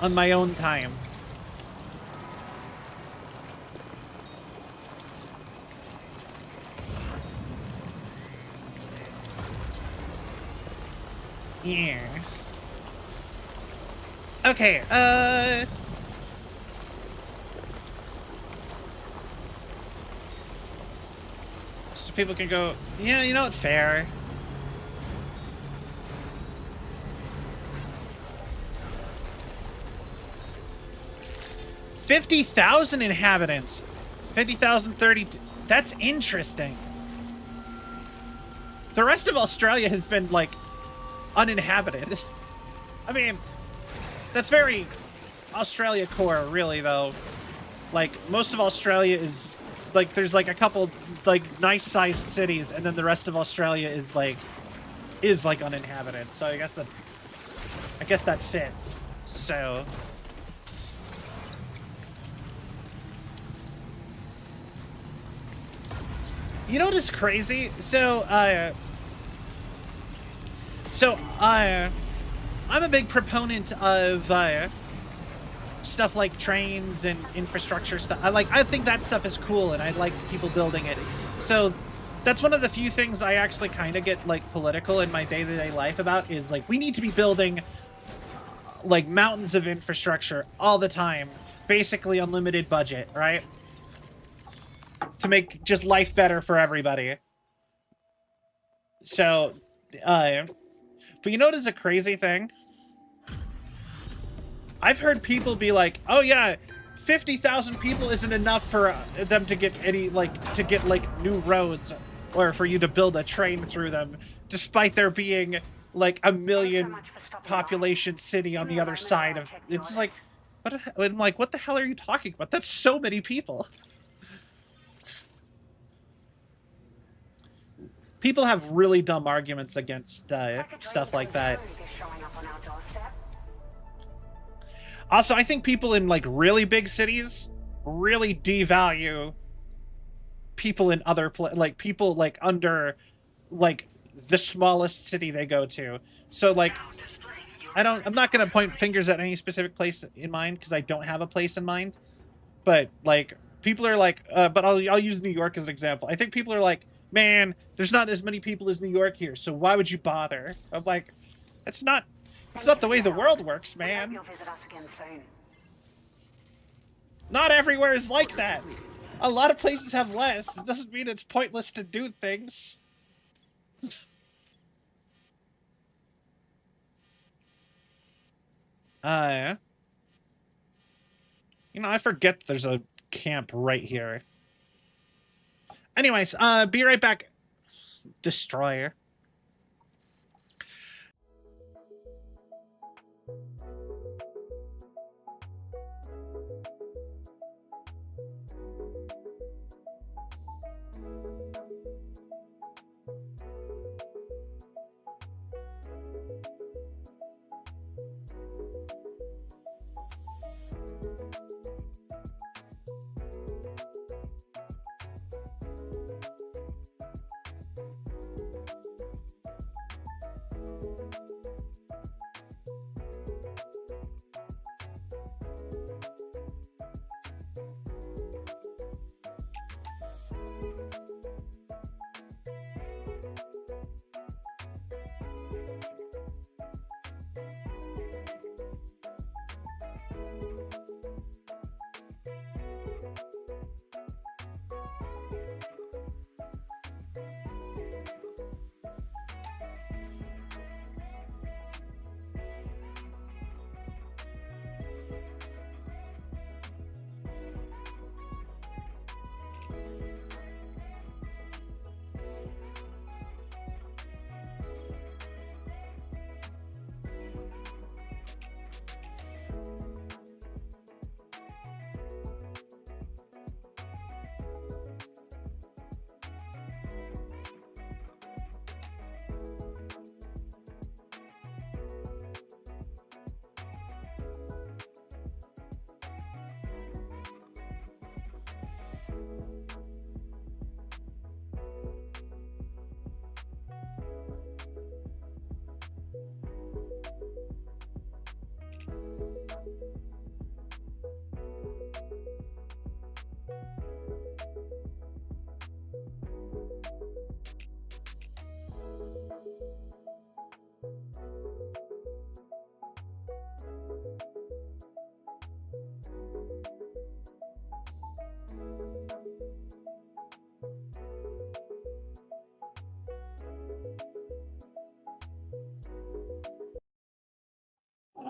on my own time. Yeah. Okay, so people can go, yeah, you know what, fair. $50,000 inhabitants. 50,030. That's interesting. The rest of Australia has been, like, uninhabited. I mean, that's very Australia core, really, though. Like, most of Australia is, like, there's, like, a couple, like, nice-sized cities, and then the rest of Australia is, like, uninhabited. So I guess that fits. So... You know what is crazy? I'm a big proponent of stuff like trains and infrastructure stuff. I think that stuff is cool, and I like people building it. So that's one of the few things I actually kind of get like political in my day-to-day life about, is like, we need to be building like mountains of infrastructure all the time, basically unlimited budget, right? To make just life better for everybody. So, but you know what is a crazy thing? I've heard people be like, oh yeah, 50,000 people isn't enough for them to get any, like, to get, like, new roads, or for you to build a train through them, despite there being, like, a million population city on the other side of, it's like, I'm like, what the hell are you talking about? That's so many people. People have really dumb arguments against stuff like that. Also, I think people in, like, really big cities really devalue people in other like, people, like, under, like, the smallest city they go to. So, like, I'm not gonna point fingers at any specific place in mind, because I don't have a place in mind. But, like, people are like, but I'll use New York as an example. I think people are like, man, there's not as many people as New York here, so why would you bother? I'm like, it's not the way the world works, man. Not everywhere is like that. A lot of places have less. It doesn't mean it's pointless to do things. You know, I forget there's a camp right here. Anyways, be right back, Destroyer.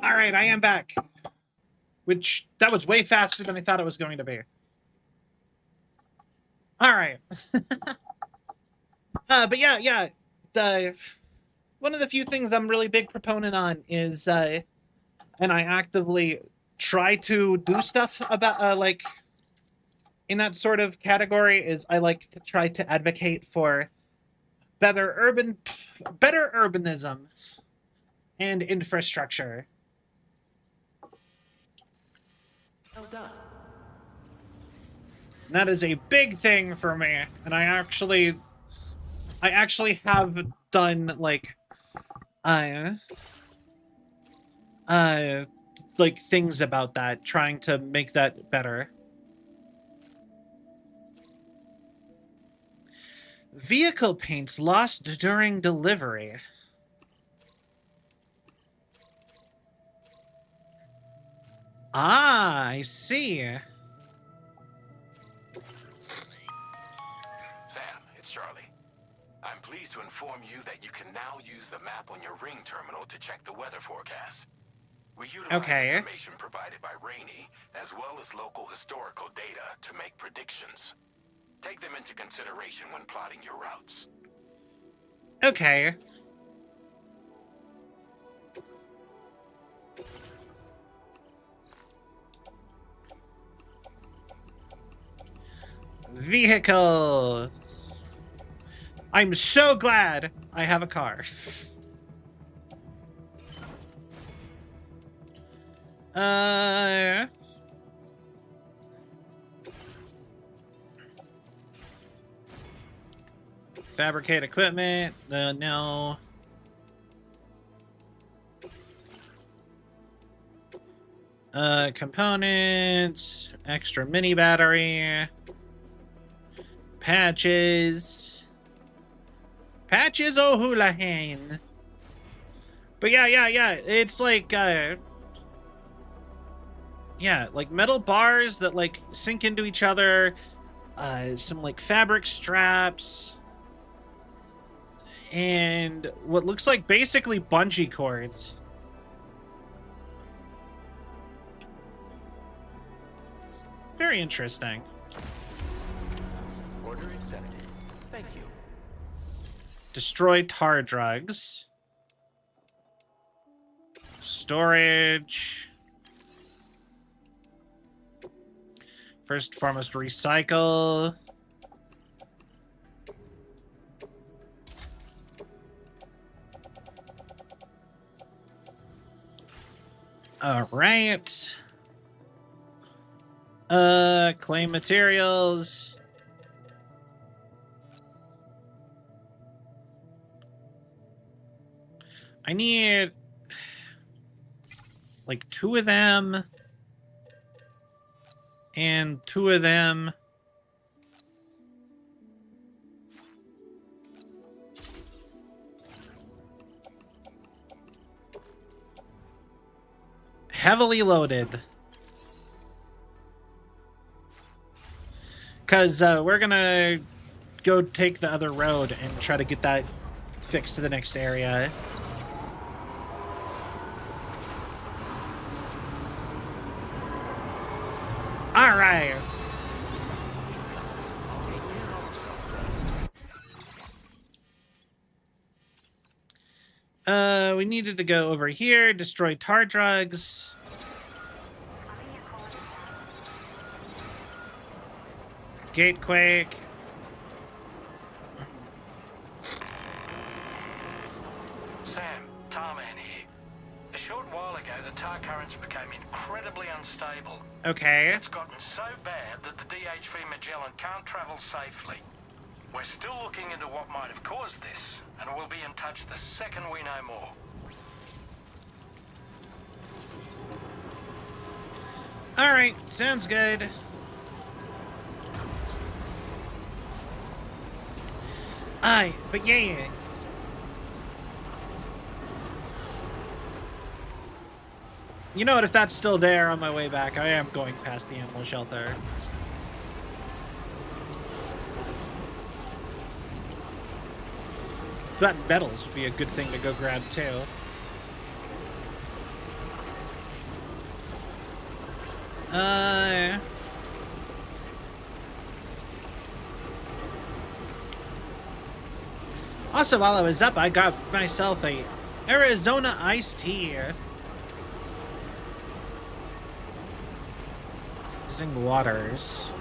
All right, I am back. Which, that was way faster than I thought it was going to be. All right. But yeah. One of the few things I'm really big proponent on is, and I actively try to do stuff about, like, in that sort of category, is I like to try to advocate for better urbanism and infrastructure. Well done. And that is a big thing for me, and I actually have done, like things about that, trying to make that better. Vehicle paints lost during delivery. Ah, I see. Sam, it's Charlie. I'm pleased to inform you that you can now use the map on your ring terminal to check the weather forecast. We utilize information provided by Rainey, as well as local historical data, to make predictions. Take them into consideration when plotting your routes. Okay. Vehicle. I'm so glad I have a car. Fabricate equipment. No. Components. Extra mini battery. Patches. Patches O'Houlihan. But yeah. It's like, yeah, like metal bars that, like, sink into each other. Some, like, fabric straps. And what looks like basically bungee cords. Very interesting. Order accepted. Thank you. Destroy tar drugs. Storage. First and foremost, recycle. All right. Claim materials. I need like 2 of them and 2 of them. Heavily loaded. Because we're going to go take the other road and try to get that fixed to the next area. All right. We needed to go over here, destroy tar drugs. Gatequake. Sam, Tarman here. A short while ago, the tar currents became incredibly unstable. Okay. It's gotten so bad that the DHV Magellan can't travel safely. We're still looking into what might have caused this, and we'll be in touch the second we know more. All right, sounds good. Aye, but yeah. You know what, if that's still there on my way back, I am going past the animal shelter. That metals would be a good thing to go grab too. Also, while I was up, I got myself a Arizona iced tea. Using waters.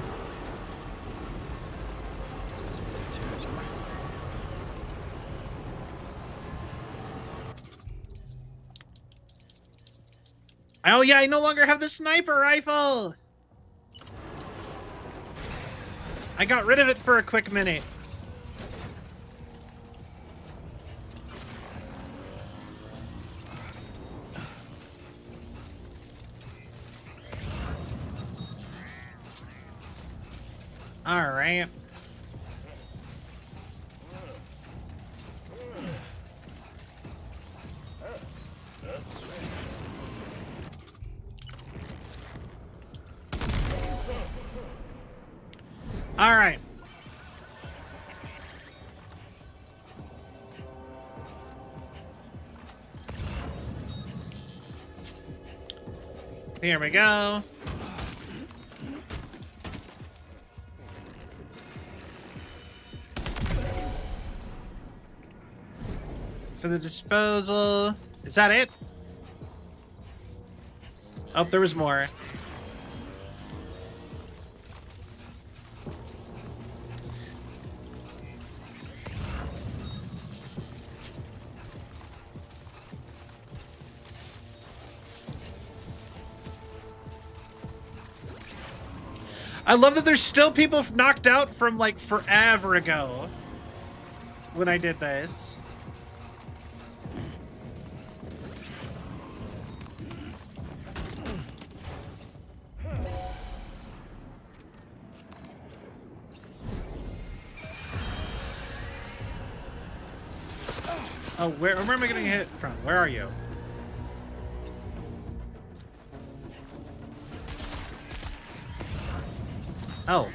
Oh yeah, I no longer have the sniper rifle! I got rid of it for a quick minute. Alright. Alright. Here we go. For the disposal. Is that it? Oh, there was more. I love that there's still people knocked out from like forever ago when I did this. Oh, where am I getting hit from? Where are you? Oh.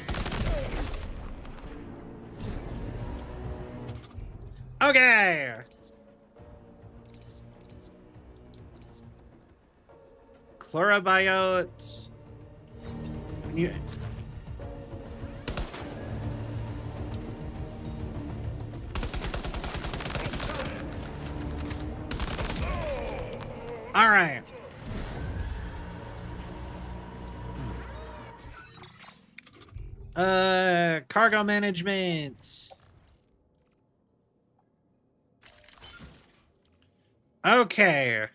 Okay. Chlorobiote. You... All right. Cargo management. Okay.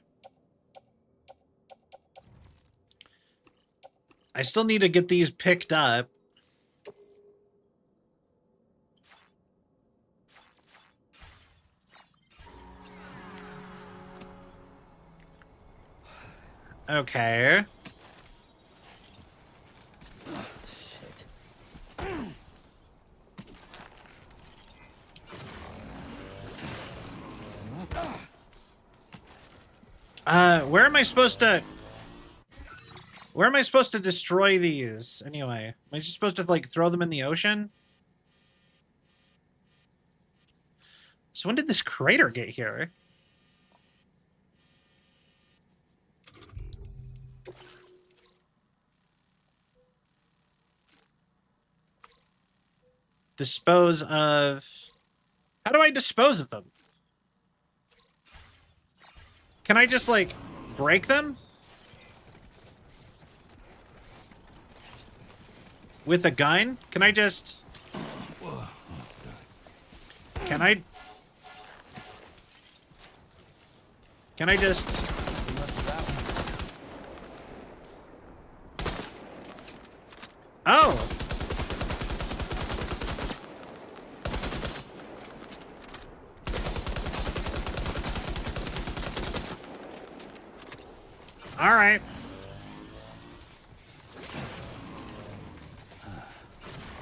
I still need to get these picked up. Okay. Where am I supposed to... Where am I supposed to destroy these, anyway? Am I just supposed to, like, throw them in the ocean? So when did this crater get here? Dispose of... How do I dispose of them? Can I just, like, break them? With a gun? Can I just... Can I... Can I just... Oh! All right.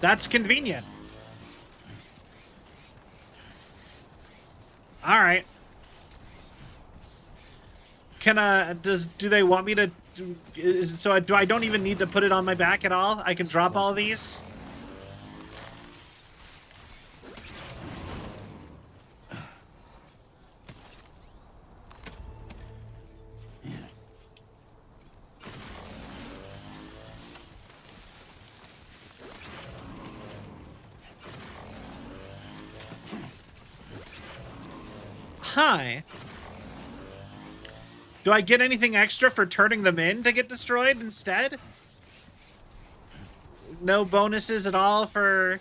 That's convenient. All right. Can do they want me to do I don't even need to put it on my back at all? I can drop all these? Huh. Do I get anything extra for turning them in to get destroyed instead? No bonuses at all for...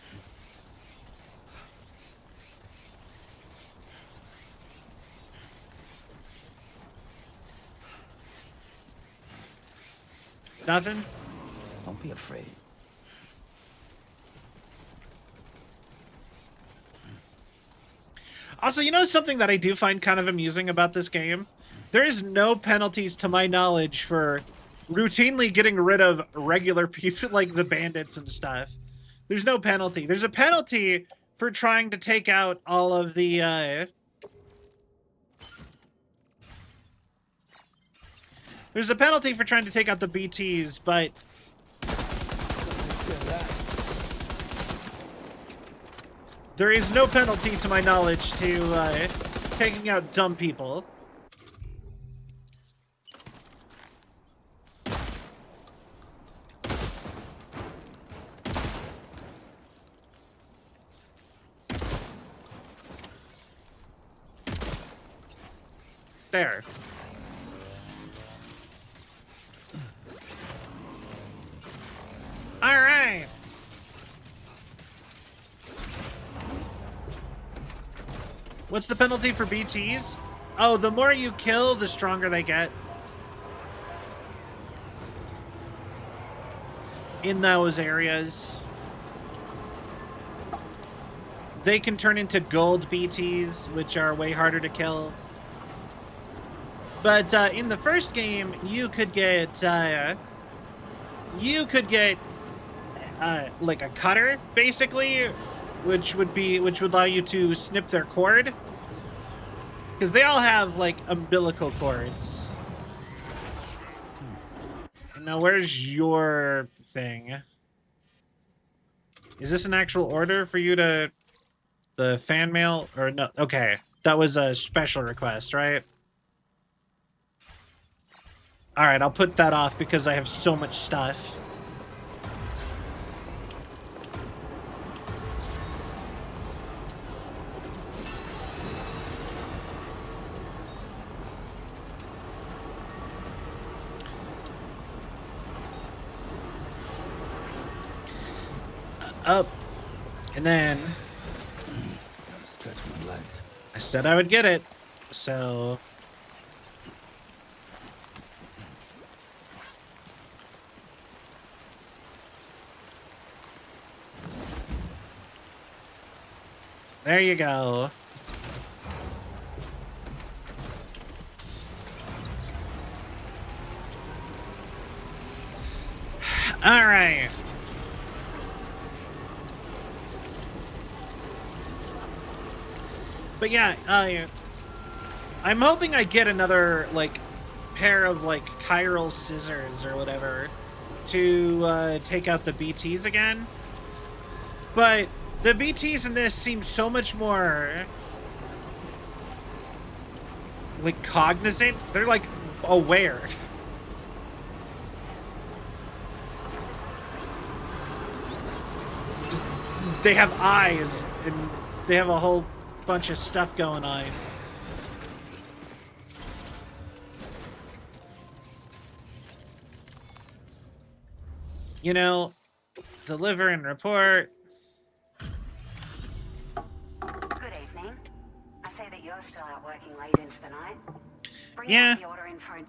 Nothing? Don't be afraid. Also, you know something that I do find kind of amusing about this game? There is no penalties to my knowledge for routinely getting rid of regular people like the bandits and stuff. There's no penalty. There's a penalty for trying to take out all of the, There's a penalty for trying to take out the BTs, but... There is no penalty, to my knowledge, to taking out dumb people. There. All right. What's the penalty for BTs? Oh, the more you kill, the stronger they get. In those areas. They can turn into gold BTs, which are way harder to kill. But in the first game, you could get like a cutter, basically, which would allow you to snip their cord, because they all have like umbilical cords. Now, where's your thing? Is this an actual order for you to the fan mail or no? Okay, that was a special request, right? All right, I'll put that off because I have so much stuff. Up, and then Stretch my legs. I said I would get it, so there you go. All right. But yeah, I'm hoping I get another, like, pair of, like, chiral scissors or whatever to take out the BTs again. But the BTs in this seem so much more, like, cognizant. They're, like, aware. Just, they have eyes, and they have a whole bunch of stuff going on. You know, deliver and report. Good evening. I see that you're still out working late into the night. Bring Yeah. the order in for it.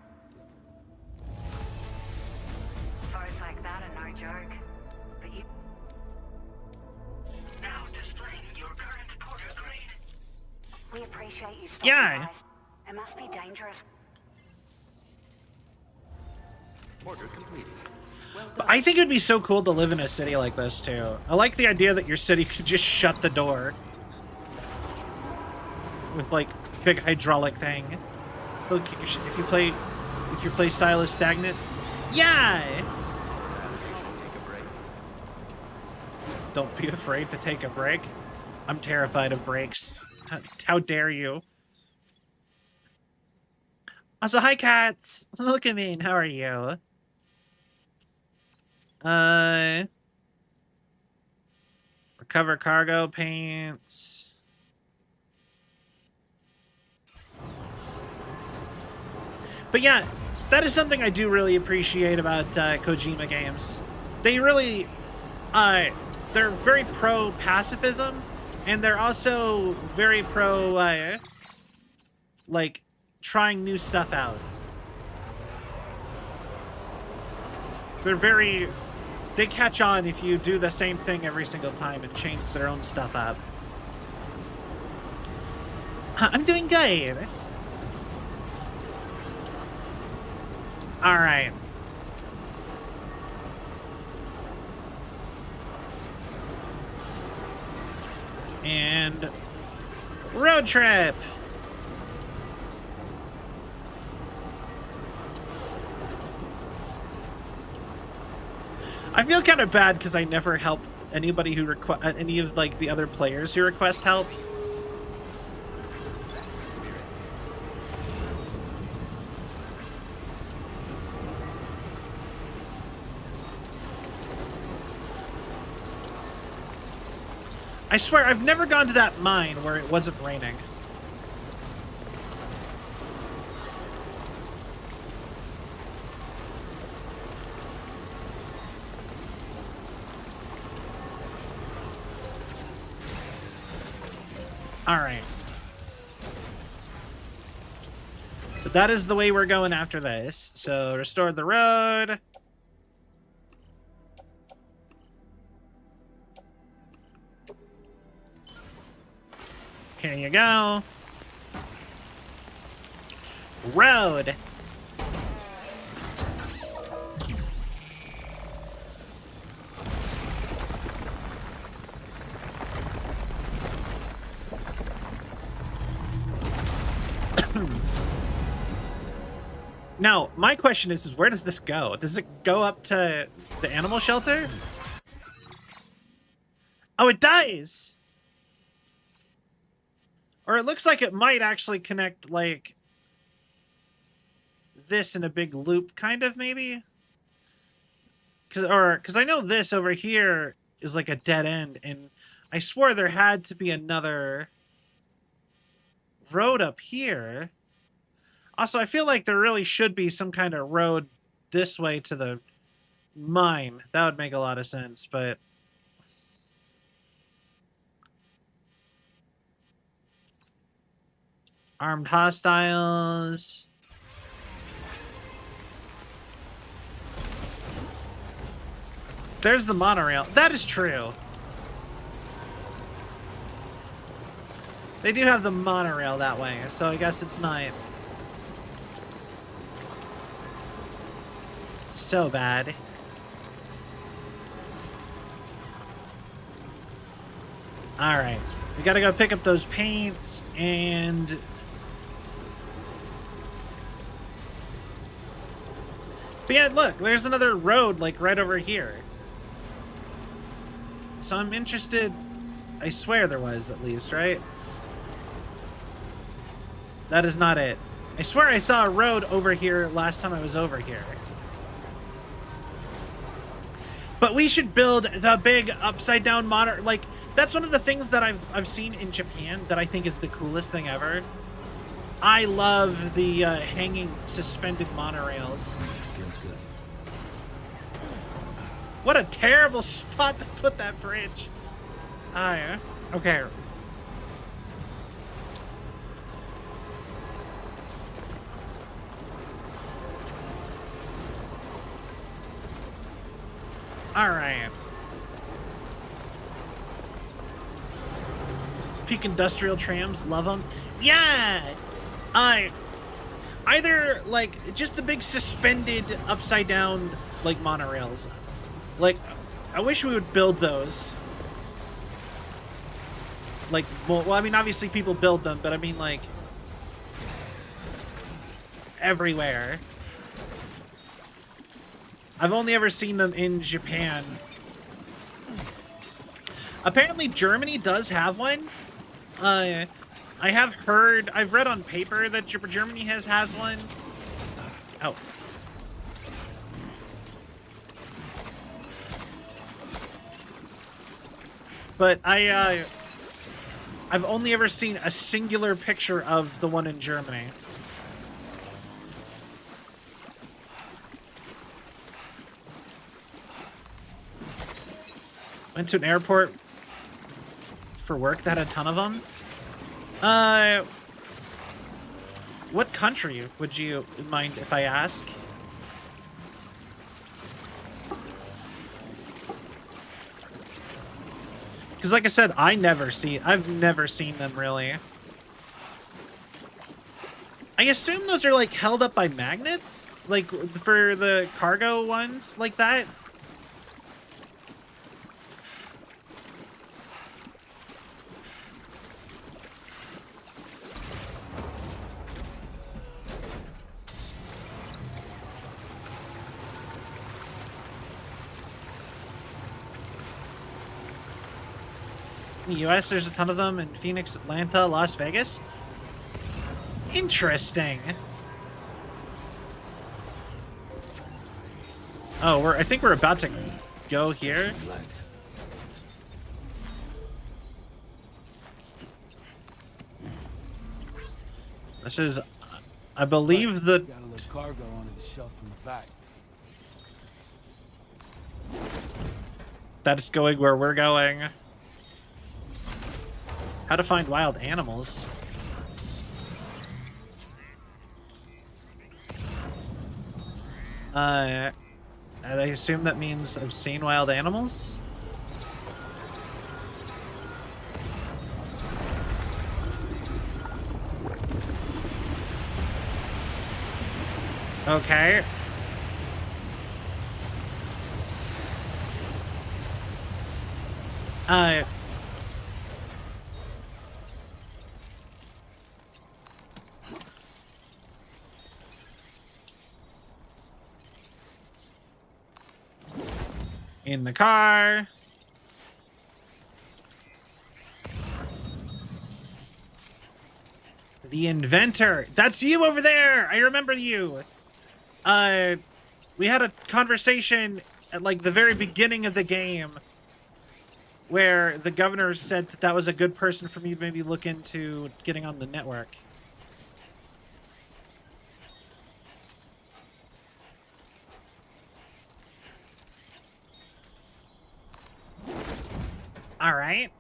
Photos like that are no joke. But you... Now displaying your current porter grade. We appreciate you stopping Yeah. by. It must be dangerous. Order completed. But I think it would be so cool to live in a city like this, too. I like the idea that your city could just shut the door. With, like, big hydraulic thing. Look, if your play style is stagnant. Yeah! Don't be afraid to take a break. I'm terrified of breaks. How dare you? Also, hi, cats! Look at me, how are you? Recover cargo paints. But yeah, that is something I do really appreciate about Kojima games. They really, they're very pro pacifism, and they're also very pro, like, trying new stuff out. They catch on if you do the same thing every single time and change their own stuff up. I'm doing good. All right. And road trip. I feel kind of bad because I never help anybody who any of like the other players who request help. I swear, I've never gone to that mine where it wasn't raining. All right. But that is the way we're going after this. So, restore the road. Here you go. Road. Now, my question is where does this go? Does it go up to the animal shelter? Oh, it does! Or it looks like it might actually connect, like, this in a big loop, kind of, maybe? Because I know this over here is like a dead end, and I swore there had to be another road up here. Also, I feel like there really should be some kind of road this way to the mine. That would make a lot of sense, but... Armed hostiles. There's the monorail. That is true. They do have the monorail that way, so I guess it's not so bad. All right. We gotta go pick up those paints and... But yeah, look, there's another road, like, right over here. So I'm interested... I swear there was, at least, right? That is not it. I swear I saw a road over here last time I was over here. But we should build the big upside-down monorail. Like, that's one of the things that I've seen in Japan that I think is the coolest thing ever. I love the hanging, suspended monorails. What a terrible spot to put that bridge. Ah, yeah. Okay. All right. Peak industrial trams, love them. Yeah. Either like just the big suspended upside down like monorails. Like, I wish we would build those. Like, well, I mean, obviously people build them, but I mean, like, everywhere. I've only ever seen them in Japan. Apparently Germany does have one. I have heard, I've read on paper that Germany has one. Oh. But I've only ever seen a singular picture of the one in Germany. Went to an airport for work that had a ton of them. What country would you mind if I ask? Because like I said, I've never seen them really. I assume those are like held up by magnets? Like for the cargo ones like that? In the US, there's a ton of them in Phoenix, Atlanta, Las Vegas. Interesting. Oh, I think we're about to go here. This is, I believe, the Got a little cargo on the shelf from the back. That's going where we're going. How to find wild animals. I assume that means I've seen wild animals? Okay. In the car. The inventor. That's you over there. I remember you. We had a conversation at like the very beginning of the game where the governor said that that was a good person for me to maybe look into getting on the network. All right.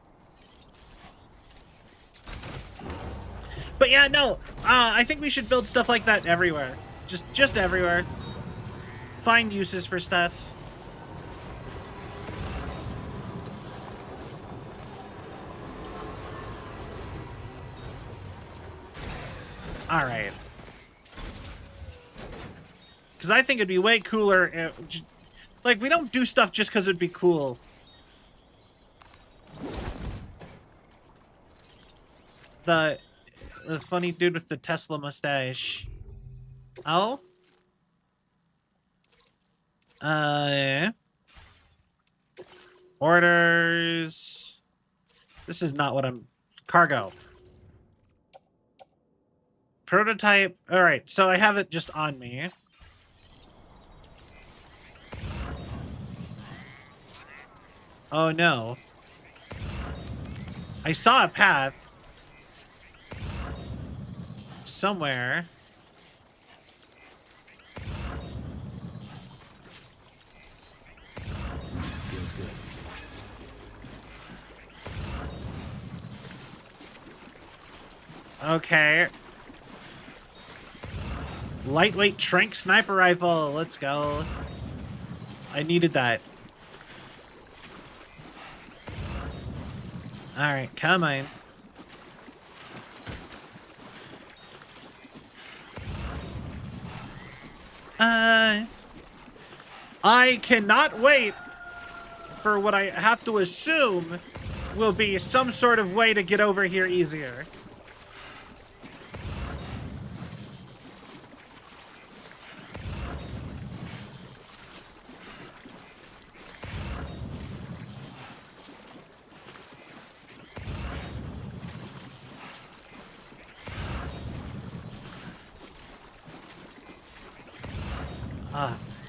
But yeah, no, I think we should build stuff like that everywhere. Just everywhere. Find uses for stuff. All right. Because I think it'd be way cooler. Like, we don't do stuff just because it'd be cool. The funny dude with the Tesla mustache. Oh? Orders. This is not what I'm... Cargo. Prototype. Alright, so I have it just on me. Oh no. I saw a path. Somewhere. Feels good. Okay. Lightweight trank sniper rifle. Let's go. I needed that. Alright, come on. I cannot wait for what I have to assume will be some sort of way to get over here easier.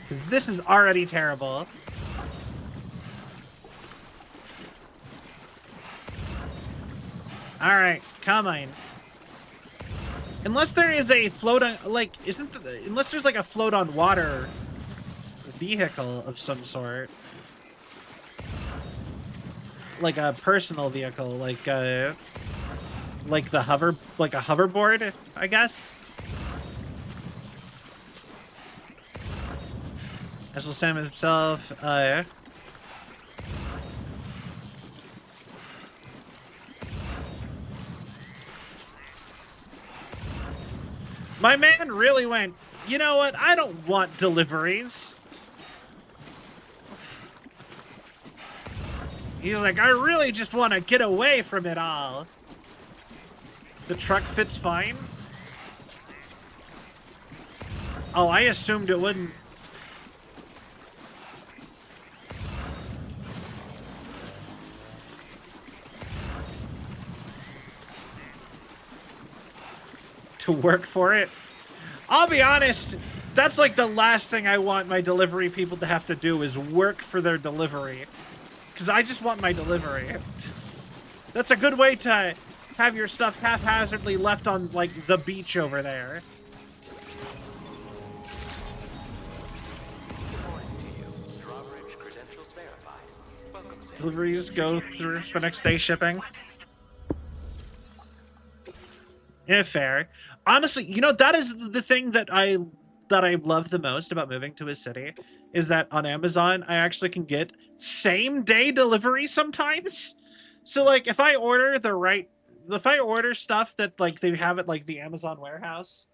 Because this is already terrible. Alright, come on. Unless there is a float on, like, unless there's like a float on water vehicle of some sort. like a personal vehicle, like a hoverboard, I guess. As will Sam himself, my man really went, you know what? I don't want deliveries. He's like, I really just want to get away from it all. The truck fits fine. Oh, I assumed it wouldn't. To work for it. I'll be honest, that's like the last thing I want my delivery people to have to do is work for their delivery. Because I just want my delivery. That's a good way to have your stuff haphazardly left on, like, the beach over there. Deliveries go through the next day shipping. Yeah, fair. Honestly, you know, that is the thing that I love the most about moving to a city, is that on Amazon, I actually can get same-day delivery sometimes. So, like, if I order stuff that, like, they have at, like, the Amazon warehouse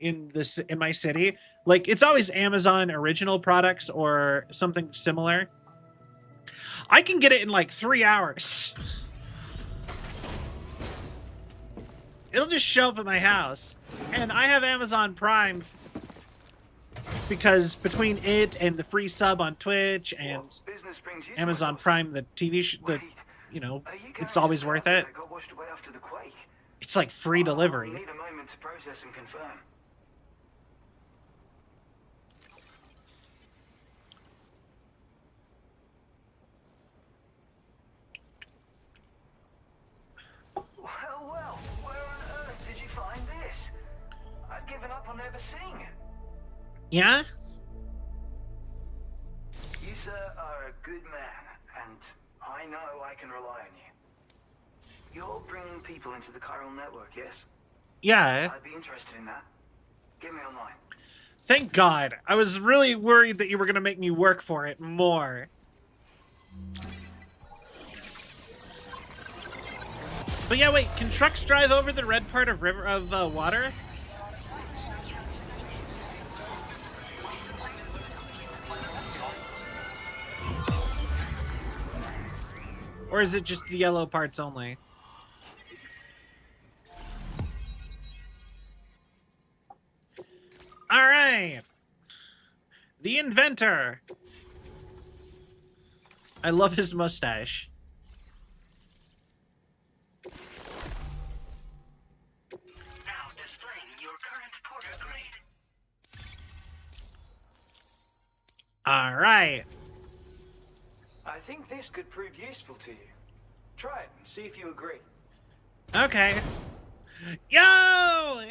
in my city, like, it's always Amazon original products or something similar. I can get it in, like, 3 hours. It'll just show up at my house. And I have Amazon Prime because between it and the free sub on Twitch and Amazon Prime, the TV you know, it's always worth it. It's like free delivery. Need a moment to process and confirm. Well, where on earth did you find this? I've given up on ever seeing it. Yeah? You, sir, are a good man, and I know I can rely on you. You're bringing people into the chiral network, yes? Yeah. I'd be interested in that. Get me online. Thank God. I was really worried that you were going to make me work for it more. But yeah, wait, can trucks drive over the red part of water? Or is it just the yellow parts only? All right. The inventor. I love his mustache. Now displaying your current porter grade. All right. I think this could prove useful to you. Try it and see if you agree. Okay. Yo!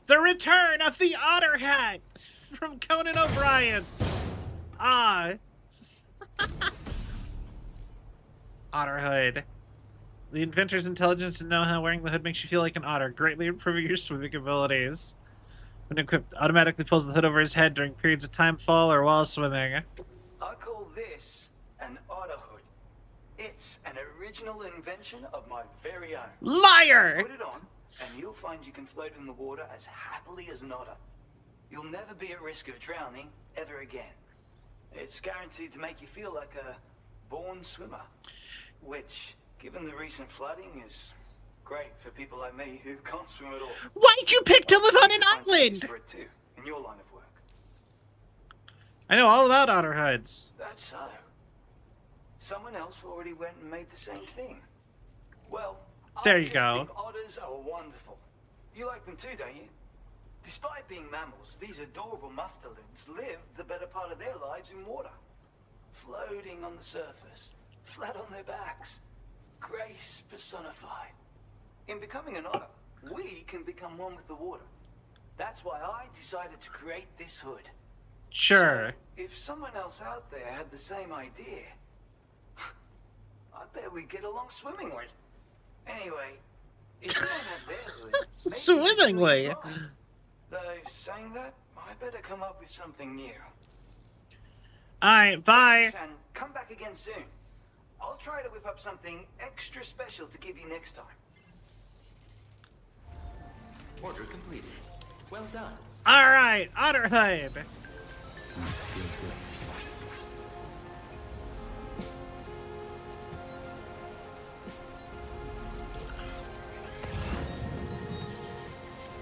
The return of the otter hat from Conan O'Brien. Ah. Otter hood. The inventor's intelligence and know-how wearing the hood makes you feel like an otter, greatly improving your swimming abilities. When equipped, automatically pulls the hood over his head during periods of time fall or while swimming. I call this an otter hood. It's an original invention of my very own. Liar! Put it on, and you'll find you can float in the water as happily as an otter. You'll never be at risk of drowning ever again. It's guaranteed to make you feel like a born swimmer, which, given the recent flooding, is great for people like me who can't swim at all. Why'd you pick to live on an island? For it too, in your line of work. I know all about otter hoods. That's so. Someone else already went and made the same thing. Well, there I you just go. think otters are wonderful. You like them too, don't you? Despite being mammals, these adorable mustelids live the better part of their lives in water. Floating on the surface, flat on their backs. Grace personified. In becoming an otter, we can become one with the water. That's why I decided to create this hood. Sure. So, if someone else out there had the same idea, bet we get along swimmingly. Anyway, if you don't have their hood, maybe Swimmingly. it's mine. Though, saying that, I better come up with something new. Alright, bye. Thanks, and come back again soon. I'll try to whip up something extra special to give you next time. Order completed. Well done. Alright, Otter Hood.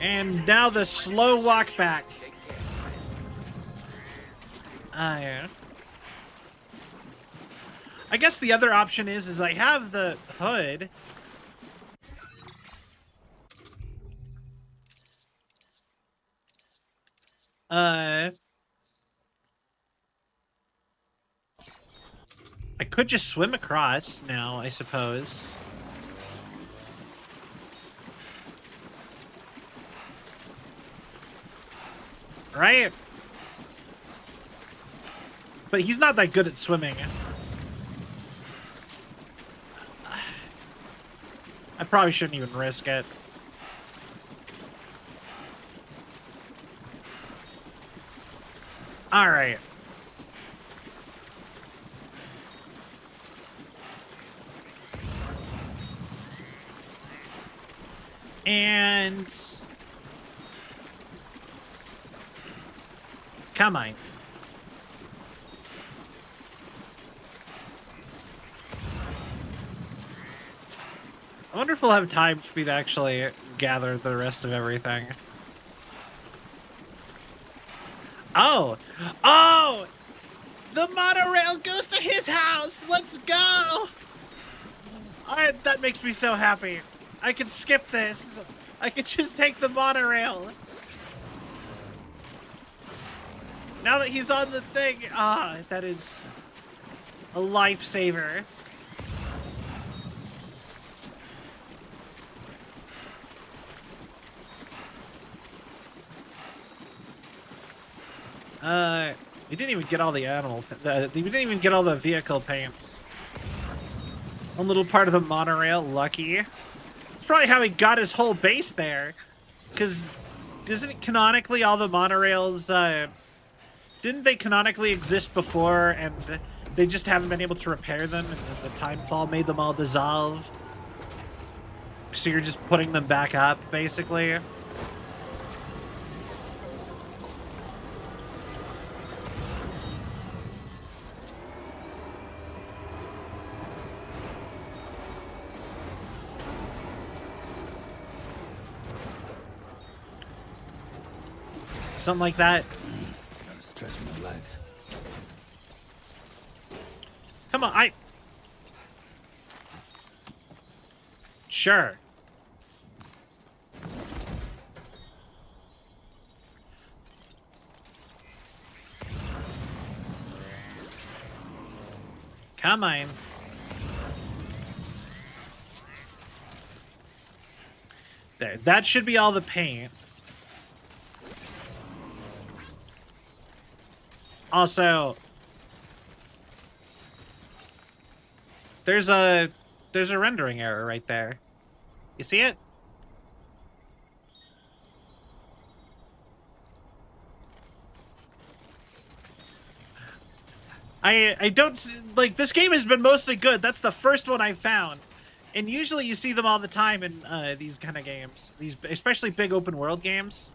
And now the slow walk back. Yeah. I guess the other option is I have the hood. I could just swim across now, I suppose. Right? But he's not that good at swimming. I probably shouldn't even risk it. All right. And come on. I wonder if we'll have time for me to actually gather the rest of everything. Oh! Oh! The monorail goes to his house! Let's go! Alright, that makes me so happy. I can skip this. I could just take the monorail. Now that he's on the thing, that is a lifesaver. We didn't even get all the animal. We didn't even get all the vehicle paints. One little part of the monorail, lucky. That's probably how he got his whole base there. Because isn't it canonically all the monorails, didn't they canonically exist before and they just haven't been able to repair them and the timefall made them all dissolve? So you're just putting them back up, basically? Something like that. Gotta stretch my legs. Come on, Sure. Come on. There, that should be all the paint. Also, there's a rendering error right there. You see it? I don't like this game has been mostly good. That's the first one I found. And usually you see them all the time in these kind of games. These especially big open world games.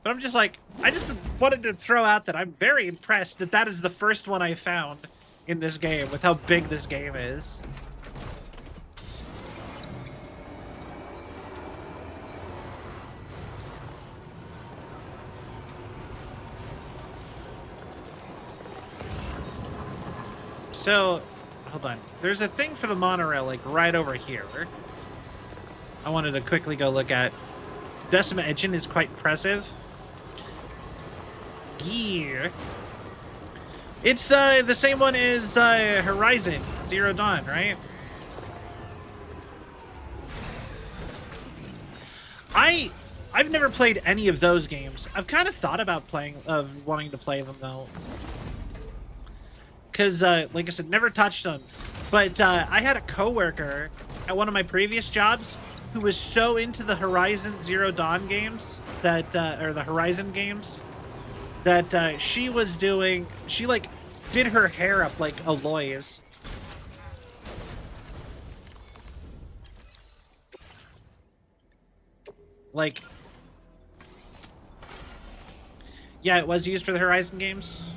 But I'm just like, I just wanted to throw out that I'm very impressed that that is the first one I found in this game with how big this game is. So, hold on. There's a thing for the monorail, like, right over here. I wanted to quickly go look at. Decima engine is quite impressive. Yeah. It's the same one as Horizon Zero Dawn, right? I've never played any of those games. I've kind of thought about wanting to play them though. Cause like I said, never touched on But I had a coworker at one of my previous jobs who was so into the Horizon Zero Dawn games that, or the Horizon games, that she like did her hair up like Aloy's. Like, yeah, it was used for the Horizon games.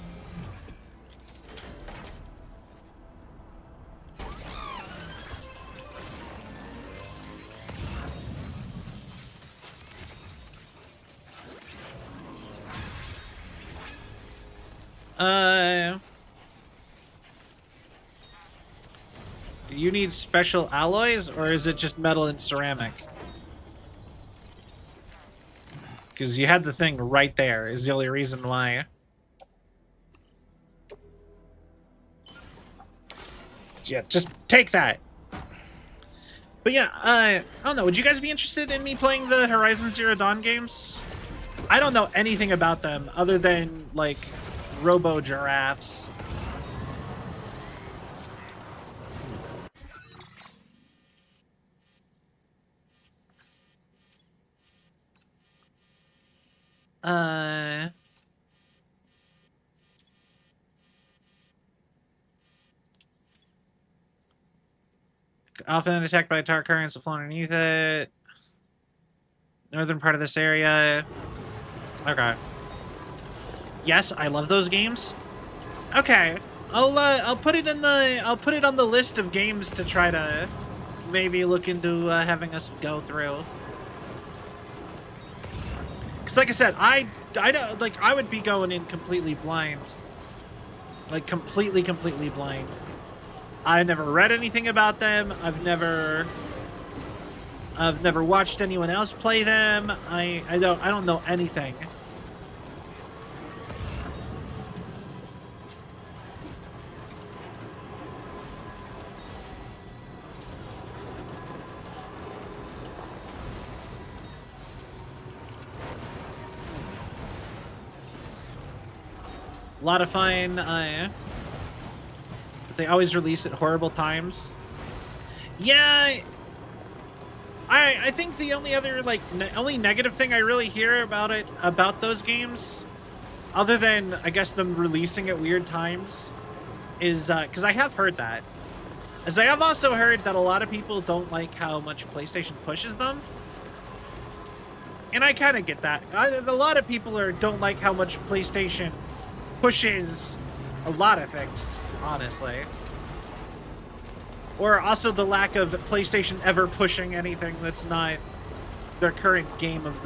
Do you need special alloys, or is it just metal and ceramic? Because you had the thing right there is the only reason why. Yeah, just take that. But yeah, I don't know. Would you guys be interested in me playing the Horizon Zero Dawn games? I don't know anything about them other than, like, robo-giraffes. Often attacked by tar currents that flow underneath it. Northern part of this area. Okay. Yes, I love those games. Okay. I'll put it on the list of games to try to maybe look into having us go through. Cause like I said, I don't like I would be going in completely blind. Like completely blind. I never read anything about them. I've never watched anyone else play them. I don't know anything. A lot of fun, but they always release at horrible times. Yeah, I think the only other, like, only negative thing I really hear about those games, other than, I guess, them releasing at weird times, is, because I have heard that. As I have also heard that a lot of people don't like how much PlayStation pushes them. And I kind of get that. A lot of people don't like how much PlayStation pushes a lot of things, honestly. Or also the lack of PlayStation ever pushing anything that's not their current games of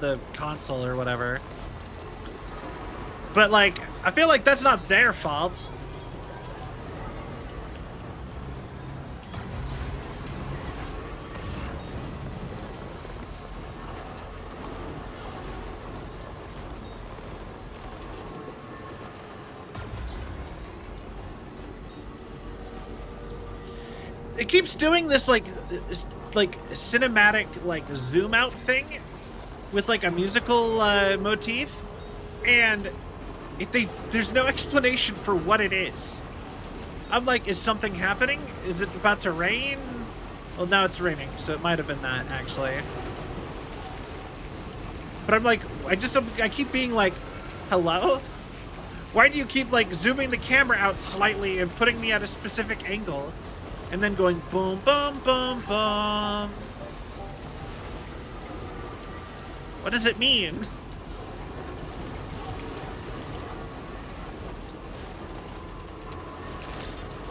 the console or whatever. But like, I feel like that's not their fault. It keeps doing this like cinematic like zoom out thing with like a musical motif, and there's no explanation for what it is. I'm like, is something happening? Is it about to rain? Well, now it's raining, so it might have been that actually. But I'm like, I keep being like, hello? Why do you keep like zooming the camera out slightly and putting me at a specific angle? And then going boom, boom, boom, boom. What does it mean?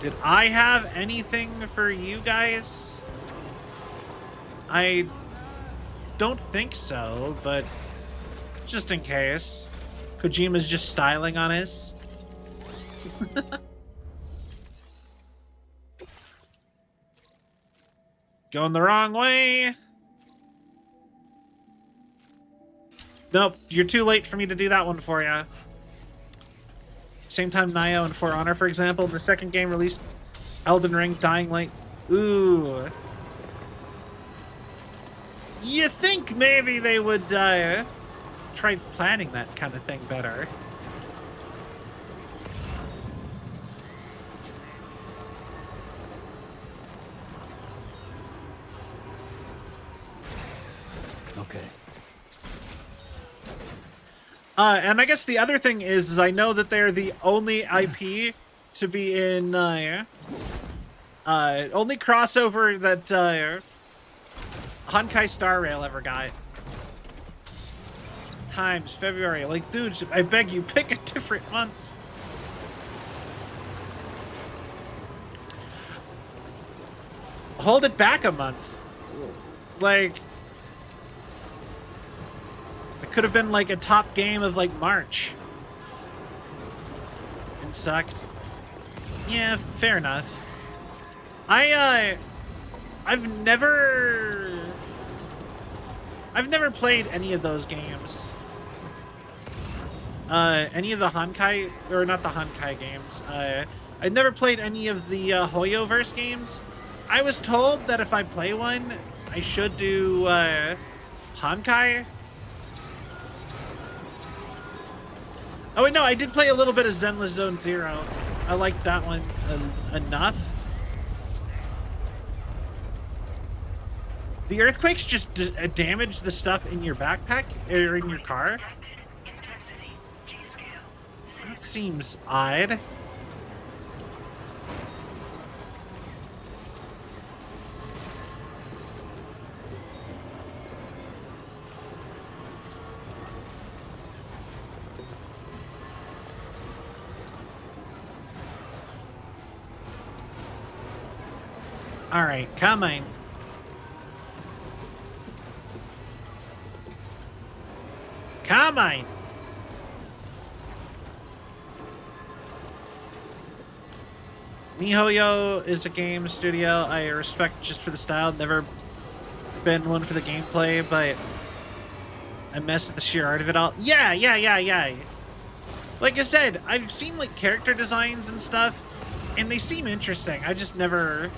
Did I have anything for you guys? I don't think so, but just in case. Kojima's just styling on his. Going the wrong way. Nope, you're too late for me to do that one for you. Same time Nio and For Honor, for example, the second game released Elden Ring, Dying Light. Ooh. You think maybe they would try planning that kind of thing better. Okay. And I guess the other thing is I know that they're the only IP to be in, only crossover that, Honkai Star Rail ever got. Times, February. Like, dudes, I beg you, pick a different month. Hold it back a month. Like, it could have been like a top game of like March. And sucked. Yeah, fair enough. I've never played any of those games. Any of the Honkai, or not the Honkai games. I've never played any of the Hoyoverse games. I was told that if I play one, I should do Honkai. Oh wait, no, I did play a little bit of Zenless Zone Zero. I liked that one enough. The earthquakes just damage the stuff in your backpack or in your car. That seems odd. All right, come on. Come on. MiHoYo is a game studio I respect just for the style. Never been one for the gameplay, but I mess with the sheer art of it all. Yeah. Like I said, I've seen like character designs and stuff, and they seem interesting. I've just never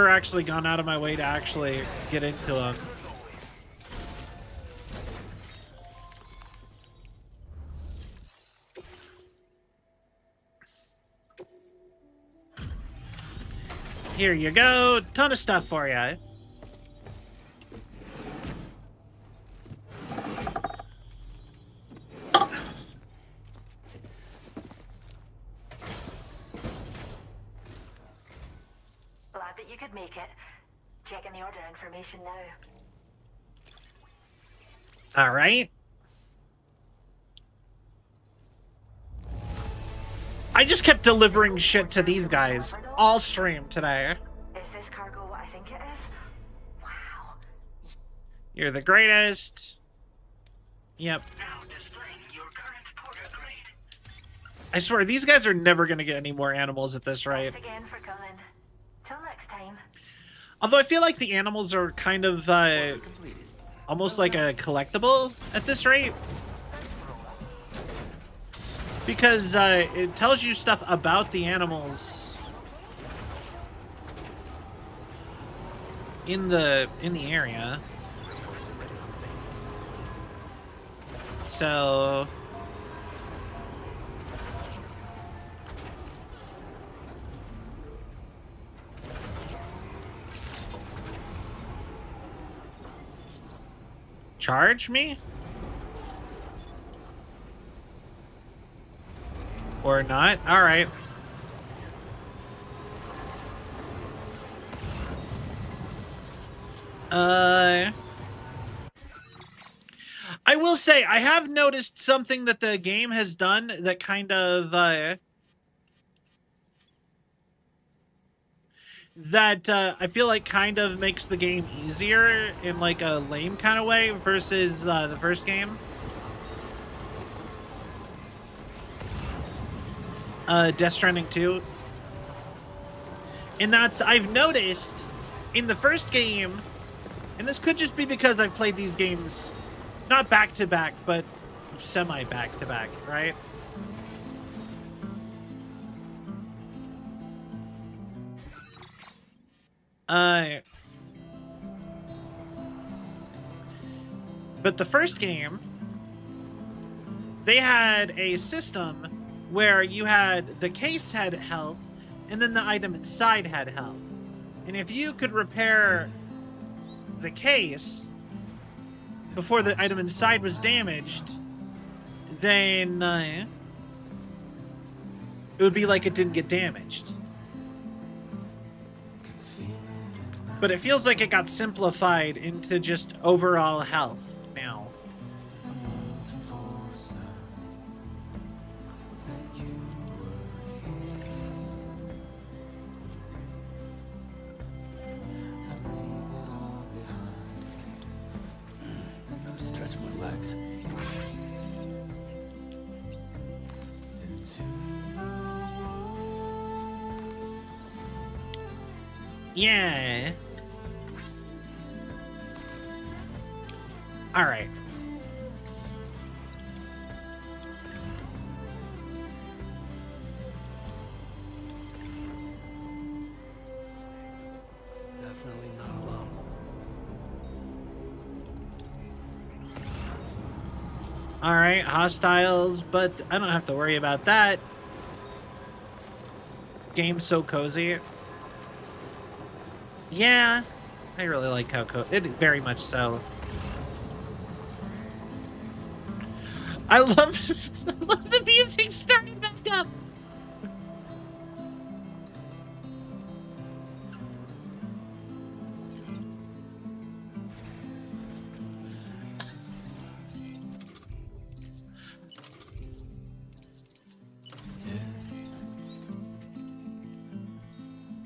actually gone out of my way to actually get into them. Here you go. Ton of stuff for you. Glad that you could make it. Checking the order information now. All right. I just kept delivering shit to these guys all stream today. Is this cargo what I think it is? Wow. You're the greatest. Yep. I swear, these guys are never going to get any more animals at this rate. Thanks again for coming. Till next time. Although I feel like the animals are kind of almost like a collectible at this rate. Because it tells you stuff about the animals in the area. So charge me? Or not? Alright. I will say, I have noticed something that the game has done that kind of, I feel like kind of makes the game easier in like a lame kind of way versus the first game. Death Stranding 2. And that's, I've noticed in the first game, and this could just be because I've played these games not back to back, but semi back to back, right? But the first game, they had a system where you had the case had health, and then the item inside had health. And if you could repair the case, before the item inside was damaged, then it would be like it didn't get damaged. But it feels like it got simplified into just overall health now. Stretch my legs. Yeah. All right. Definitely not alone. All right, hostiles, but I don't have to worry about that. Game's so cozy. Yeah, I really like how it is, very much so. I love the music starting back up.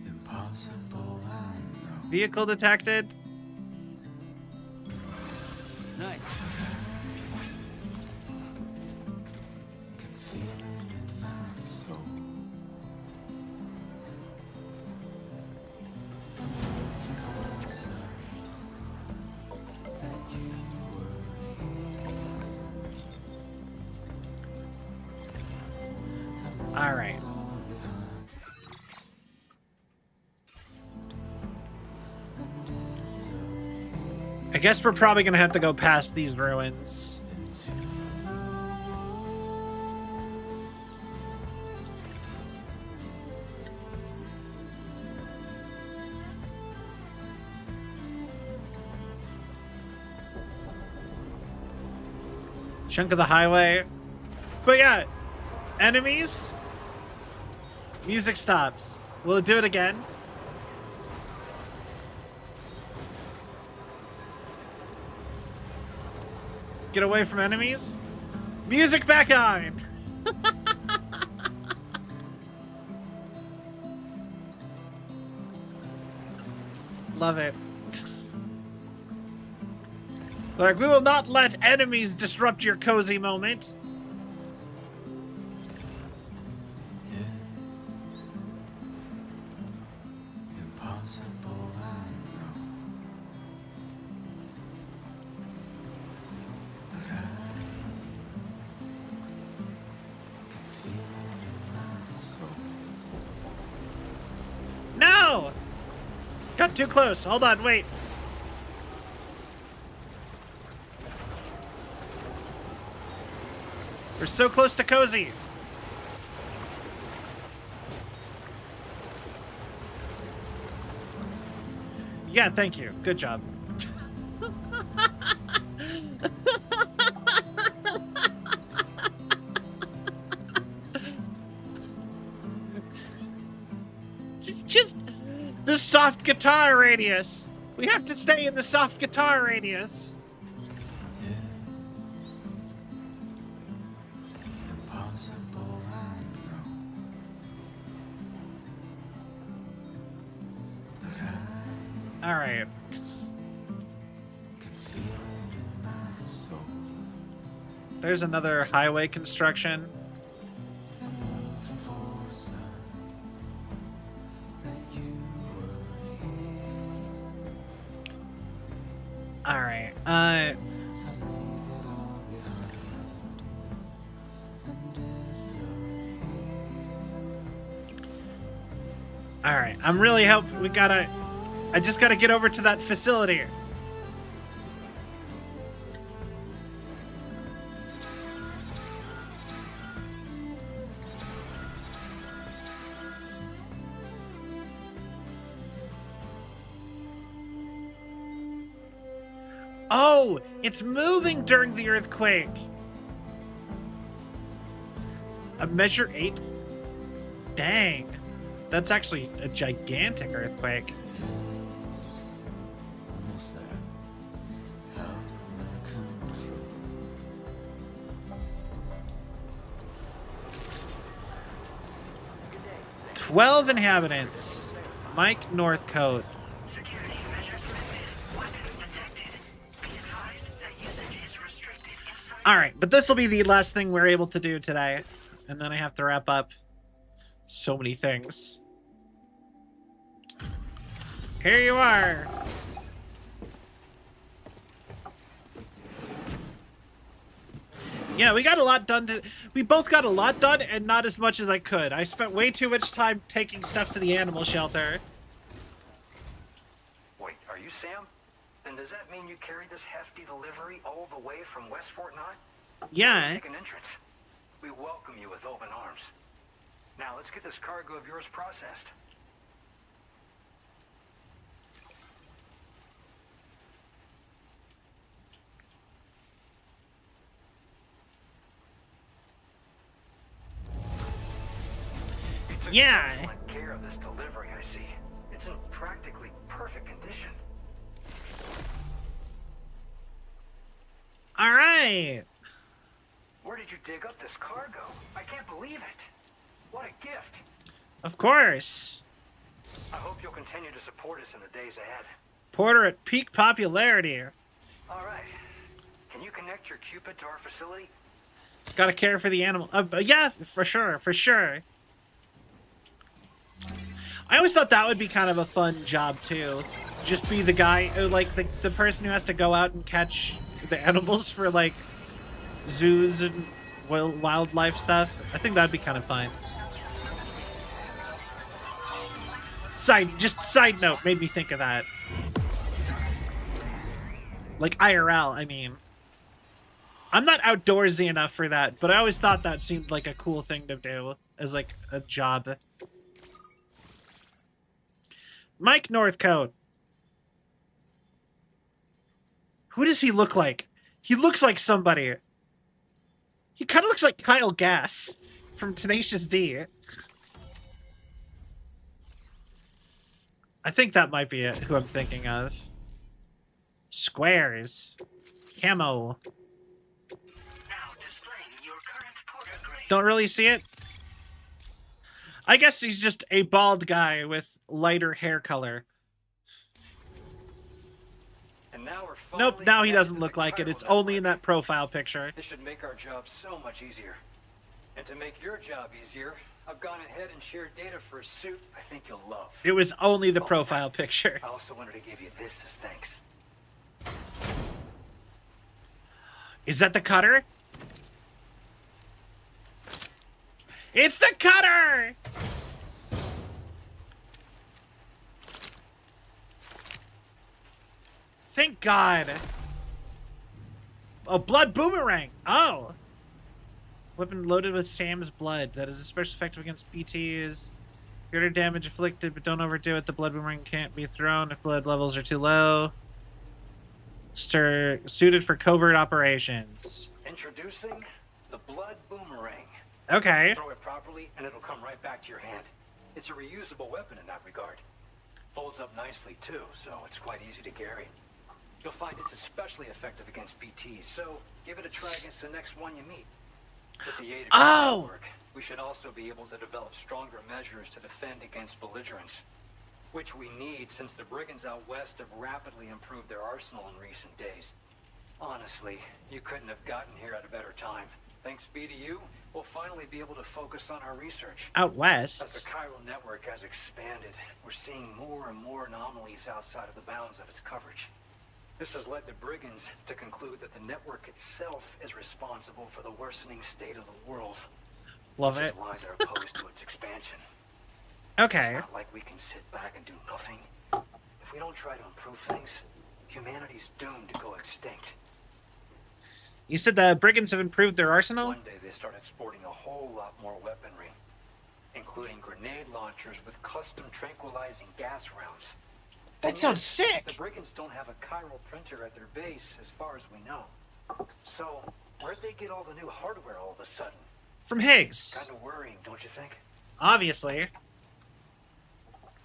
Impossible, I know. Vehicle detected. Nice. All right. I guess we're probably gonna have to go past these ruins. Chunk of the highway. But yeah, enemies. Music stops. Will it do it again? Get away from enemies. Music back on. Love it. Like, we will not let enemies disrupt your cozy moment. Impossible, I know. No! Got too close. Hold on, wait. We're so close to cozy. Yeah, thank you. Good job. It's just the soft guitar radius. We have to stay in the soft guitar radius. Impossible, I know. All right. Can feel it in my soul. There's another highway construction. Looking for a sign that you were here. All right. I leave it all behind and disappear. All right. I'm really hoping we gotta. I just gotta get over to that facility. Oh, it's moving during the earthquake. A measure 8? Dang. That's actually a gigantic earthquake. Almost there. How will I come through? 12 inhabitants. Mike Northcote. Alright, but this will be the last thing we're able to do today. And then I have to wrap up so many things. Here you are. Yeah, we got a lot done. We both got a lot done and not as much as I could. I spent way too much time taking stuff to the animal shelter. Wait, are you Sam? Then does that mean you carried this hefty delivery all the way from West Fort Knott? Yeah. Take an entrance. We welcome you with open arms. Now let's get this cargo of yours processed. Yeah. Excellent care of this delivery, I see. It's in practically perfect condition. All right. Where did you dig up this cargo? I can't believe it. What a gift. Of course. I hope you'll continue to support us in the days ahead. Porter at peak popularity. All right. Can you connect your Cupid to our facility? Gotta care for the animal. Yeah, for sure, for sure. I always thought that would be kind of a fun job too. Just be the guy, like the person who has to go out and catch the animals for like zoos and wildlife stuff. I think that'd be kind of fun. Side note, made me think of that. Like IRL, I mean. I'm not outdoorsy enough for that, but I always thought that seemed like a cool thing to do as like a job. Mike Northcote. Who does he look like? He looks like somebody. He kind of looks like Kyle Gass from Tenacious D. I think that might be it, who I'm thinking of. Squares. Camo. Don't really see it. I guess he's just a bald guy with lighter hair color. And now we're Nope, now he doesn't look like it. It's only in that profile picture. This should make our job so much easier. And to make your job easier, I've gone ahead and shared data for a suit I think you'll love. It was only the profile picture. I also wanted to give you this as thanks. Is that the cutter? It's the cutter! Thank God. A blood boomerang. Oh. Weapon loaded with Sam's blood. That is especially effective against BTs. Greater damage inflicted, but don't overdo it. The blood boomerang can't be thrown if blood levels are too low. Suited for covert operations. Introducing the blood boomerang. Okay. Throw it properly and it'll come right back to your hand. It's a reusable weapon in that regard. Folds up nicely too, so it's quite easy to carry. You'll find it's especially effective against BTs, so give it a try against the next one you meet. With the aid of your network, we should also be able to develop stronger measures to defend against belligerents, which we need since the brigands out west have rapidly improved their arsenal in recent days. Honestly, you couldn't have gotten here at a better time. Thanks be to you, we'll finally be able to focus on our research. Out west? As the chiral network has expanded, we're seeing more and more anomalies outside of the bounds of its coverage. This has led the brigands to conclude that the network itself is responsible for the worsening state of the world. Love which it. is why they're opposed to its expansion. Okay. It's not like we can sit back and do nothing. If we don't try to improve things, humanity's doomed to go extinct. You said the brigands have improved their arsenal? One day they started sporting a whole lot more weaponry, including grenade launchers with custom tranquilizing gas rounds. That sounds sick. The brigands don't have a chiral printer at their base, as far as we know. So, where'd they get all the new hardware all of a sudden? From Higgs. Kind of worrying, don't you think? Obviously.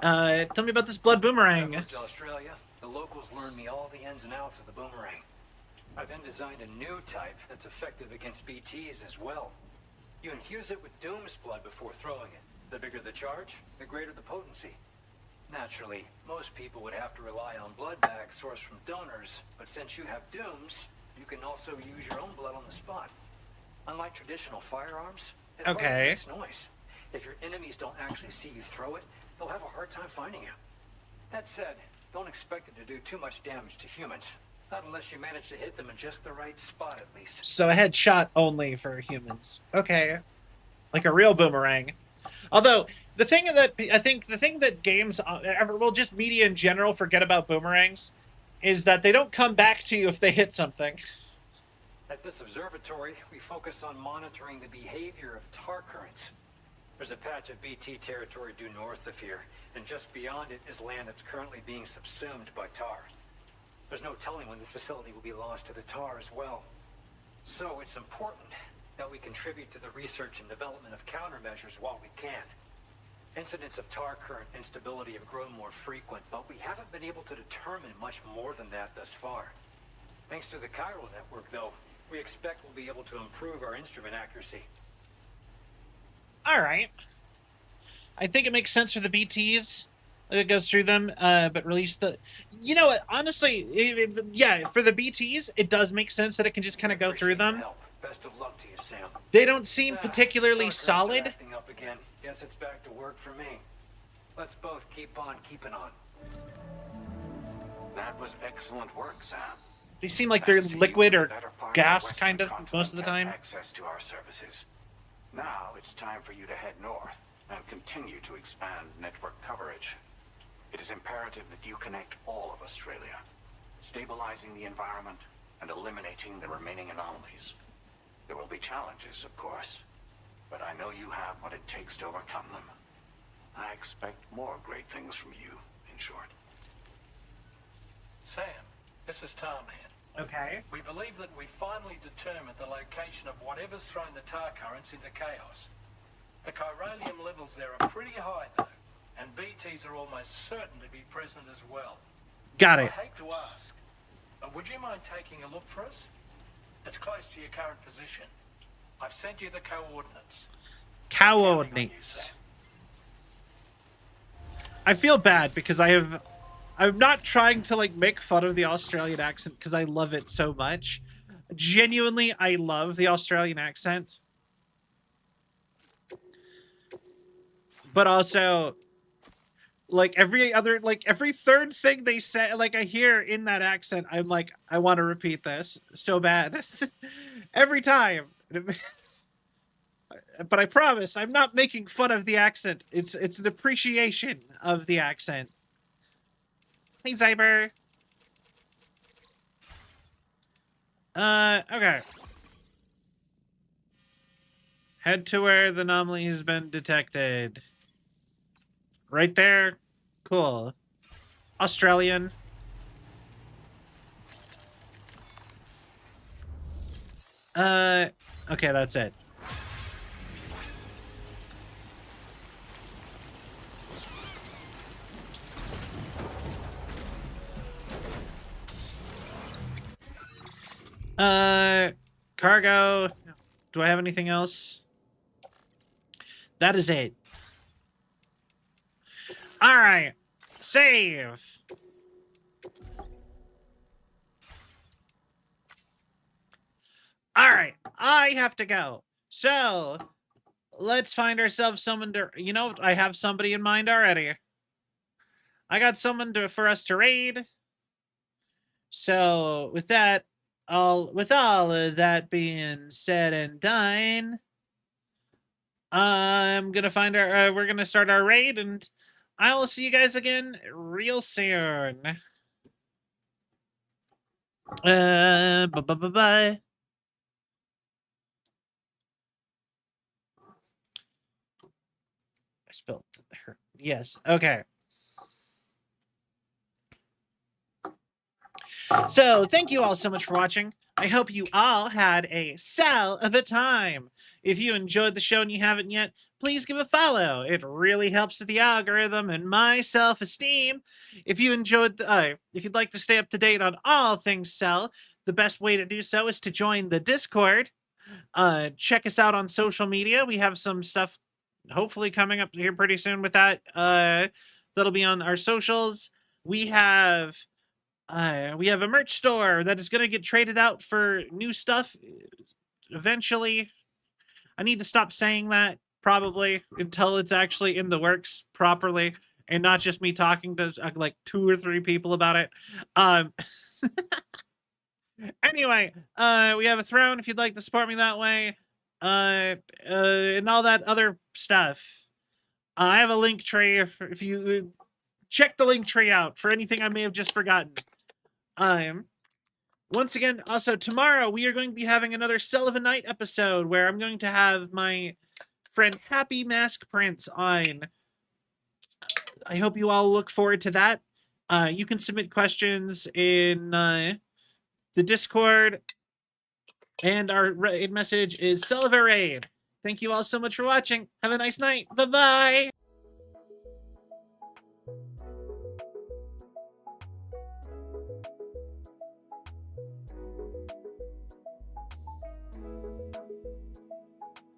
Tell me about this blood boomerang. To Australia, the locals learned me all the ins and outs of the boomerang. I then designed a new type that's effective against BTs as well. You infuse it with Doom's blood before throwing it. The bigger the charge, the greater the potency. Naturally, most people would have to rely on blood bags sourced from donors, but since you have Doom's, you can also use your own blood on the spot. Unlike traditional firearms, it hardly makes noise. If your enemies don't actually see you throw it, they'll have a hard time finding you. That said, don't expect it to do too much damage to humans. Not unless you manage to hit them in just the right spot, at least. So a headshot only for humans. Okay. Like a real boomerang. Although, the thing that games, well, just media in general forget about boomerangs is that they don't come back to you if they hit something. At this observatory, we focus on monitoring the behavior of tar currents. There's a patch of BT territory due north of here, and just beyond it is land that's currently being subsumed by tar. There's no telling when the facility will be lost to the tar as well. So it's important that we contribute to the research and development of countermeasures while we can. Incidents of tar current instability have grown more frequent, but we haven't been able to determine much more than that thus far. Thanks to the chiral network, though, we expect we'll be able to improve our instrument accuracy. Alright. I think it makes sense for the BTs. It goes through them, but release the... You know what, honestly, yeah, for the BTs, it does make sense that it can just kind of go through them. Best of luck to you, Sam. They don't seem particularly solid. Acting up again. Guess it's back to work for me. Let's both keep on keeping on. That was excellent work, Sam. They seem like they're liquid or gas, kind of, most of the time. Access to our services. Now it's time for you to head north and continue to expand network coverage. It is imperative that you connect all of Australia, stabilizing the environment and eliminating the remaining anomalies. There will be challenges, of course, but I know you have what it takes to overcome them. I expect more great things from you, in short. Sam, this is Tom here. Okay. We believe that we finally determined the location of whatever's thrown the tar currents into chaos. The chiralium levels there are pretty high, though, and BTs are almost certain to be present as well. Got it. I hate to ask, but would you mind taking a look for us? It's close to your current position. I've sent you the coordinates. Coordinates. I feel bad because I'm not trying to like make fun of the Australian accent because I love it so much. Genuinely, I love the Australian accent. But also, like every third thing they say, like I hear in that accent, I'm like, I want to repeat this so bad. Every time. But I promise, I'm not making fun of the accent. It's an appreciation of the accent. Hey, Zyber. Okay. Head to where the anomaly has been detected. Right there? Cool. Australian. Okay, that's it. Cargo. Do I have anything else? That is it. All right. Save. All right. I have to go. So, let's find ourselves someone to... You know, I have somebody in mind already. I got someone for us to raid. So, with that, with all of that being said and done, I'm gonna find our we're gonna start our raid, and I will see you guys again real soon. Bye. I spilled her. Yes. Okay. So thank you all so much for watching. I hope you all had a cell of a time. If you enjoyed the show and you haven't yet, please give a follow. It really helps with the algorithm and my self-esteem. If you enjoyed, if you'd like to stay up to date on all things Cell, the best way to do so is to join the Discord. Check us out on social media. We have some stuff hopefully coming up here pretty soon with that. That'll be on our socials. We have a merch store that is going to get traded out for new stuff eventually. I need to stop saying that probably until it's actually in the works properly and not just me talking to like 2 or 3 people about it. Anyway, we have a throne if you'd like to support me that way. And all that other stuff. I have a link tree if you check the link tree out for anything I may have just forgotten. Once again, also tomorrow we are going to be having another Cell of a Night episode where I'm going to have my friend Happy Mask Prince on. I hope you all look forward to that. You can submit questions in the Discord, and our raid message is Cell of a Raid. Thank you all so much for watching. Have a nice night. Bye-bye.